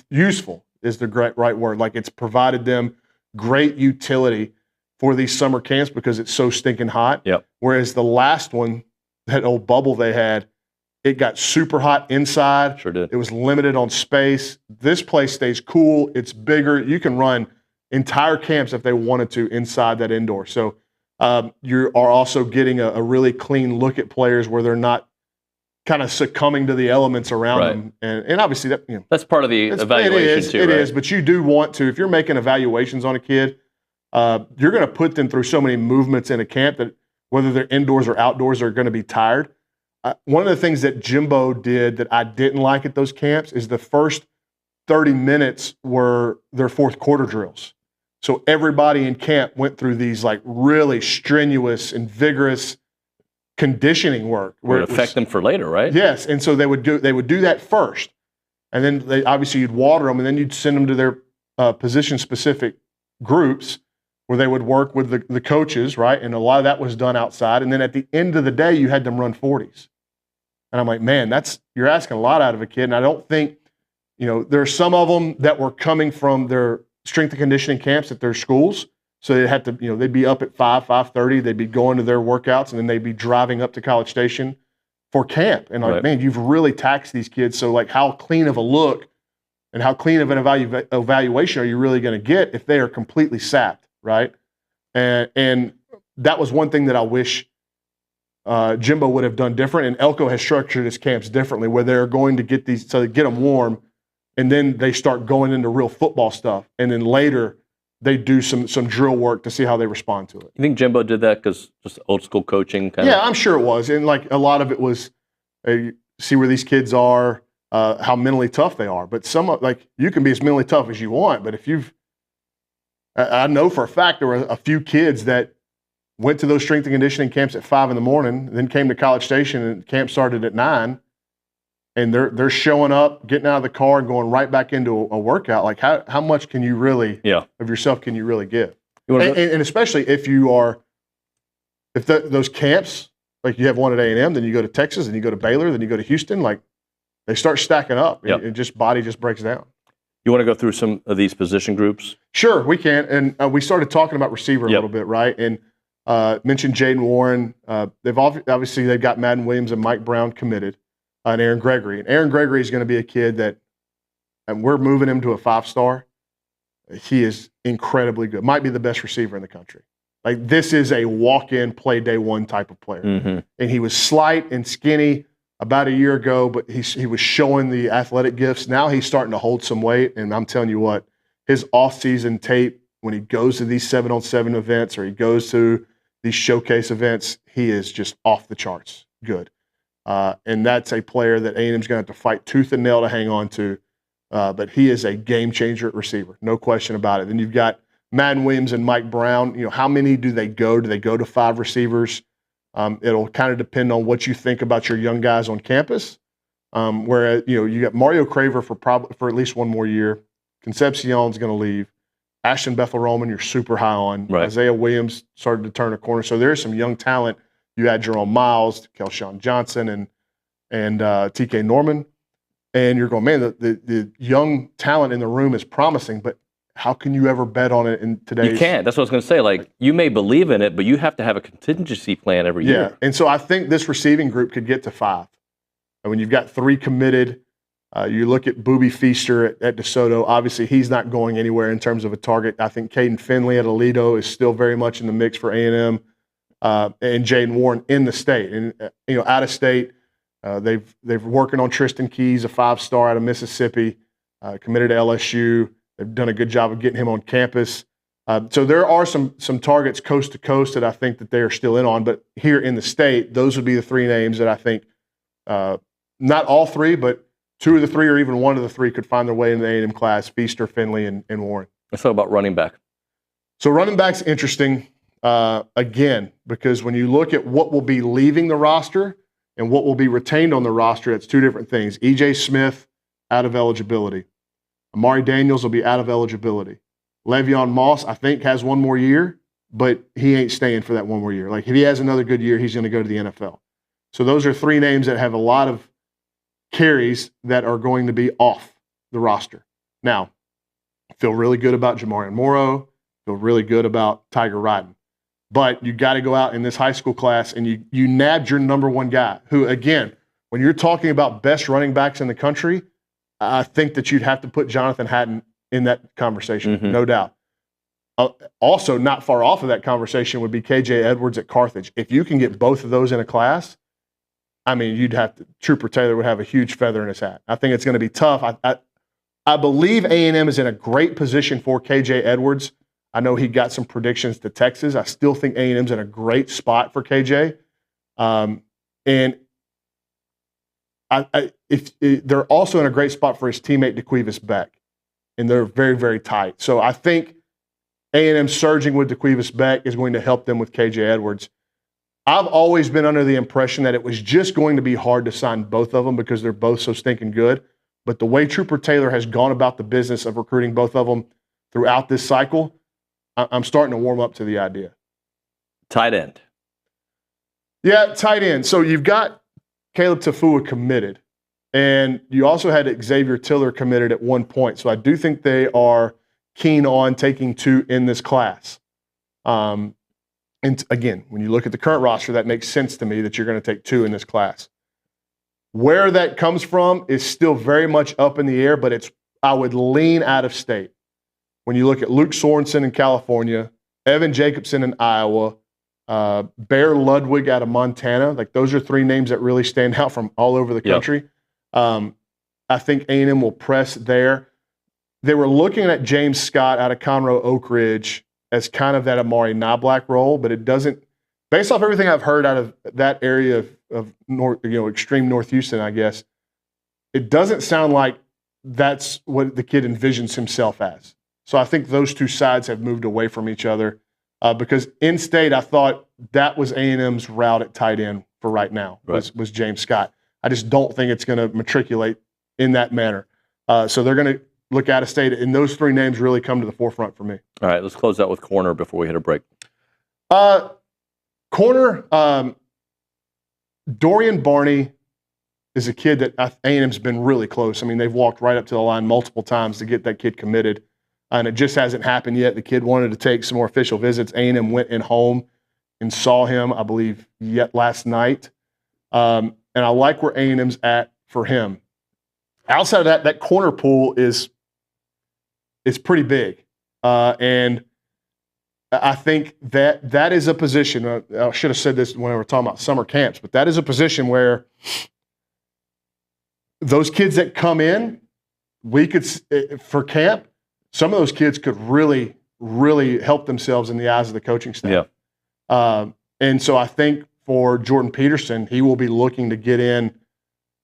useful is the right word. It's provided them great utility for these summer camps because it's so stinking hot. Yep. Whereas the last one, that old bubble they had, it got super hot inside. Sure did. It was limited on space. This place stays cool. It's bigger. You can run entire camps if they wanted to inside that indoor. So you are also getting a really clean look at players where they're not kind of succumbing to the elements around them. And obviously that, that's part of the evaluation too, It right? is, but you do want to, if you're making evaluations on a kid, you're going to put them through so many movements in a camp that whether they're indoors or outdoors, they're going to be tired. One of the things that Jimbo did that I didn't like at those camps is the first 30 minutes were their fourth quarter drills. So everybody in camp went through these like really strenuous and vigorous conditioning work. Would affect them for later, right? Yes, and so they would do that first, and then obviously you'd water them, and then you'd send them to their position-specific groups where they would work with the coaches, right? And a lot of that was done outside, and then at the end of the day, you had them run 40s. And I'm like, man, you're asking a lot out of a kid, and I don't think, there are some of them that were coming from their strength and conditioning camps at their schools. So they had to, they'd be up at 5:30, they'd be going to their workouts, and then they'd be driving up to College Station for camp. And like, man, you've really taxed these kids. So like, how clean of a look and how clean of an evaluation are you really going to get if they are completely sapped, right? And that was one thing that I wish Jimbo would have done different. And Elko has structured his camps differently, where they're going to get these, so they get them warm, and then they start going into real football stuff, and then later they do some drill work to see how they respond to it. You think Jimbo did that because just old school coaching? Yeah, I'm sure it was. And like a lot of it was see where these kids are, how mentally tough they are. But you can be as mentally tough as you want, but if I know for a fact there were a few kids that went to those strength and conditioning camps at 5 a.m, then came to College Station and camp started at 9. And they're showing up, getting out of the car, and going right back into a workout. Like how much can you really of yourself can you really give? And especially if those camps, like you have one at A&M, then you go to Texas, then you go to Baylor, then you go to Houston. Like they start stacking up, and body just breaks down. You want to go through some of these position groups? Sure, we can. And we started talking about receiver a little bit, right? And mentioned Jaden Warren. They've got Madden Williams and Mike Brown committed. And Aaron Gregory. And Aaron Gregory is going to be a kid that, and we're moving him to a 5-star. He is incredibly good. Might be the best receiver in the country. Like this is a walk-in, play day one type of player. Mm-hmm. And he was slight and skinny about a year ago, but he was showing the athletic gifts. Now he's starting to hold some weight. And I'm telling you what, his off-season tape, when he goes to these 7-on-7 events or he goes to these showcase events, he is just off the charts good. And that's a player that A&M's going to have to fight tooth and nail to hang on to. But he is a game changer at receiver, no question about it. Then you've got Madden Williams and Mike Brown. How many do they go? Do they go to 5 receivers? It'll kind of depend on what you think about your young guys on campus. Whereas you got Mario Craver for at least one more year. Concepcion's going to leave. Ashton Bethel-Roman, you're super high on. Right. Isaiah Williams started to turn a corner. So there's some young talent. You had Jerome Miles, Kelshawn Johnson, and TK Norman. And you're going, man, the young talent in the room is promising, but how can you ever bet on it in today's? You can't. That's what I was going to say. Like, you may believe in it, but you have to have a contingency plan every year. Yeah, and so I think this receiving group could get to 5. And when you've got 3 committed, you look at Boobie Feaster at DeSoto. Obviously, he's not going anywhere in terms of a target. I think Caden Finley at Aledo is still very much in the mix for A&M. And Jaden Warren in the state. And, out of state, they've working on Tristan Keys, a 5-star out of Mississippi, committed to LSU. They've done a good job of getting him on campus. So there are some targets coast to coast that I think that they are still in on. But here in the state, those would be the 3 names that I think, not all 3, but 2 of the 3 or even 1 of the 3 could find their way in the A&M class, Feaster, Finley, and Warren. Let's talk about running back. So running back's interesting. Again, because when you look at what will be leaving the roster and what will be retained on the roster, it's 2 different things. E.J. Smith, out of eligibility. Amari Daniels will be out of eligibility. Le'Veon Moss, I think, has 1 more year, but he ain't staying for that 1 more year. Like, if he has another good year, he's going to go to the NFL. So those are 3 names that have a lot of carries that are going to be off the roster. Now, I feel really good about Jamarian Morrow. Feel really good about Tiger riding. But you got to go out in this high school class and you nabbed your number one guy, who, again, when you're talking about best running backs in the country, I think that you'd have to put Jonathan Hatton in that conversation, no doubt. Also, not far off of that conversation would be KJ Edwards at Carthage. If you can get both of those in a class, I mean, Trooper Taylor would have a huge feather in his hat. I think it's going to be tough. I believe A&M is in a great position for KJ Edwards. I know he got some predictions to Texas. I still think A&M's in a great spot for KJ. And they're also in a great spot for his teammate DeQuivis Beck. And they're very, very tight. So I think A&M surging with DeQuivis Beck is going to help them with KJ Edwards. I've always been under the impression that it was just going to be hard to sign both of them because they're both so stinking good. But the way Trooper Taylor has gone about the business of recruiting both of them throughout this cycle, I'm starting to warm up to the idea. Tight end. Yeah, tight end. So you've got Caleb Tafua committed, and you also had Xavier Tiller committed at one point. So I do think they are keen on taking two in this class. And again, when you look at the current roster, that makes sense to me that you're going to take two in this class. Where that comes from is still very much up in the air, but I would lean out of state. When you look at Luke Sorensen in California, Evan Jacobson in Iowa, Bear Ludwig out of Montana, like those are three names that really stand out from all over the country. Yep. I think A&M will press there. They were looking at James Scott out of Conroe Oak Ridge as kind of that Amari Knobloch role, but it doesn't, based off everything I've heard out of that area of North, extreme North Houston, I guess, it doesn't sound like that's what the kid envisions himself as. So I think those two sides have moved away from each other because in state, I thought that was A&M's route at tight end for right now, was James Scott. I just don't think it's going to matriculate in that manner. So they're going to look out of state, and those three names really come to the forefront for me. All right, let's close out with corner before we hit a break. Corner, Dorian Barney is a kid that A&M's been really close. I mean, they've walked right up to the line multiple times to get that kid committed, and it just hasn't happened yet. The kid wanted to take some more official visits. A&M went in home and saw him, I believe, yet last night. And I like where A&M's at for him. Outside of that, that corner pool is pretty big. And I think that is a position, I should have said this when we were talking about summer camps, but that is a position where those kids that come in, we could, for camp, some of those kids could really, really help themselves in the eyes of the coaching staff. Yeah. And so I think for Jordan Peterson, he will be looking to get in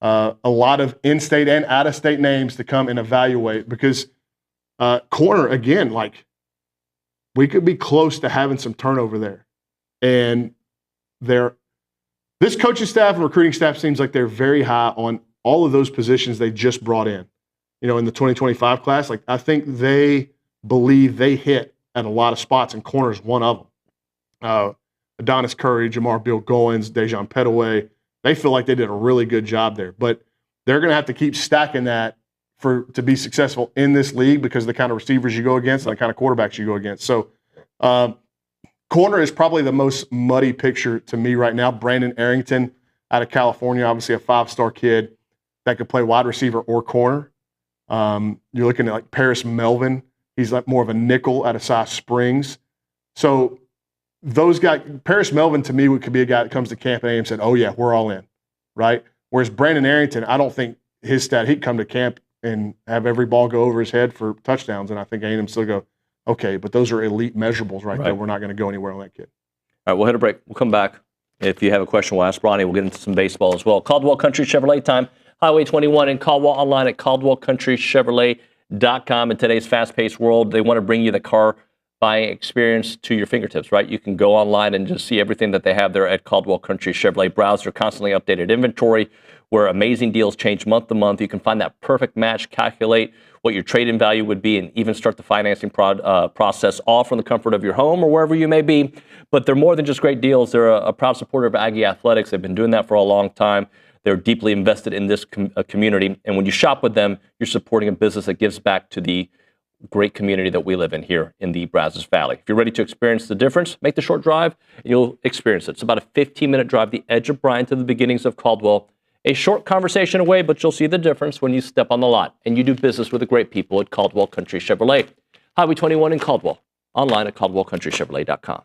a lot of in-state and out-of-state names to come and evaluate because corner, again, like we could be close to having some turnover there. And this coaching staff and recruiting staff seems like they're very high on all of those positions they just brought in. In the 2025 class, like I think they believe they hit at a lot of spots, and corner is one of them. Adonis Curry, Jamar Bill Goins, Dejan Petaway, they feel like they did a really good job there. But they're going to have to keep stacking that to be successful in this league because of the kind of receivers you go against and the kind of quarterbacks you go against. So corner is probably the most muddy picture to me right now. Brandon Arrington out of California, obviously a 5-star kid that could play wide receiver or corner. You're looking at like Paris Melvin. He's like more of a nickel out of Cy Springs. So those guys, Paris Melvin to me could be a guy that comes to camp and said, oh yeah, we're all in, right? Whereas Brandon Arrington, I don't think his stat, he'd come to camp and have every ball go over his head for touchdowns. And I think A&M still go, okay, but those are elite measurables right there. We're not going to go anywhere on that kid. All right, we'll hit a break. We'll come back. If you have a question, we'll ask Bronny. We'll get into some baseball as well. Caldwell Country Chevrolet time. Highway 21 in Caldwell, online at CaldwellCountryChevrolet.com. In today's fast-paced world, they want to bring you the car buying experience to your fingertips, right? You can go online and just see everything that they have there at Caldwell Country Chevrolet. Browse their constantly updated inventory where amazing deals change month to month. You can find that perfect match, calculate what your trade-in value would be, and even start the financing process all from the comfort of your home or wherever you may be. But they're more than just great deals. They're a proud supporter of Aggie athletics. They've been doing that for a long time. They're deeply invested in this community. And when you shop with them, you're supporting a business that gives back to the great community that we live in here in the Brazos Valley. If you're ready to experience the difference, make the short drive, and you'll experience it. It's about a 15-minute drive, the edge of Bryan to the beginnings of Caldwell. A short conversation away, but you'll see the difference when you step on the lot and you do business with the great people at Caldwell Country Chevrolet. Highway 21 in Caldwell. Online at caldwellcountrychevrolet.com.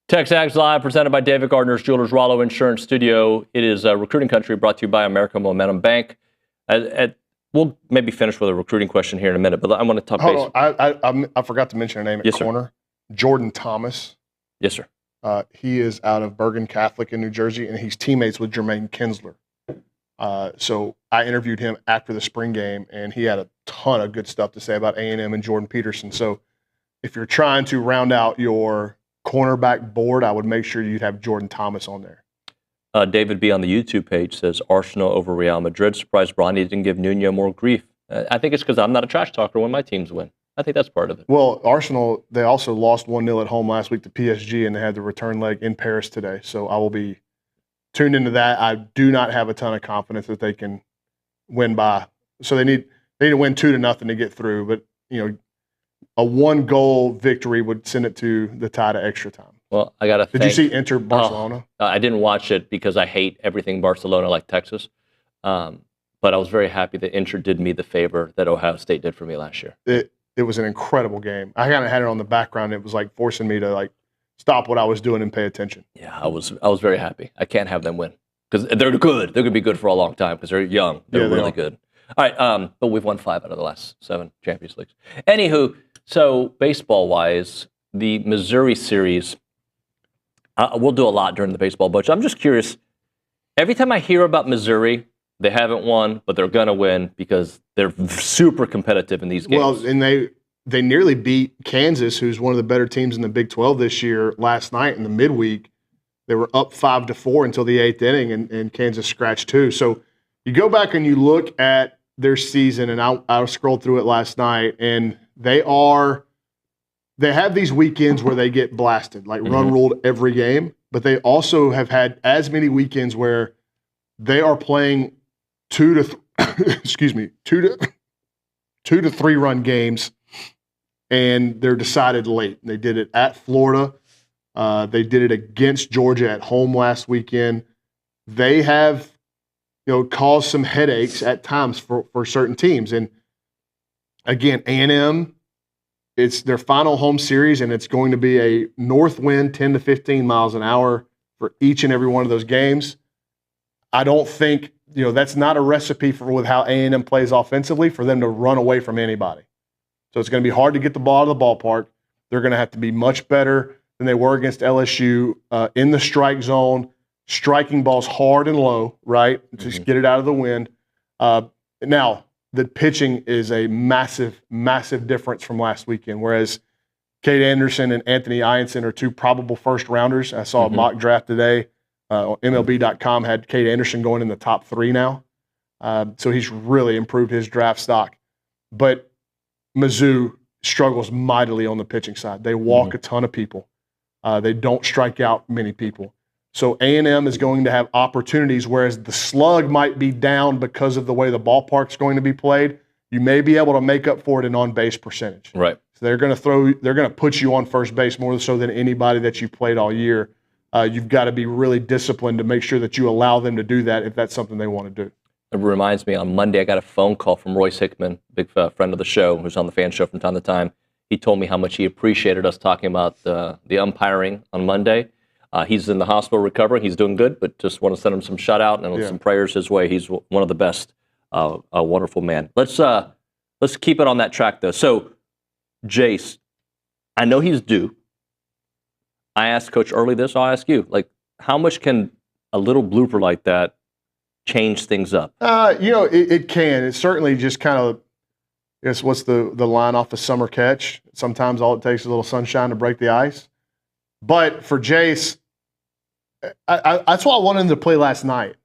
TexAgs Live, presented by David Gardner's Jewelers, Rollo Insurance Studio. It is Recruiting Country, brought to you by American Momentum Bank. We'll maybe finish with a recruiting question here in a minute, but I want to talk Hold on. I forgot to mention her name at corner. Sir. Jordan Thomas. Yes, sir. He is out of Bergen Catholic in New Jersey, and he's teammates with Jermaine Kinsler. So I interviewed him after the spring game, and he had a ton of good stuff to say about A&M and Jordan Peterson. So if you're trying to round out your cornerback board, I would make sure you'd have Jordan Thomas on there. David B. on the YouTube page says, Arsenal over Real Madrid. Surprised Bronny didn't give Nuño more grief. I think it's because I'm not a trash talker when my teams win. I think that's part of it. Well, Arsenal, they also lost 1-0 at home last week to PSG, and they had the return leg in Paris today. So I will be tuned into that. I do not have a ton of confidence that they can win by. So they need to win 2-0 to get through. But, a 1-goal victory would send it to the tie to extra time. Well, I got to Did you see Inter Barcelona? I didn't watch it because I hate everything Barcelona like Texas. But I was very happy that Inter did me the favor that Ohio State did for me last year. It was an incredible game. I kind of had it on the background. It was like forcing me to stop what I was doing and pay attention. Yeah, I was very happy. I can't have them win because they're good. They're going to be good for a long time because they're young. They're really good. All right, but we've won 5 out of the last 7 Champions Leagues. Anywho, so baseball-wise, the Missouri series, we'll do a lot during the baseball budget. I'm just curious. Every time I hear about Missouri, they haven't won, but they're going to win because they're super competitive in these games. Well, and they nearly beat Kansas, who's one of the better teams in the Big 12 this year, last night in the midweek. They were up 5-4 until the 8th inning, and Kansas scratched 2. So you go back and you look at their season, and I scrolled through it last night, and they have these weekends where they get blasted, like run ruled every game, but they also have had as many weekends where they are playing 2 to 3 run games, and they're decided late. They did it at Florida. They did it against Georgia at home last weekend. They have, caused some headaches at times for certain teams. And again, A&M, it's their final home series, and it's going to be a north wind 10 to 15 miles an hour for each and every one of those games. I don't think, that's not a recipe with how A&M plays offensively for them to run away from anybody. So it's going to be hard to get the ball out of the ballpark. They're going to have to be much better than they were against LSU in the strike zone, striking balls hard and low, right? Just get it out of the wind. Now, the pitching is a massive, massive difference from last weekend, whereas Cade Anderson and Anthony Ianson are 2 probable first-rounders. I saw a mock draft today. MLB.com had Cade Anderson going in the top 3 now. So he's really improved his draft stock. But Mizzou struggles mightily on the pitching side. They walk a ton of people. They don't strike out many people. So A&M is going to have opportunities, whereas the slug might be down because of the way the ballpark's going to be played. You may be able to make up for it in on-base percentage. Right. So they're going to put you on first base more so than anybody that you played all year. You've got to be really disciplined to make sure that you allow them to do that if that's something they want to do. It reminds me, on Monday, I got a phone call from Royce Hickman, big friend of the show, who's on the fan show from time to time. He told me how much he appreciated us talking about the umpiring on Monday. He's in the hospital recovering. He's doing good, but just want to send him some shout out and some prayers his way. He's one of the best. A wonderful man. Let's keep it on that track, though. So, Jace, I know he's due. I asked Coach Early this. I'll ask you. How much can a little blooper like that change things up? It can. It's certainly just kind of, I guess, what's the line off a summer catch? Sometimes all it takes is a little sunshine to break the ice. But for Jace, that's why I wanted him to play last night.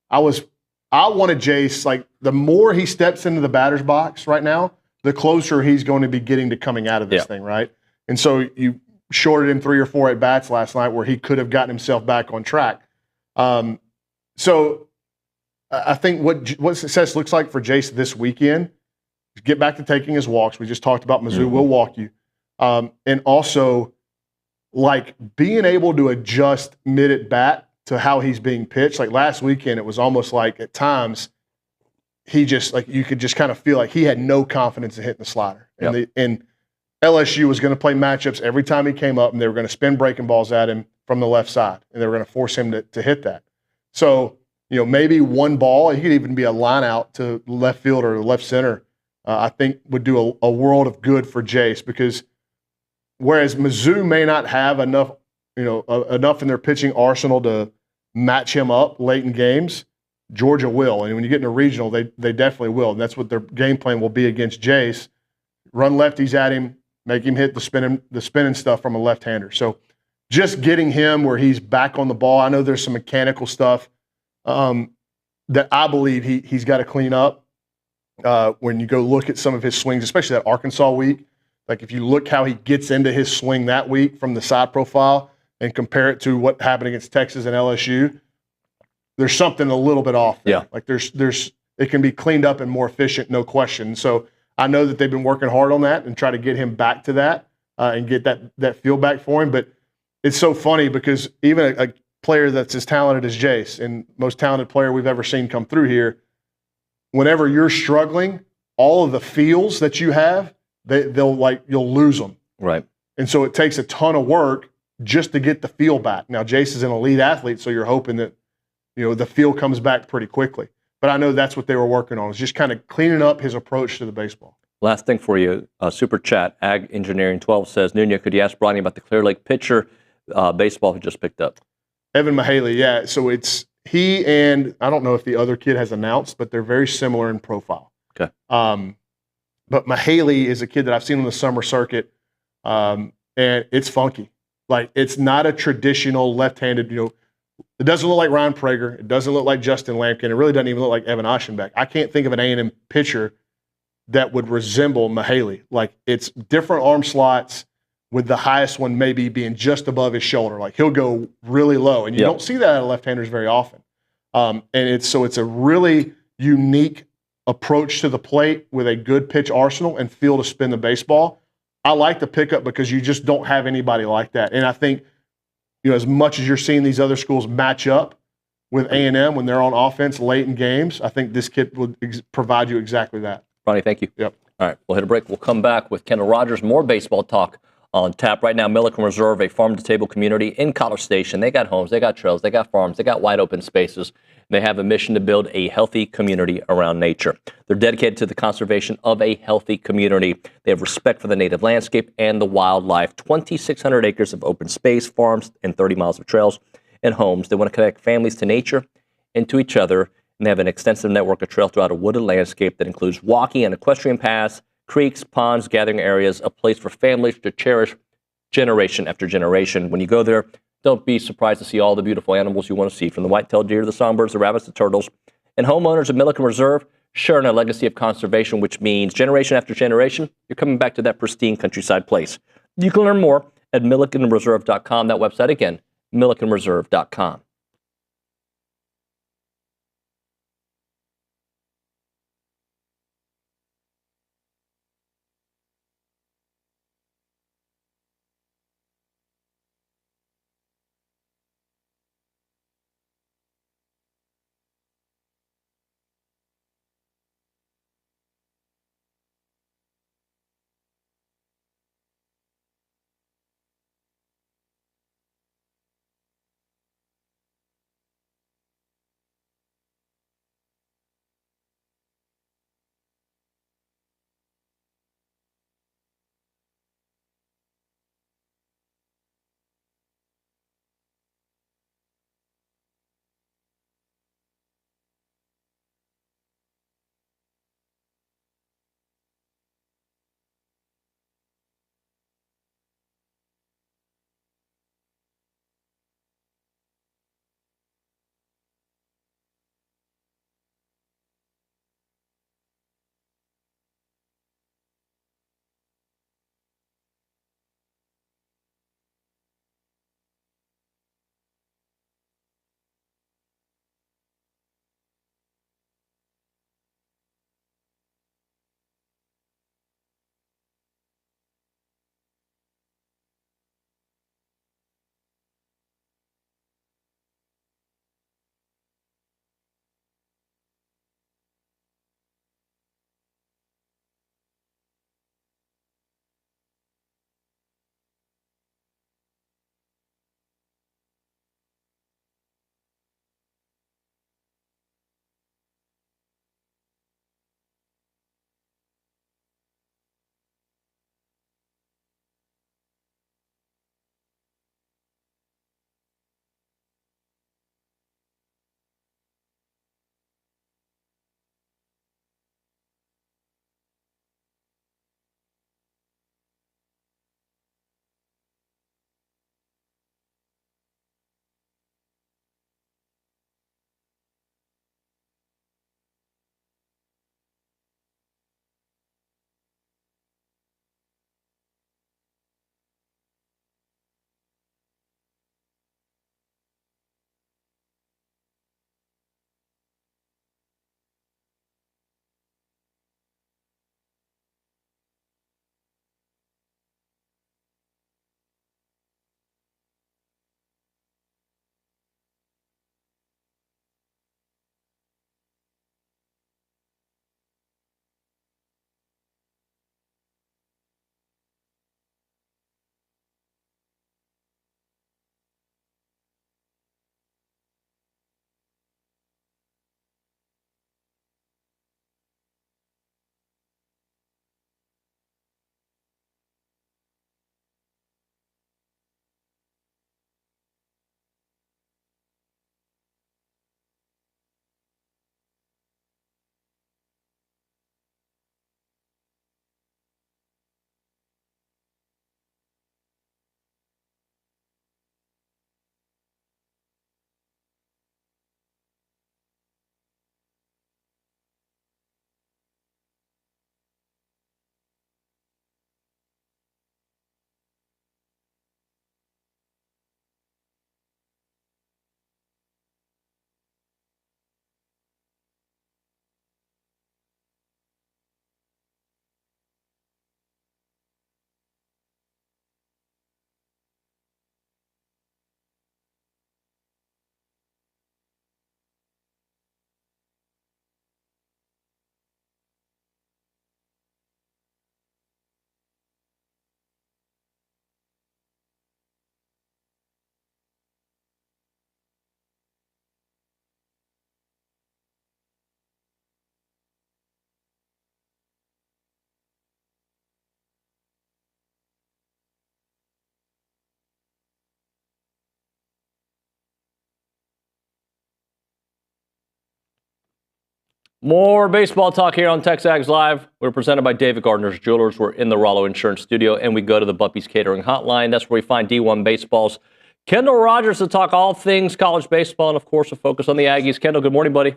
I wanted Jace, the more he steps into the batter's box right now, the closer he's going to be getting to coming out of this thing, right? And so you shorted him 3 or 4 at bats last night where he could have gotten himself back on track. So I think what success looks like for Jace this weekend is get back to taking his walks. We just talked about Mizzou will walk you. And also, being able to adjust mid at bat to how he's being pitched. Last weekend, it was almost like at times he just you could just kind of feel like he had no confidence in hitting the slider. And LSU was going to play matchups every time he came up, and they were going to spin breaking balls at him from the left side, and they were going to force him to hit that. So, maybe one ball, he could even be a line out to left field or left center, I think would do a world of good for Jace, because whereas Mizzou may not have enough, enough in their pitching arsenal to match him up late in games, Georgia will. And when you get into regional, they definitely will. And that's what their game plan will be against Jace. Run lefties at him, make him hit the spinning stuff from a left-hander. So just getting him where he's back on the ball. I know there's some mechanical stuff that I believe he's got to clean up. When you go look at some of his swings, especially that Arkansas week, like if you look how he gets into his swing that week from the side profile and compare it to what happened against Texas and LSU, there's something a little bit off there. Yeah. Like it can be cleaned up and more efficient, no question. So I know that they've been working hard on that and try to get him back to that and get that feel back for him. But it's so funny because even a player that's as talented as Jace, and most talented player we've ever seen come through here, whenever you're struggling, all of the feels that you have, you'll lose them. Right. And so it takes a ton of work just to get the feel back. Now, Jace is an elite athlete, so you're hoping that the feel comes back pretty quickly. But I know that's what they were working on, is just kind of cleaning up his approach to the baseball. Last thing for you, super chat, Ag Engineering 12 says, Nuño, could you ask Brauninger about the Clear Lake pitcher baseball who just picked up? Evan Mahaley, yeah. So it's he and I don't know if the other kid has announced, but they're very similar in profile. Okay. But Mahaley is a kid that I've seen on the summer circuit, and it's funky. Like, it's not a traditional left-handed, it doesn't look like Ryan Prager. It doesn't look like Justin Lampkin. It really doesn't even look like Evan Oschenbeck. I can't think of an A&M pitcher that would resemble Mahaley. Like, it's different arm slots, with the highest one maybe being just above his shoulder. Like, he'll go really low, and you don't see that out of left-handers very often. And it's a really unique approach to the plate with a good pitch arsenal and feel to spin the baseball. I like the pickup because you just don't have anybody like that. And I think, as much as you're seeing these other schools match up with A&M when they're on offense late in games, I think this kid would provide you exactly that. Ronnie, thank you. Yep. All right, we'll hit a break. We'll come back with Kendall Rogers, more baseball talk on tap. Right now, Milliken Reserve, a farm-to-table community in College Station. They got homes, they got trails, they got farms, they got wide open spaces. They have a mission to build a healthy community around nature. They're dedicated to the conservation of a healthy community. They have respect for the native landscape and the wildlife. 2,600 acres of open space, farms, and 30 miles of trails and homes. They want to connect families to nature and to each other. And they have an extensive network of trails throughout a wooded landscape that includes walking and equestrian paths, creeks, ponds, gathering areas, a place for families to cherish generation after generation. When you go there, don't be surprised to see all the beautiful animals you want to see, from the white-tailed deer to the songbirds, the rabbits, the turtles. And homeowners of Milliken Reserve sharing a legacy of conservation, which means generation after generation, you're coming back to that pristine countryside place. You can learn more at millikenreserve.com. That website again, millikenreserve.com. More baseball talk here on TexAgs Live. We're presented by David Gardner's Jewelers. We're in the Rollo Insurance Studio, and we go to the Buppy's Catering Hotline. That's where we find D1 Baseball's Kendall Rogers to talk all things college baseball and, of course, a focus on the Aggies. Kendall, good morning, buddy.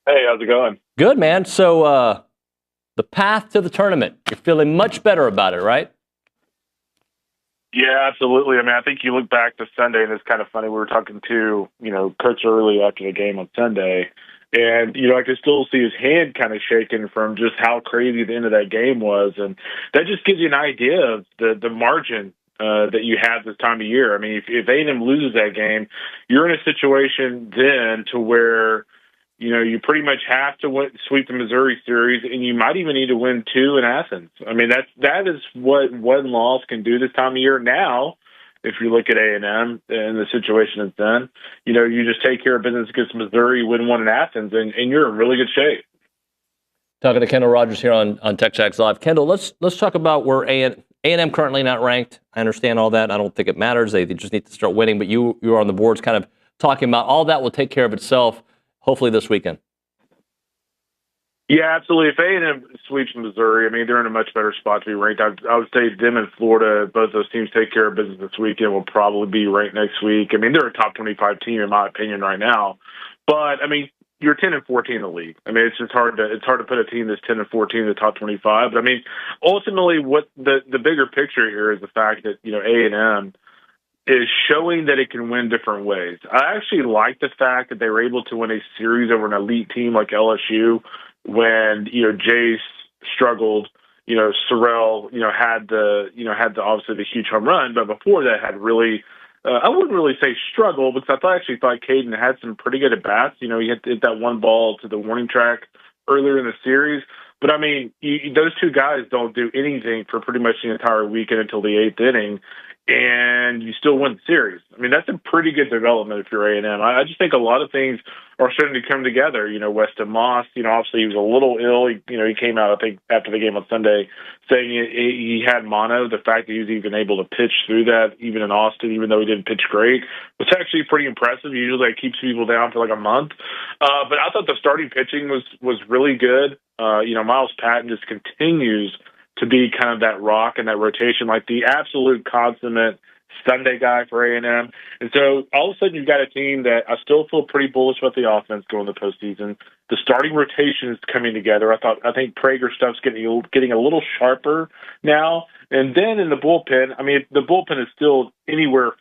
Hey, how's it going? Good, man. So the path to the tournament, you're feeling much better about it, right? Yeah, absolutely. I mean, I think you look back to Sunday, and it's kind of funny. We were talking to, Coach early after the game on Sunday, and, I could still see his hand kind of shaking from just how crazy the end of that game was. And that just gives you an idea of the margin that you have this time of year. I mean, if A&M loses that game, you're in a situation then to where, you pretty much have to sweep the Missouri series, and you might even need to win 2 in Athens. I mean, that is what one loss can do this time of year. Now, if you look at A&M and the situation it's in, you just take care of business against Missouri, win 1 in Athens, and you're in really good shape. Talking to Kendall Rogers here on TexAgs Live. Kendall, let's talk about where A&M currently not ranked. I understand all that. I don't think it matters. They just need to start winning. But you are on the boards kind of talking about all that will take care of itself, hopefully this weekend. Yeah, absolutely. If A&M sweeps Missouri, I mean, they're in a much better spot to be ranked. I would say them and Florida, both those teams take care of business this weekend, will probably be ranked next week. I mean, they're a top 25 team, in my opinion, right now. But, I mean, you're 10-14 in the league. I mean, it's just hard to put a team that's 10-14 in the top 25. But, I mean, ultimately, what the bigger picture here is the fact that, A&M is showing that it can win different ways. I actually like the fact that they were able to win a series over an elite team like LSU when, Jace struggled, Sorrell, had the obviously the huge home run, but before that had really, I wouldn't really say struggle because I actually thought Caden had some pretty good at-bats. He hit that one ball to the warning track earlier in the series. But, I mean, those two guys don't do anything for pretty much the entire weekend until the 8th inning, and you still win the series. I mean, that's a pretty good development if you're A&M. I just think a lot of things are starting to come together. Weston Moss, obviously he was a little ill. He came out, I think, after the game on Sunday saying he had mono. The fact that he was even able to pitch through that, even in Austin, even though he didn't pitch great, was actually pretty impressive. Usually that keeps people down for like a month. But I thought the starting pitching was really good. Miles Patton just continues to be kind of that rock in that rotation, like the absolute consummate Sunday guy for A&M. And so all of a sudden you've got a team that I still feel pretty bullish about the offense going to the postseason. The starting rotation is coming together. I think Prager stuff's getting a little sharper now. And then in the bullpen, I mean, the bullpen is still anywhere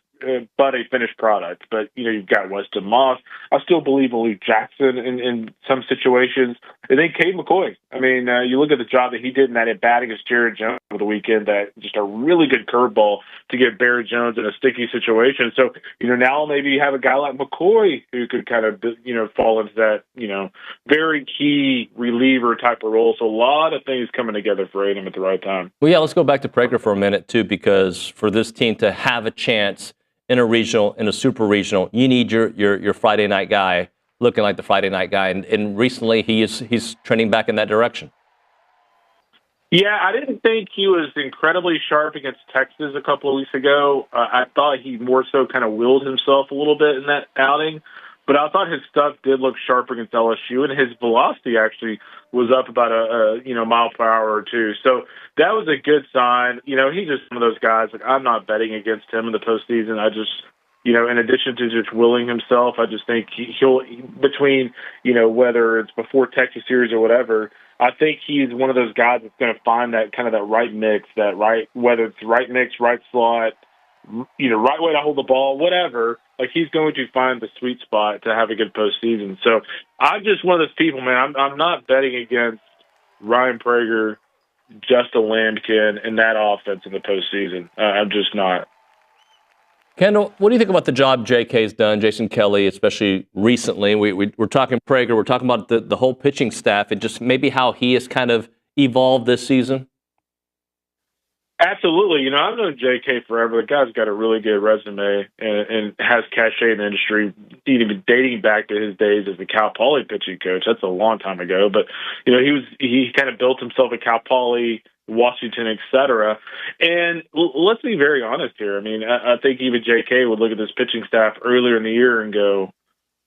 but a finished product. But, you've got Weston Moss. I still believe in Luke Jackson in some situations. And then Cade McCoy. I mean, you look at the job that he did in that at-bat against Jared Jones over the weekend, that just a really good curveball to get Barrett Jones in a sticky situation. So, now maybe you have a guy like McCoy who could kind of, fall into that, very key reliever type of role. So a lot of things coming together for A&M at the right time. Well, yeah, let's go back to Prager for a minute, too, because for this team to have a chance in a regional, in a super regional, you need your Friday night guy looking like the Friday night guy. And recently he's trending back in that direction. Yeah, I didn't think he was incredibly sharp against Texas a couple of weeks ago. I thought he more so kind of willed himself a little bit in that outing. But I thought his stuff did look sharp against LSU, and his velocity actually was up about a mile per hour or two. So that was a good sign. He's just one of those guys. Like, I'm not betting against him in the postseason. I just, in addition to just willing himself, I just think he'll between whether it's before Texas series or whatever. I think he's one of those guys that's going to find that kind of that right mix, whether it's right mix, right slot, right way to hold the ball, whatever. Like, he's going to find the sweet spot to have a good postseason. So I'm just one of those people, man. I'm not betting against Ryan Prager, Justin Lambkin, and that offense in the postseason. I'm just not. Kendall, what do you think about the job J.K.'s done, Jason Kelly, especially recently? We're talking Prager. We're talking about the whole pitching staff and just maybe how he has kind of evolved this season. Absolutely. I've known J.K. forever. The guy's got a really good resume and has cachet in the industry, even dating back to his days as the Cal Poly pitching coach. That's a long time ago. But, he kind of built himself at Cal Poly, Washington, et cetera. And let's be very honest here. I mean, I think even J.K. would look at this pitching staff earlier in the year and go,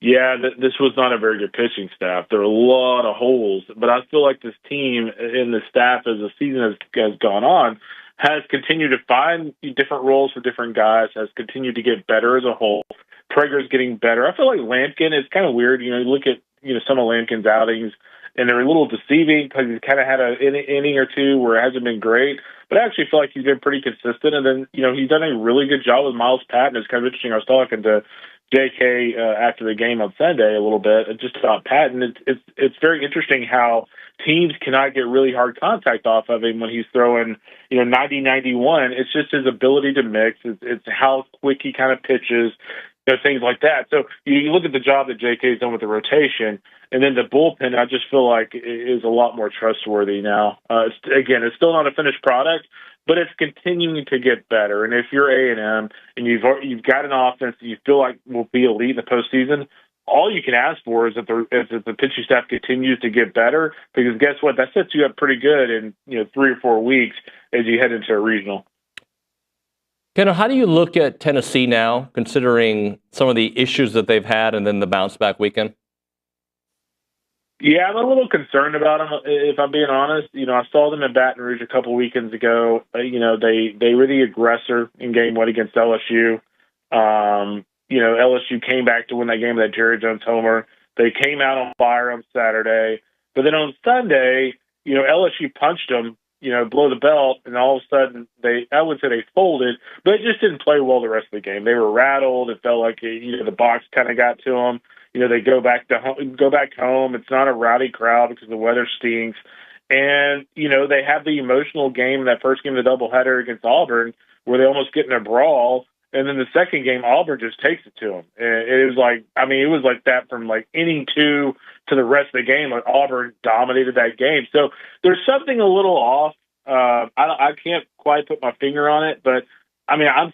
Yeah, this was not a very good pitching staff. There are a lot of holes, but I feel like this team and the staff as the season has gone on has continued to find different roles for different guys, has continued to get better as a whole. Prager's getting better. I feel like Lampkin is kind of weird. You look at some of Lampkin's outings, and they're a little deceiving because he's kind of had an inning or two where it hasn't been great. But I actually feel like he's been pretty consistent. And then, he's done a really good job with Miles Patton. It's kind of interesting. I was talking to JK after the game on Sunday a little bit just about Patton. It's very interesting how teams cannot get really hard contact off of him when he's throwing 90-91. It's just his ability to mix. It's how quick he kind of pitches, things like that. So you look at the job that JK's done with the rotation, and then the bullpen, I just feel like is a lot more trustworthy now. It's still not a finished product, but it's continuing to get better. And if you're A&M and you've got an offense that you feel like will be elite in the postseason, all you can ask for is that the pitching staff continues to get better, because guess what? That sets you up pretty good in 3 or 4 weeks as you head into a regional. Kendall, how do you look at Tennessee now, considering some of the issues that they've had and then the bounce back weekend? Yeah, I'm a little concerned about them, if I'm being honest. I saw them in Baton Rouge a couple weekends ago. They were the aggressor in game one against LSU. LSU came back to win that game with that Jerry Jones homer. They came out on fire on Saturday. But then on Sunday, LSU punched them, blow the belt, and all of a sudden I wouldn't say they folded, but they just didn't play well the rest of the game. They were rattled. It felt like the box kind of got to them. They go back home. It's not a rowdy crowd because the weather stinks. And, they have the emotional game, that first game of the doubleheader against Auburn, where they almost get in a brawl. And then the second game, Auburn just takes it to them. And it was like that from like inning 2 to the rest of the game. Like Auburn dominated that game. So there's something a little off. I can't quite put my finger on it, but I'm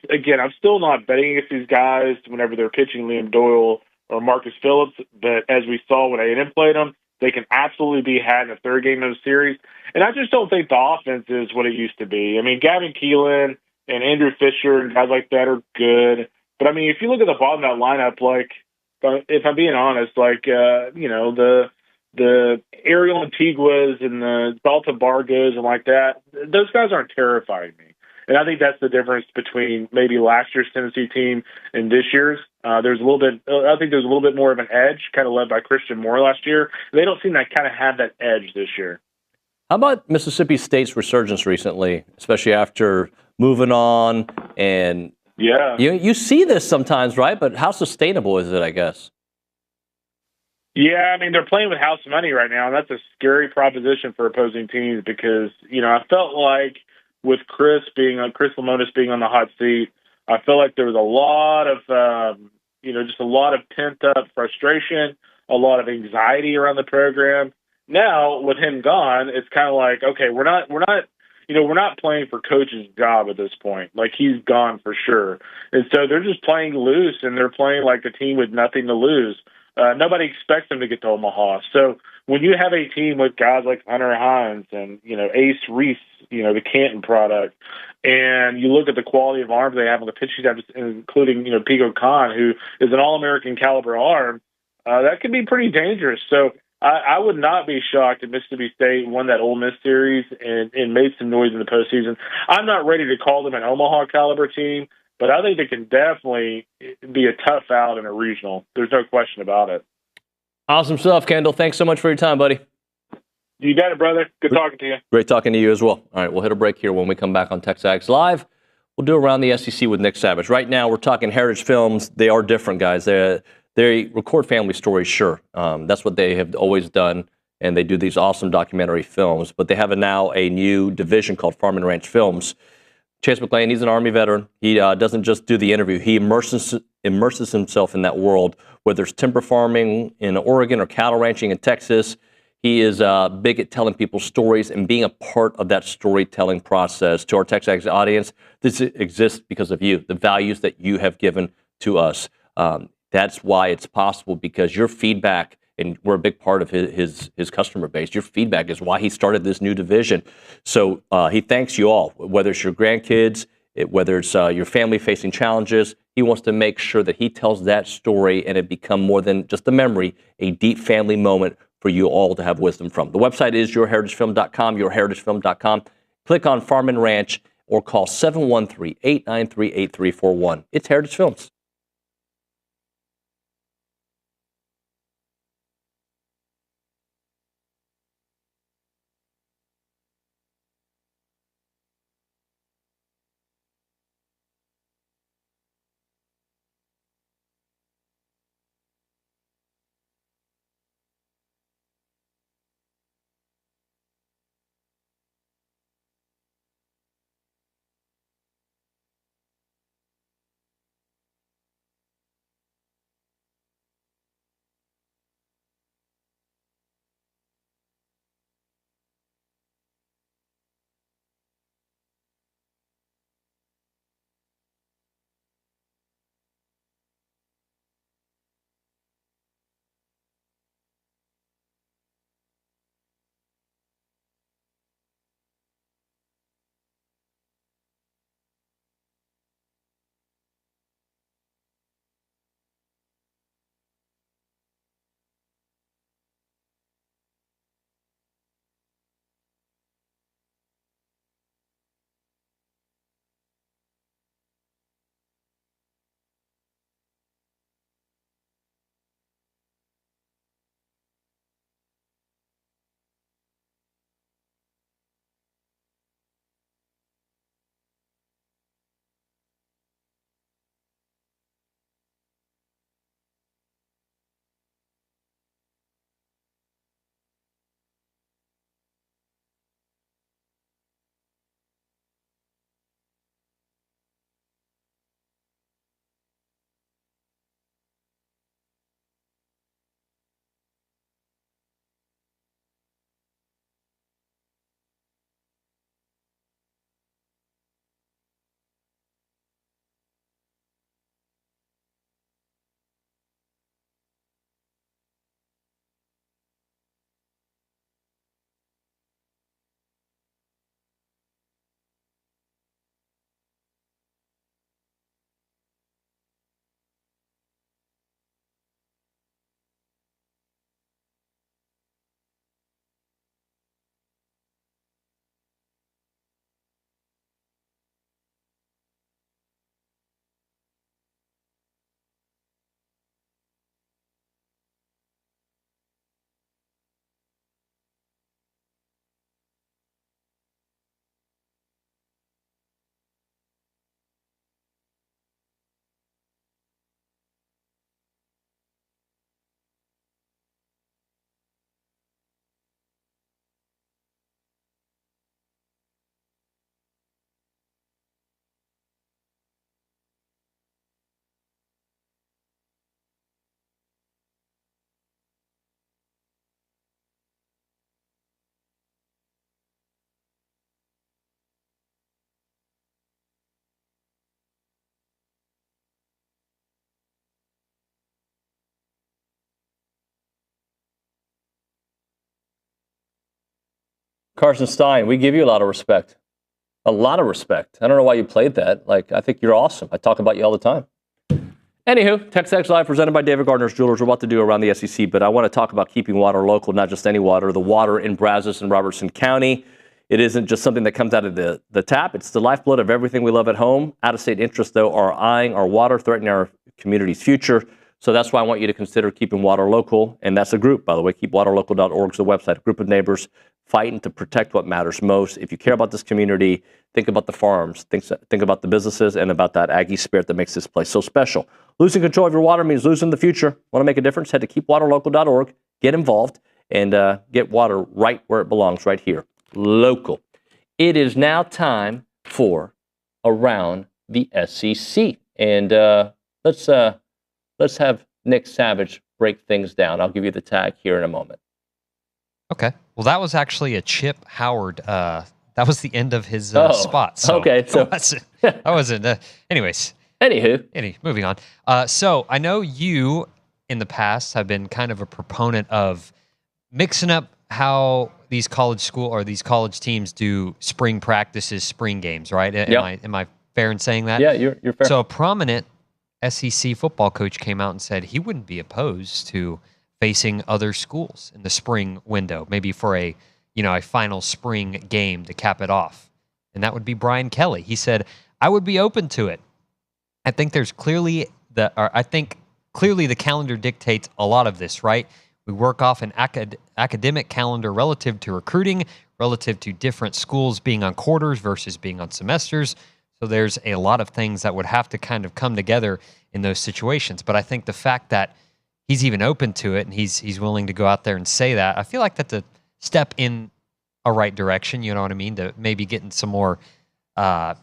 still not betting against these guys whenever they're pitching Liam Doyle or Marcus Phillips. But as we saw when A&M played them, they can absolutely be had in the third game of the series. And I just don't think the offense is what it used to be. Gavin Keelan and Andrew Fisher and guys like that are good. But, if you look at the bottom of that lineup, like, if I'm being honest, like, the Ariel Antiguas and the Dalta Bargos and like that, those guys aren't terrifying me. And I think that's the difference between maybe last year's Tennessee team and this year's. I think there's a little bit more of an edge, kind of led by Christian Moore last year. They don't seem to kind of have that edge this year. How about Mississippi State's resurgence recently, especially after moving on? And yeah, you see this sometimes, right? But how sustainable is it, I guess? Yeah, they're playing with house money right now, and that's a scary proposition for opposing teams because, I felt like with Chris Lemonis being on the hot seat, I felt like there was a lot of, just a lot of pent-up frustration, a lot of anxiety around the program. Now, with him gone, it's kind of like, okay, we're not playing for coach's job at this point. Like, he's gone for sure. And so they're just playing loose, and they're playing like a team with nothing to lose. Nobody expects them to get to Omaha. So when you have a team with guys like Hunter Hines and, Ace Reese, the Canton product, and you look at the quality of arms they have on the pitching staff, including, Pico Khan, who is an All-American caliber arm, that can be pretty dangerous. So I would not be shocked if Mississippi State won that Ole Miss series and made some noise in the postseason. I'm not ready to call them an Omaha caliber team, but I think they can definitely be a tough out in a regional. There's no question about it. Awesome stuff, Kendall. Thanks so much for your time, buddy. You got it, brother. Good talking to you. Great talking to you as well. All right, we'll hit a break here. When we come back on TexAgs Live, we'll do Around the SEC with Nick Savage. Right now, we're talking Heritage Films. They are different, guys. They record family stories, sure. That's what they have always done, and they do these awesome documentary films. But they have now a new division called Farm and Ranch Films. Chase McLean, he's an Army veteran. He doesn't just do the interview. He immerses himself in that world, whether it's timber farming in Oregon or cattle ranching in Texas. He is big at telling people stories and being a part of that storytelling process. To our TexAgs audience, this exists because of you, the values that you have given to us. That's why it's possible, because your feedback, and we're a big part of his customer base, your feedback is why he started this new division. So he thanks you all, whether it's your grandkids, whether it's your family facing challenges. He wants to make sure that he tells that story and it become more than just a memory, a deep family moment for you all to have wisdom from. The website is yourheritagefilm.com, yourheritagefilm.com. Click on Farm and Ranch or call 713-893-8341. It's Heritage Films. Carson Stein, we give you a lot of respect. A lot of respect. I don't know why you played that. Like, I think you're awesome. I talk about you all the time. Anywho, TexAgs Live presented by David Gardner's Jewelers. We're about to do around the SEC, but I want to talk about keeping water local, not just any water, the water in Brazos and Robertson County. It isn't just something that comes out of the tap. It's the lifeblood of everything we love at home. Out-of-state interests, though, are eyeing our water, threatening our community's future. So that's why I want you to consider keeping water local. And that's a group, by the way. KeepWaterLocal.org is the website, a group of neighbors fighting to protect what matters most. If you care about this community, think about the farms, think about the businesses, and about that Aggie spirit that makes this place so special. Losing control of your water means losing the future. Want to make a difference? Head to KeepWaterLocal.org, get involved, and get water right where it belongs, right here, local. It is now time for Around the SEC. And let's have Nick Savage break things down. I'll give you the tag here in a moment. Okay. Well, that was actually a Chip Howard. That was the end of his spot. So okay. So that wasn't. Anyways. Anywho. Moving on. So I know you in the past have been kind of a proponent of mixing up how these college teams do spring practices, spring games, right? Am I fair in saying that? Yeah, you're fair. So a prominent SEC football coach came out and said he wouldn't be opposed to facing other schools in the spring window, maybe for a final spring game to cap it off. And that would be Brian Kelly. He said, I would be open to it. I think clearly the calendar dictates a lot of this, right? We work off an academic calendar relative to recruiting, relative to different schools being on quarters versus being on semesters. So there's a lot of things that would have to kind of come together in those situations. But I think the fact that he's even open to it and he's willing to go out there and say that, I feel like that's a step in a right direction, you know what I mean, to maybe getting some more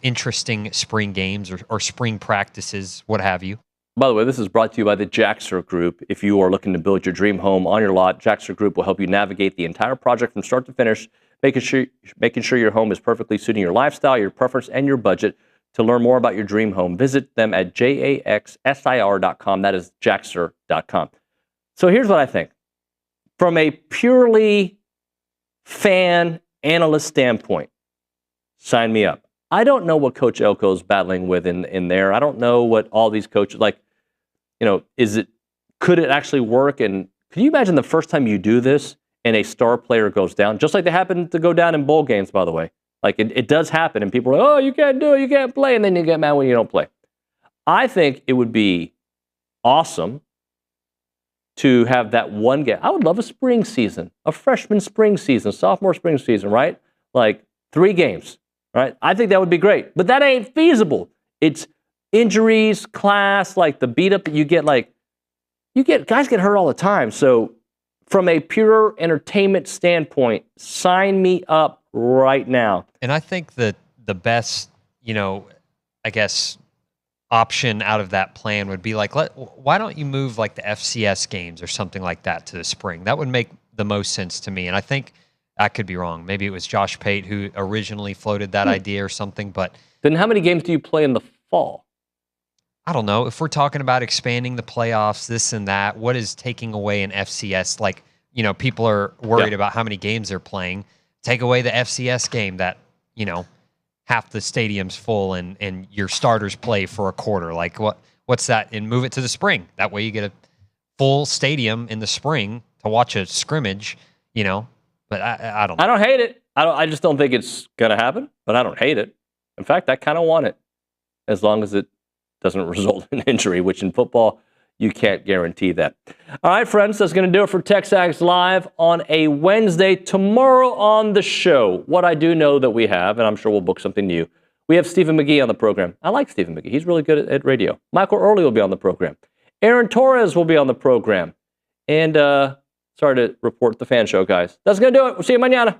interesting spring games or spring practices, what have you. By the way, this is brought to you by the Jaxer Group. If you are looking to build your dream home on your lot, Jaxer Group will help you navigate the entire project from start to finish, making sure your home is perfectly suiting your lifestyle, your preference, and your budget. To learn more about your dream home, visit them at jaxsir.com. That is jaxer.com. So here's what I think. From a purely fan analyst standpoint, sign me up. I don't know what Coach Elko is battling with in there. I don't know what all these coaches, could it actually work? And can you imagine the first time you do this and a star player goes down, just like they happen to go down in bowl games, by the way. Like it does happen, and people are like, oh, you can't do it, you can't play, and then you get mad when you don't play. I think it would be awesome to have that one game. I would love a spring season, a freshman spring season, sophomore spring season, right? Like 3 games, right? I think that would be great, but that ain't feasible. It's injuries, class, like the beat up that you get, guys get hurt all the time. So from a pure entertainment standpoint, sign me up right now. And I think that the best, option out of that plan would be why don't you move like the FCS games or something like that to the spring? That would make the most sense to me. And I think I could be wrong. Maybe it was Josh Pate who originally floated that idea or something. But then how many games do you play in the fall? I don't know. If we're talking about expanding the playoffs, this and that, what is taking away an FCS? People are worried about how many games they're playing. Take away the FCS game that, half the stadium's full and your starters play for a quarter. Like what's that? And move it to the spring. That way you get a full stadium in the spring to watch a scrimmage, But I don't know. I don't hate it. I just don't think it's going to happen, but I don't hate it. In fact, I kind of want it as long as it doesn't result in injury, which in football, you can't guarantee that. All right, friends, that's going to do it for TexAgs Live on a Wednesday. Tomorrow on the show, what I do know that we have, and I'm sure we'll book something new, we have Stephen McGee on the program. I like Stephen McGee. He's really good at radio. Michael Early will be on the program. Aaron Torres will be on the program. And sorry to report the fan show, guys. That's going to do it. We'll see you mañana.